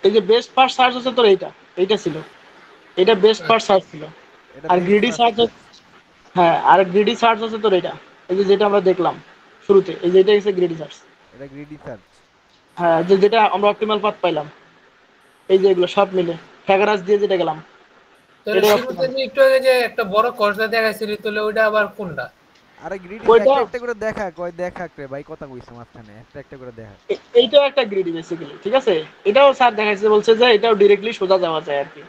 এই যে বেস্ট ফার্স্ট সার্চ হচ্ছে তোর এইটা ছিল, এটা বেস্ট ফার্স্ট সার্চ ছিল। এটা আর best গ্রিডি first সার্চ, হ্যাঁ আর গ্রিডি সার্চ হচ্ছে তোর এটা, এই যে যেটা আমরা দেখলাম শুরুতে, এই যে এটা হচ্ছে গ্রিডি সার্চ। এটা গ্রিডি সার্চ। হ্যাঁ যেটা আমরা অপটিমাল পাথ পাইলাম, এই যে এগুলো সব মিলে ফেগারাস দিয়ে যেটা গেলাম। তোর শুরুতে যে একটু আগে যে একটা বড় কর্সা দেখাইছিলি, তাহলে ওইটা আবার কোনটা? আরে গ্রিডি ওইটা একটা একটা করে দেখা কয় দেখা রে ভাই কথা কইছ মাঝখানে একটা একটা করে দেখা। এইটাও একটা গ্রিডি বেসিক্যালি, ঠিক আছে? এটাও স্যার দেখাইছে, বলছে যে এটাও ডিরেক্টলি সোজা যাওয়া যায় আর কি।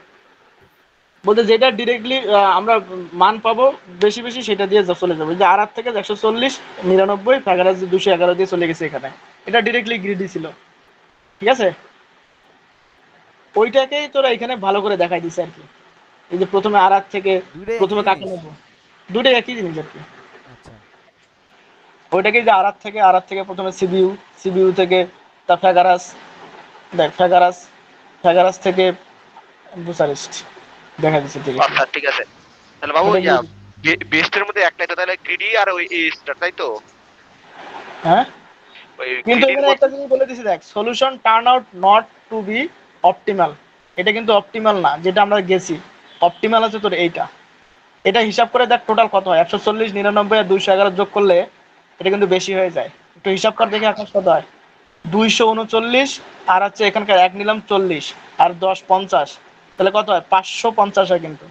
বলতে যেটা ডিরেক্টলি আমরা মান পাবো বেশি বেশি সেটা দিয়ে চলে যাবো। যে আর থেকে 140 99 ফ্যাগারাস 211 দিয়ে চলে গেছে এখানে, এটা ডিরেক্টলি গ্রিডি ছিল, ঠিক আছে? ওইটাকেই তোরা এখানে ভালো করে দেখাই দিছে আর কি। এই যে প্রথমে আর থেকে দুইটাই প্রথমে একই কাকে জিনিস। নেবো, দুটোই একই জিনিস আর কি। আচ্ছা ওইটাকেই যে আর থেকে প্রথমে সিবিইউ, সিবিইউ থেকে তা ফ্যাগারাস, দেখ ফ্যাগারাস, ফ্যাগারাস থেকে বুসারেস্ট দেখা দিচ্ছে, ঠিক আছে? আচ্ছা ঠিক আছে, তাহলে বাবু ওটা ইয়া কি? বেস্টের মধ্যে একটাই তো তাহলে গ্রিডি আর ওই এ স্টার, তাই তো? হ্যাঁ, ওই কিন্তু গ্রিডির এখানে মধ্যে একটা জিনিস বলে দিছি, দেখ solution turn out not to be optimal. এটা কিন্তু অপটিমাল না, যেটা আমরা গেছি অপটিমাল আছে তোর এইটা। এটা হিসাব করে দেখ টোটাল কত হয়, 140 99 আর 211 যোগ করলে এটা কিন্তু বেশি হয়ে যায়। একটু হিসাব কর দেখি আকাশ কত হয়। 239 আর হচ্ছে এখানকার এক নিলাম 40 আর 10 50, তাহলে কত হয়? 550 হয় কিন্তু।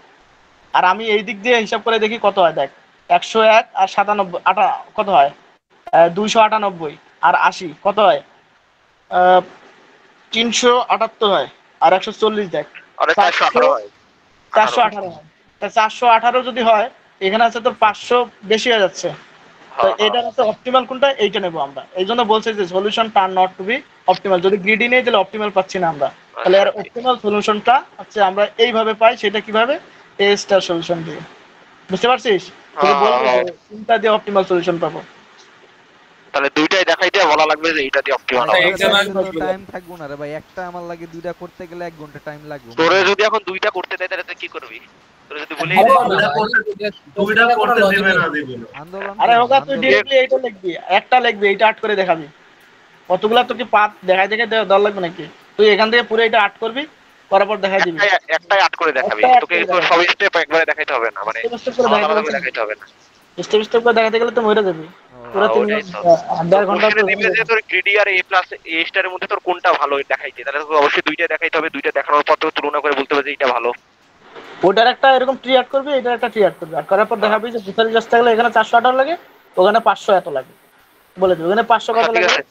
আর আমি এই দিক দিয়ে হিসাব করে দেখি কত হয়, দেখ 101 আর 97 কত হয়? 298 আর 80 কত হয়? 378 হয়। আর 140 দেখ আরে 418 হয়। 418 হয়। তা 418 যদি হয়, এখানে আছে তো 500 বেশি হয়ে যাচ্ছে। তো এটা হচ্ছে অপটিমাল কোনটা, এইটা নেবো আমরা। এই জন্য বলছে যে solution turn not to be optimal. যদি গ্রিডি নেই তাহলে অপটিমাল পাচ্ছি না আমরা। তাহলে এর অপটিমাল সলিউশনটা হচ্ছে আমরা এইভাবে পাই। সেটা কিভাবে? এ স্টার সলিউশন দিয়ে। বুঝতে পারছিস? তোকে বলবো যে কোনটা দিয়ে অপটিমাল সলিউশন পাবো। তাহলে দুইটাই দেখাই দিয়ে বলা লাগবে যে এইটা দিয়ে অপটিমাল ভাই, হবে। এইটা না টাইম থাকবো না রে ভাই, একটা আমার লাগে দুইটা করতে গেলে 1 ঘন্টা টাইম লাগবে। তোরে যদি এখন দুইটা করতে দেয় তাহলে তুই কি করবি? তোরে যদি বলি আরে, দুইটা করতে দেবে না দিবে না। আন্দোলন আরে করবো, ওটা তুই আন্দোলন। ডিরেক্টলি এইটা লিখবি, একটা লিখবি, এইটা আট করে দেখাবি। কতগুলা তোকে পাত দেখাই দেখে দেওয়া লাগবে নাকি? তুই এখান থেকে পুরো এটা আট করবি, করার পর দেখাই দিবি। একটাই আট করে দেখাবি, একটাই আট তোকে করে তো দেখাবি। সব স্টেপ একবারে দেখাইতে হবে না, মানে স্টেপ স্টেপ করে আলাদা দেখাইতে আলাদা করে বলছি। দেখাইতে হবে না। স্টেপ স্টেপ করে দেখাতে গেলে তো মরে যাবি। পুরো ও, 3 ওইটাই তো। 1.5 ঘন্টা তো কোশ্চেনে দিবে যে তোর গ্রিডি আর এ প্লাস এ স্টারের মধ্যে তোর কোনটা ভালো দেখাইতে, তাহলে তোকে অবশ্যই দুইটা দেখাইতে হবে। দুইটা দেখানোর পর তোকে তুলনা করে বলতে হবে যে এটা ভালো। ওটার একটা এরকম ট্রি অ্যাড করবি, এটার একটা ট্রি অ্যাড করবি। আর করার পর দেখাবি যে ভিতরে জাস্ট থাকলে এখানে 418 লাগে, ওখানে 500 এত লাগে। বলে দিবি ওখানে 500 কত আচ্ছা ঠিক লাগে? আছে।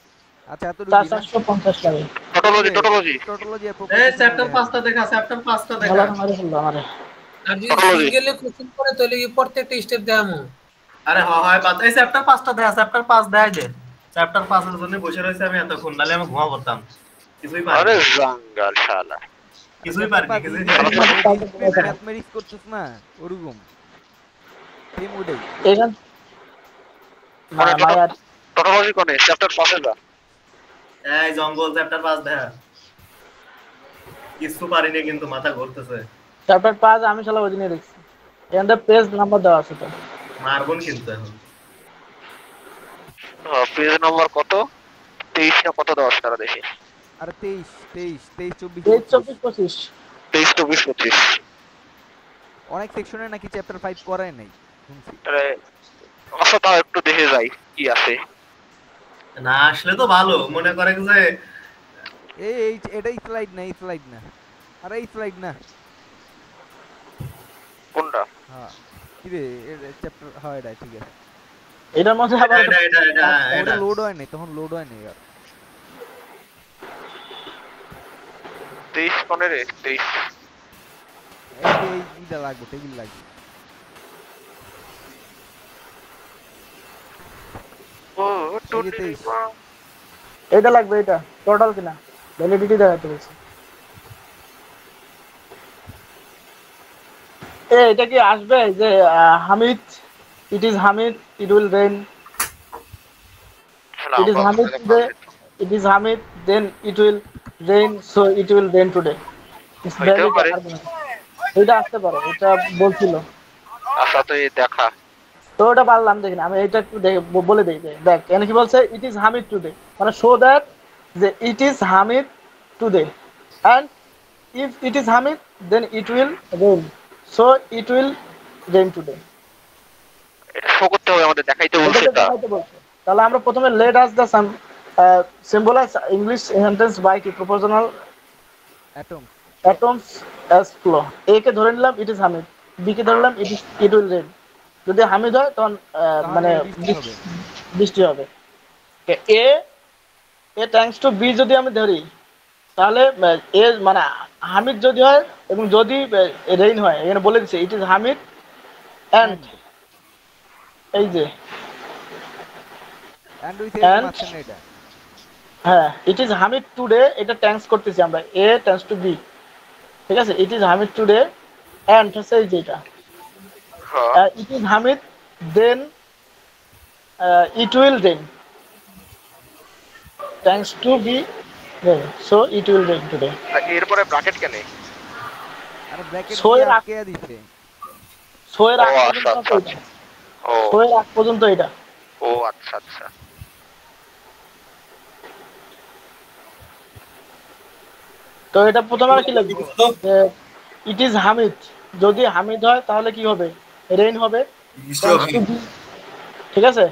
আচ্ছা এত 450 লাগে। টোটোলজি টোটোলজি টোটোলজি আর এই চ্যাপ্টার 5টা দেখা, চ্যাপ্টার 5টা দেখা। ভালো মারি ফেললো আমারে। আর যদি সিঙ্গেলে কোশ্চেন করে তাহলে কি প্রত্যেকটা স্টেপ দেখামু? আরে হয় বাত, এই চ্যাপ্টার 5টা দেখা, চ্যাপ্টার 5 দেখাই দে। চ্যাপ্টার 5 এর জন্য বসে রইছে আমি এতক্ষণ, নালে আমি ঘুমা পড়তাম। কিছুই পারি আরে না। জাঙ্গাল শালা। কিছুই পারি না, কিছুই জানি না। ম্যাথমেটিক্স করছিস না ওরকম সেম ওটাই। এখান না মায়া টোটোলজি কোনে চ্যাপ্টার 5 এ যা। এই জঙ্গল চ্যাপ্টার 5 দেখা। কিছু পারি না কিন্তু মাথা ঘুরতেছে। চ্যাপ্টার 5 আমি শালা ওই দিনই দেখছি। এখানে পেজ নাম্বার দেওয়া আছে তো। মারবন কিন্তু এখন। পেজ নাম্বার কত? 23 না কত দেওয়া আছে তারা দেখি। আরে 23 24 পেজ 24 25 23 24 25। অনেক সেকশনে নাকি চ্যাপ্টার 5 করায় নাই শুনছি। আরে আচ্ছা তাও একটু দেখে যাই কি আছে। না আসলে তো ভালো, মনে করে যে এই এটাই স্লাইড না, এই স্লাইড না। আরে এই স্লাইড না। কোনটা? হ্যাঁ কি রে চ্যাপ্টার, হ্যাঁ এটা ঠিক আছে। এটার মধ্যে আবার ওটা লোড হয় নাই, তখন লোড হয় নাই আর। 23 কোনে রে? 23 এই ইটা লাগবে, টেবিল লাগবে। ও এই যে 23 এটা লাগবে, এটা টোটাল কিনা ভ্যালিডিটি দেখাতে বলছি। এটা কি আসবে যে হামিদ, it is humid, it will rain, it is humid today, it is humid, then it will rain, so it will rain today. It's valid argument. এটা আসতে পারে, এটা বলছিল। আচ্ছা তো এই দেখা। তো ওটা পারলাম, দেখি না আমি এটা একটু বলে দিই। দেখ এখানে কি বলছে, ইট ইজ হামিদ টুডে, মানে শো দ্যাট যে it is humid today, and if it is humid then it will rain, so it will rain today. এটা শো করতে হবে আমাদের, দেখাইতে বলছে তা। তাহলে আমরা প্রথমে let us the symbolize English sentence by কি proportional atom. atoms as flow. A কে ধরে নিলাম ইট ইজ হামিদ, বি কে ধরলাম ইট উইল রেইন, যদি হামিদ হয় তখন মানে বৃষ্টি হবে। বৃষ্টি হবে। এ এ ট্যাঙ্কস টু বি যদি আমি ধরি তাহলে এ মানে হামিদ যদি হয় এবং যদি রেইন হয়, এখানে বলে দিচ্ছে ইট ইজ হামিদ অ্যান্ড এই যে এন্ড উইথ এর And- মাঝখানে এটা। হ্যাঁ ইট ইজ হামিদ টুডে, এটা ট্যাঙ্কস করতেছি আমরা এ ট্যাঙ্কস টু বি, ঠিক আছে। It is humid today and হচ্ছে এই যেটা হ্যাঁ it is humid then it will rain thanks to be rain, so it will rain today. এরপরে ব্র্যাকেট কেন? আর ব্র্যাকেট So দিয়ে এর আটকে দিছে। সো এর আগ ও, পর্যন্ত আচ্ছা, আছে এটা। ও সো এর আগ পর্যন্ত এটা। ও আচ্ছা আচ্ছা। তো এটা প্রথমে আর কি লিখবো যে ইট ইজ হামিদ, যদি হামিদ হয় তাহলে কি হবে, রেইন হবে, বৃষ্টি thanks হবে। to be, ঠিক আছে।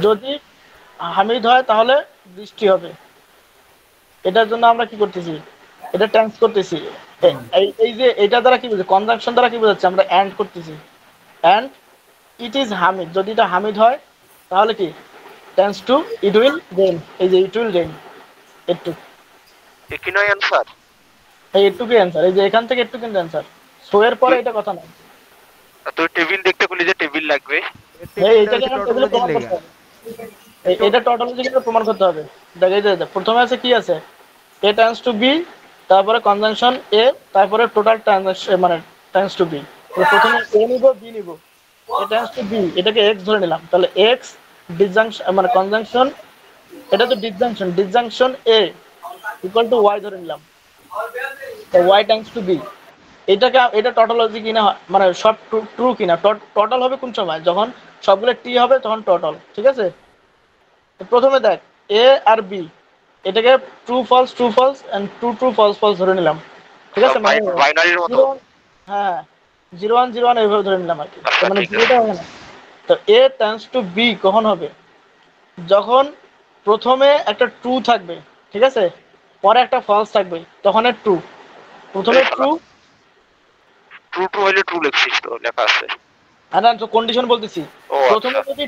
যদি হামিদ হয় তাহলে বৃষ্টি হবে, এটার জন্য আমরা কি করতেছি, এটা ট্যাঙ্কস করতেছি। এই যে এটা দ্বারা কি বোঝাচ্ছে, কনজাংশন দ্বারা কি বোঝাচ্ছে, আমরা এন্ড করতেছি। এন্ড ইট ইজ হামিদ, যদি এটা হামিদ হয় তাহলে কি thanks to it will rain, এই যে ইট উইল রেইন, একটু কি নয় অ্যান্সার? এই একটুকুই অ্যান্সার, এই যে এখান থেকে একটু কিন্তু অ্যান্সার। সো এর পরে এটা কথা না, তুই টেবিল দেখতে বলি যে টেবিল লাগবে। এইটাকে আমার টেবিলে প্রমাণ করতে হবে। এটা টোটালি কিন্তু প্রমাণ করতে হবে। দেখ এই যে প্রথমে আছে কি আছে, এ টাইমস টু বি, তারপরে কনজাংশন এ, তারপরে টোটাল ট্রানজাকশন মানে টাইমস টু বি। প্রথমে এ নিব বি নিব, এ টাইমস টু বি, এটাকে এক্স ধরে নিলাম, তাহলে এক্স ডিসজাংশন মানে কনজাংশন, এটা তো disjunction A equal to Y ধরে নিলাম, তো ওয়াই টাইমস টু বি। এটা টোটালজি কিনা মানে সব ট্রু কিনা, টোটাল হবে কোন সময়, যখন সবগুলো টি হবে তখন টোটাল, ঠিক আছে। তো প্রথমে দেখ এ আর বি, এটাকে true false and true false ধরে নিলাম, ঠিক আছে। মানে বাইনারির মতো। হ্যাঁ 0 1 0 1 এইভাবে ধরে নিলাম আর কি। আচ্ছা, মানে ঠিক আছে। জিরোটা হবে না। তো এ টার্নস টু বি কখন হবে, যখন প্রথমে একটা ট্রু থাকবে, ঠিক আছে, পরে একটা ফলস থাকবে, তখন ট্রু। প্রথমে ট্রু, ট্রু ট্রু হইলে ট্রু লিখছিস তো, লেখা আছে। না তো কন্ডিশন বলতেছি, ও প্রথমে আচ্ছা। যদি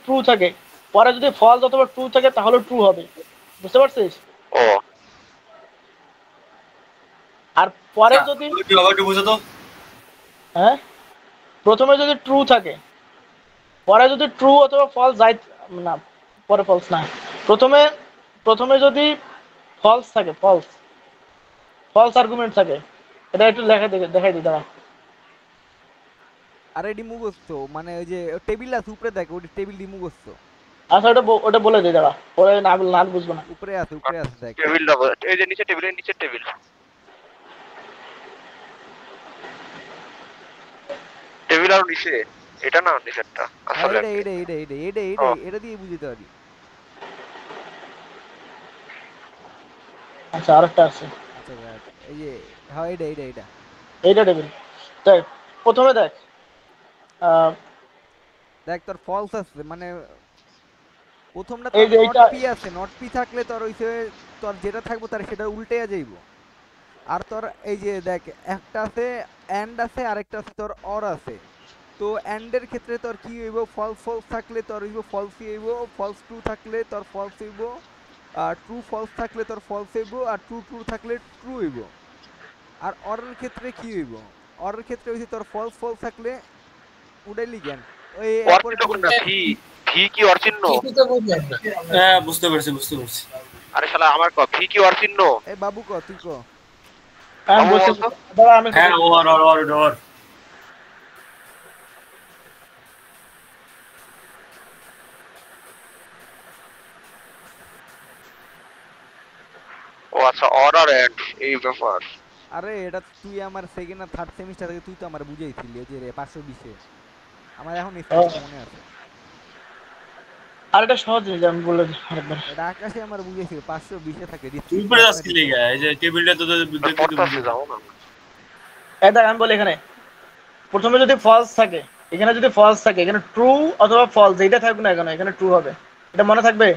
ট্রু থাকে, পরে যদি ফলস অথবা ট্রু থাকে তাহলে ট্রু হবে, বুঝতে পারছিস। ও আর পরে যদি আবার একটু বুঝো তো। হ্যাঁ প্রথমে যদি ট্রু থাকে, পরে যদি ট্রু অথবা ফলস যাই না, পরে ফলস না, প্রথমে যদি ফলস থাকে, ফলস আর্গুমেন্ট থাকে, এটা একটু দেখাই দিই দাঁড়া। আর এডি মুখস্থ, মানে ওই যে টেবিল আছে উপরে দেখ, ওই টেবিল দি মুখস্থ আচ্ছা ওটা বলে দিই দাঁড়া, পরে না বুঝবো না। উপরে আছে দেখ। টেবিল এই যে নিচে টেবিলের নিচে টেবিল, টেবিল আর নিচে, এটা না নিচেরটা আসলে। এটা দিয়ে বুঝতে পারি। আচ্ছা আরেকটা আছে, আচ্ছা দেখ, এই যে হ্যাঁ এটা এইটা টেবিল। দেখ প্রথমে দেখ দেখ তোর ফলস আছে, মানে প্রথমটা এই তোর যে নট এইটা পি আছে, নট পি থাকলে তোর ওইসে তোর যেটা থাকবে তার সেটা উল্টেয়া যাইব। আর তোর এই যে দেখ একটা আছে এন্ড আছে, আরেকটা আছে তোর অর আছে। তো এন্ডের ক্ষেত্রে তোর কি হইব, ফলস থাকলে তোর হইব ফলসই হইব, ফলস ট্রু থাকলে তোর ফলস হইব, আর ট্রু ফলস থাকলে তোর ফলস হইব, আর ট্রু থাকলে ট্রু হইব। আর অরের ক্ষেত্রে কি হইব, অরের ক্ষেত্রে হইছে তোর ফলস থাকলে উড়াইলি জ্ঞান ওই এরপরে অর্চিন কোনটা? ভি ভি কি অর্চিহ্ন? কিছু তো বুঝলেন না। হ্যাঁ বুঝতে পারছি। আরে শালা আমার ভি কি অর্চিহ্ন? এই বাবু ক তুই ক। আমি বলছি দাঁড়া, আমি হ্যাঁ ওর ও আচ্ছা, অর্ডার এন্ড এই ব্যাপার। আরে এটা তুই আমার সেকেন্ড আর থার্ড সেমিস্টার থেকে তুই তো আমার বুঝাইছিলি ওই যে 520 আমার এখন মনে আছে। আর এটা সহজ জিনিস, আমি বলে দিই আরেকবার। এটা আকাশে আমার বুঝাইছিল 520 থাকে তুই উপরে যাচ্ছিস লেগে, এই যে টেবিলটা তো দেখতে পড়তাছে যাও না। এই দেখ আমি বলি, এখানে প্রথমে যদি ফলস থাকে, এখানে যদি ফলস থাকে, এখানে ট্রু অথবা ফলস যেটা থাকবে না কেন এখানে ট্রু হবে, এটা মনে থাকবে।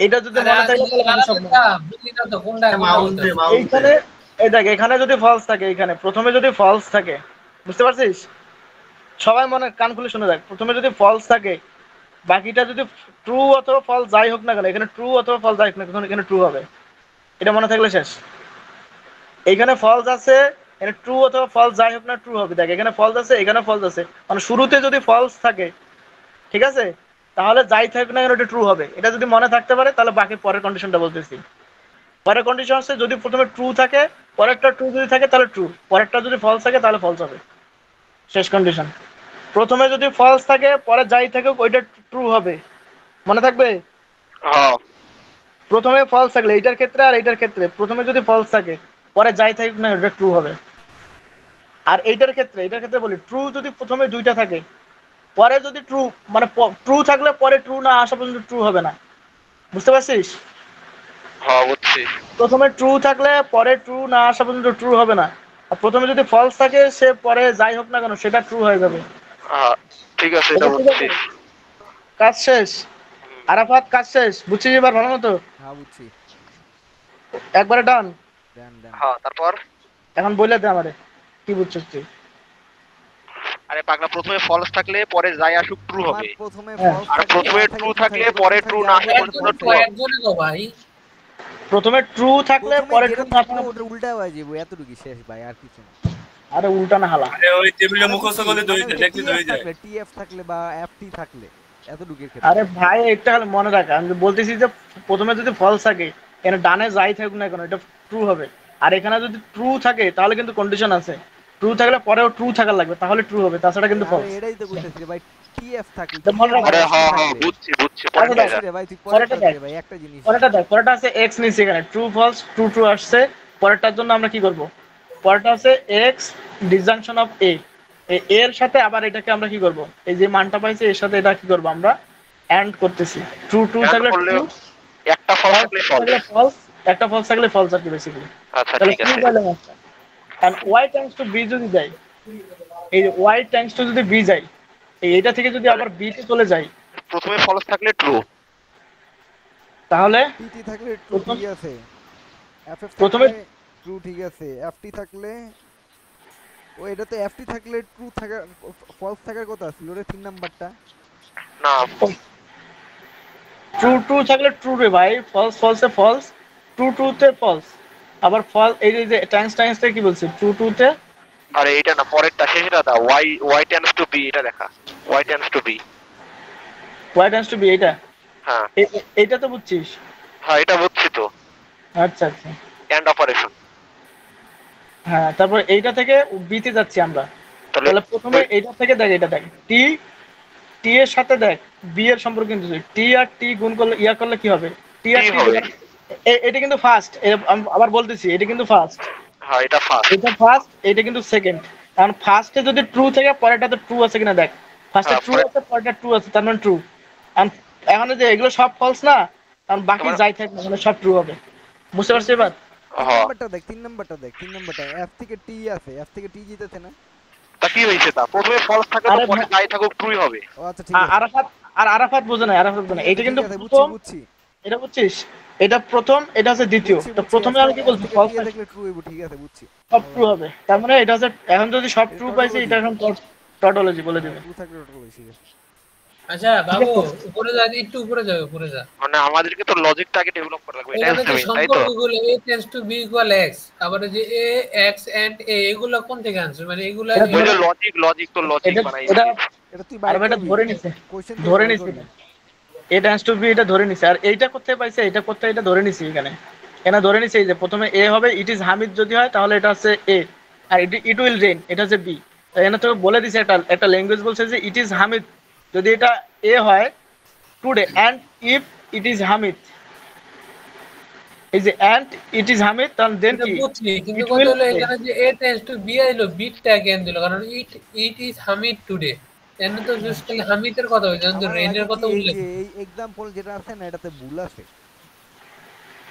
এটা যদি মনে থাকে তাহলে বাকি সব মনে। বুঝলি না তো কোনটা এইখানে এই দেখ এখানে যদি ফলস থাকে, এখানে প্রথমে যদি ফলস থাকে, বুঝতে পারছিস, সবাই মনে কান খুলে শুনে দেখ, প্রথমে যদি ফলস থাকে বাকিটা যদি ট্রু অথবা ফলস যাই হোক না কেন, এখানে ট্রু অথবা ফলস যাই হোক না কেন এখানে ট্রু হবে। এটা মনে থাকলে শেষ। এইখানে ফলস আছে, এখানে ট্রু অথবা ফলস যাই হোক না ট্রু হবে। দেখ এখানে ফলস আছে, এখানে ফলস আছে, মানে শুরুতে যদি ফলস থাকে ঠিক আছে, তাহলে যাই থাকুক না কেন এটা ট্রু হবে। এটা যদি মনে থাকতে পারে তাহলে বাকি পরের কন্ডিশনটা বলতেছি। পরের কন্ডিশন হচ্ছে যদি প্রথমে ট্রু থাকে, পরেরটা ট্রু যদি থাকে তাহলে ট্রু, পরেরটা যদি ফলস থাকে তাহলে ফলস হবে। শেষ কন্ডিশন। প্রথমে যদি ফলস থাকে পরে যাই থাকুক ওইটা ট্রু হবে, মনে থাকবে। হ্যাঁ প্রথমে ফলস থাকলে এইটার ক্ষেত্রে আর এইটার ক্ষেত্রে প্রথমে যদি ফলস থাকে পরে যাই থাকুক না ওটা ট্রু হবে। আর এটার ক্ষেত্রে বলি ট্রু যদি প্রথমে দুইটা থাকে পরে যদি ট্রু, মানে ট্রু থাকলে পরে ট্রু না আসা পর্যন্ত ট্রু হবে না, বুঝতে পারছিস। হ্যাঁ বুঝছি। প্রথমে ট্রু থাকলে পরে ট্রু না আসা পর্যন্ত ট্রু হবে না, আর প্রথমে যদি ফলস থাকে সে পরে যাই হোক না কেন সেটা ট্রু হয়ে যাবে। হ্যাঁ ঠিক আছে, এটা বুঝছি। কাজ শেষ। আরাফাত কাজ শেষ, বুঝছিস এবার ভালো মতো? হ্যাঁ বুঝছি। একবারে ডান। দেন হ্যাঁ তারপর এখন বলে দে আমারে কি বুঝছিস তুই। আরে পাগলা, প্রথমে ফলস থাকলে পরে যাই আসুক ট্রু আমার হবে, প্রথমে হ্যাঁ। false আর থাকে, প্রথমে যাই থাকে ট্রু true থাকলে থাকে, পরে যদি ট্রু থাকে না আবার আসা পরে পর্যন্ত false ট্রু থাকে। হবে। একজনে গো ভাই। প্রথমে ট্রু থাকলে প্রথমে পরে যেটা ট্রু না থাকবে থাকলে, ওটা উল্টা হয়ে যাবে, এতটুকু শেষ ভাই, আর কিছু না। আরে উল্টা না হালা। আরে ওই টেবিলে মুখস্থ করলে ধরে যায়, দেখলি ধরে যায়। টিএফ থাকলে বা এফটি থাকলে এতটুকুর আরে ক্ষেত্রে। ভাই একটা খালি মনে রাখ, আমি বলতেছি যে প্রথমে যদি ফলস থাকে এখানে ডানে যাই থাকুক না কেন এটা ট্রু হবে, আর এখানে যদি ট্রু থাকে তাহলে কিন্তু কন্ডিশন আছে, ট্রু থাকলে পরেও ট্রু থাকার লাগবে তাহলে ট্রু হবে, তাছাড়া কিন্তু আরে ফলস। এটাই তো কইতাছি রে ভাই, টিএফ থাকলে তো মনে রাখ। আরে হ্যাঁ হ্যাঁ বুঝছি বুঝছি, পরে আচ্ছা, বুঝছি রে ভাই, তুই পরেরটা পরেরটা দেখ। দে ভাই, একটা জিনিস। পরেরটা আছে এক্স নিচে, এখানে ট্রু ফলস ট্রু ট্রু আসছে। পরেরটার জন্য আমরা কি করব, পরেরটা আছে এক্স ডিসজাংশন অফ এ, এর সাথে আবার এটাকে আমরা কি করব, এই যে মানটা পাইছে এর সাথে এটা কি করব আমরা এন্ড করতেছি। ট্রু ট্রু And থাকলে করলে ট্রু, একটা ফলস থাকলে ফলস থাকলে ফলস। ফলস, একটা ফলস থাকলে ফলস আর কি বেসিক্যালি। আচ্ছা তাহলে ঠিক কি আছে। পাইলাম একটা, and Y times to B যদি যাই, এই যে ওয়াই টাইমস টু যদি বি যাই, এইটা থেকে যদি আবার বি তে চলে যাই প্রথমে ফলস থাকলে ট্রু, তাহলে টিটি থাকলে ট্রু প্রথম- ঠিক আছে, এফএফ প্রথমে- থাকলে ট্রু ঠিক আছে, এফটি থাকলে ও এটা তো এফটি থাকলে ট্রু থাকার ফলস থাকার কথা ছিল রে 3 নাম্বারটা। না ট্রু ট্রু থাকলে ট্রু রে ভাই, ফলস ফলসে ফলস, ট্রু ট্রুতে ফলস, আবার ফল এই যে টাইমস টাইমসটা কি বলছে ট্রু ট্রুতে। আরে এটা না, পরেরটা শেষটা দা, ওয়াই টেন্ডস টু বি, এটা দেখা, Y tends to B. Y times to B এইটা, হ্যাঁ এইটা তো বুঝছিস। হ্যাঁ এটা বুঝছি তো, আচ্ছা আচ্ছা, এন্ড অপারেশন। হ্যাঁ তারপর এইটা থেকে বি তে যাচ্ছি আমরা, তাহলে প্রথমে এইটা থেকে দেখ, এটা দেখ টি, টি এর সাথে দেখ বি এর সম্পর্ক কিন্তু টি আর টি গুণ করলে ইয়া করলে কি হবে, টি আর কি টি, হবে? এটা কিন্তু ফার্স্ট, আবার বলতেছি এটা কিন্তু ফার্স্ট, হ্যাঁ এটা ফার্স্ট। এটা ফার্স্ট, এটা কিন্তু সেকেন্ড। কারণ ফার্স্টে যদি ট্রু থাকে পরেরটাতে ট্রু আছে কিনা দেখ, ফার্স্টে হ্যাঁ, ট্রু আছে পরেরটা ট্রু আছে, তার মানে ট্রু। এখন যে এগুলো সব ফলস না, কারণ বাকি তোমার- যাই থাকবে মানে সব ট্রু হবে, বুঝতে পারছিস এবার। 3 হ্যাঁ নাম্বারটা দেখ, 3 নাম্বারটা দেখ, 3 নাম্বারটা এফ থেকে টি আছে, এফ থেকে টি জিতেছে না। তা কি হয়েছে, তা প্রথমে ফলস থাকলে তো আরে পরে যাই থাকুক ট্রুই হবে। ও আচ্ছা ঠিক আছে, আরাফাত বোঝে না, আরাফাত বোঝে না, ঠিক এটা আছে, কিন্তু ঠিক আছে, বুঝছি প্রথম, বুঝছি এটা বুঝছিস, এটা প্রথম, এটা হচ্ছে দ্বিতীয়, বুঝছি, তো বুঝছি, প্রথমে আমি কি বলছি F থেকে ফলস T এ দেখলে ট্রু হইব, ঠিক আছে বুঝছি। সব ট্রু হবে, তার মানে এটা হচ্ছে এখন যদি সব ট্রু পাইছে এটা এখন টটোলজি বলে দিবে। ট্রু থাকলে টোটাল বেশি। আচ্ছা বাবু, উপরে যা, একটু উপরে যাও, উপরে যা। মানে আমাদেরকে তো লজিকটা আগে ডেভেলপ করা লাগবে, এটাই এখানে হচ্ছে যে main, তাই তো? সম্পর্কগুলো a tends to b equal x, আবার এই যে a x and a এগুলো কোন থেকে আনছো, মানে এগুলো এটা ওই যে লজিক তো লজিক এটা বানাই এটা এটা তুই আর বাইর এটা করবি, ধরে নিছে, কোশ্চেন ধরে নিছে, এ টাইমস টু বি এটা ধরে নিছে, আর এইটা করতে পাইছে, এটা করতে এটা ধরে নিছে, এখানে এখানে ধরে নিছে এই যে প্রথমে এ হবে, ইট ইজ হামিদ যদি হয় তাহলে এটা হচ্ছে এ, আর ইট উইল রেইন এটা হচ্ছে বি। এখানে তো বলে দিছে একটা ল্যাঙ্গুয়েজ বলছে যে ইট ইজ হামিদ যদি এটা এ হয় today, and if it is humid, এই যে এন্ড ইট ইজ হামিদ তাহলে দেন এটা কি বুঝছি, কিন্তু it কত will হলো rain। এখানে যে a টেন্ডস টু b আইলো, বিটটা কেন দিল, কারণ ইট ইজ হামিদ টুডে, এখানে তো জাস্ট খালি হামিদের কথা হইছে, কিন্তু রেইনের কথা এই উল্লেখ যে এই एग्जांपल যেটা আছে না, এটাতে ভুল আছে।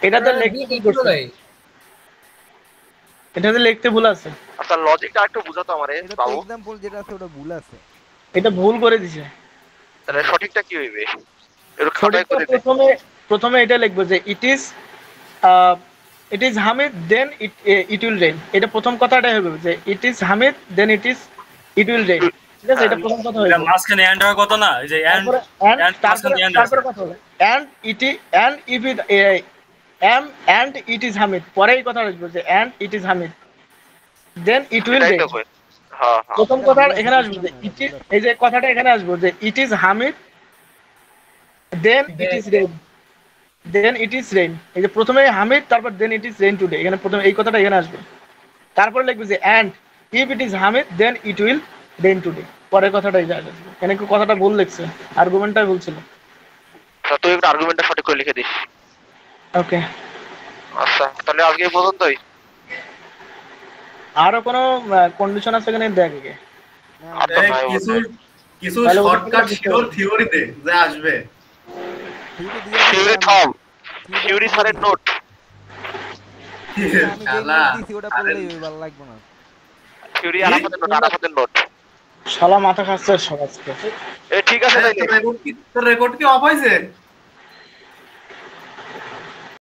এটাতে না, লিখতে B ভুল দেখলো করছে, ভাই। এটাতে লিখতে ভুল আছে, আচ্ছা লজিকটা একটু বুঝাতো আমারে এটাতে বাবু, एग्जांपल যেটা আছে ওটা ভুল আছে। এটা ভুল করে দিছে। তাহলে সঠিকটা কি হইবে একটু খাতায় সঠিকটা করে দে। প্রথমে এটা লিখবো যে it is humid then it will rain, এটা প্রথম কথাটাই হবে যে it is humid then it will rain. ঠিক আছে, এটা প্রথম কথা হইলো। এটা মাঝখানে এন্ড হওয়ার কথা না, এই যে এন্ড তারপরে তারপরে কথা হলো and it is and if it and it is Hamid, পরে এই কথা আসবে যে and it is Hamid, then it will এটাই be। তো কই। হ্যাঁ হ্যাঁ প্রথম কথা এখানে আসবে যে it is, এই যে কথাটা এখানে আসবে যে it is Hamid, then it is rain, then it is rain। এই যে প্রথমে হামিদ, তারপর then it is rain today, এখানে প্রথমে এই কথাটা এখানে আসবে। তারপরে লিখবে যে and if it is Hamid, then it will rain today, পরের কথাটা এই আসবে। এখানে কি কথাটা ভুল লিখছে, আর্গুমেন্টটাই ভুল ছিল। তা তুই একটু আর্গুমেন্টটা সঠিক করে লিখে দিস। ওকে, আচ্ছা তাহলে আজকে এই পর্যন্তই। আরো কোনো কন্ডিশন আছে কিনা দেখ আগে। আর তো এই নাই কিছু বলতে। কিছু তাহলে ওটা শর্টকাট কি শিওর থিওরি দে যে আসবে। থিওরি দিয়ে থিওরি থাম, থিওরি স্যারের নোট। আমি যে শালা, নোট দিছি ওটা পড়লেই ওই ভালো লাগবে না। থিওরি আরাফাতের নোট, আরাফাতের নোট। শালা মাথা খাচ্ছে সব আজকে। এ ঠিক আছে তাইলে। তোর রেকর্ড কি অফ হয়েছে?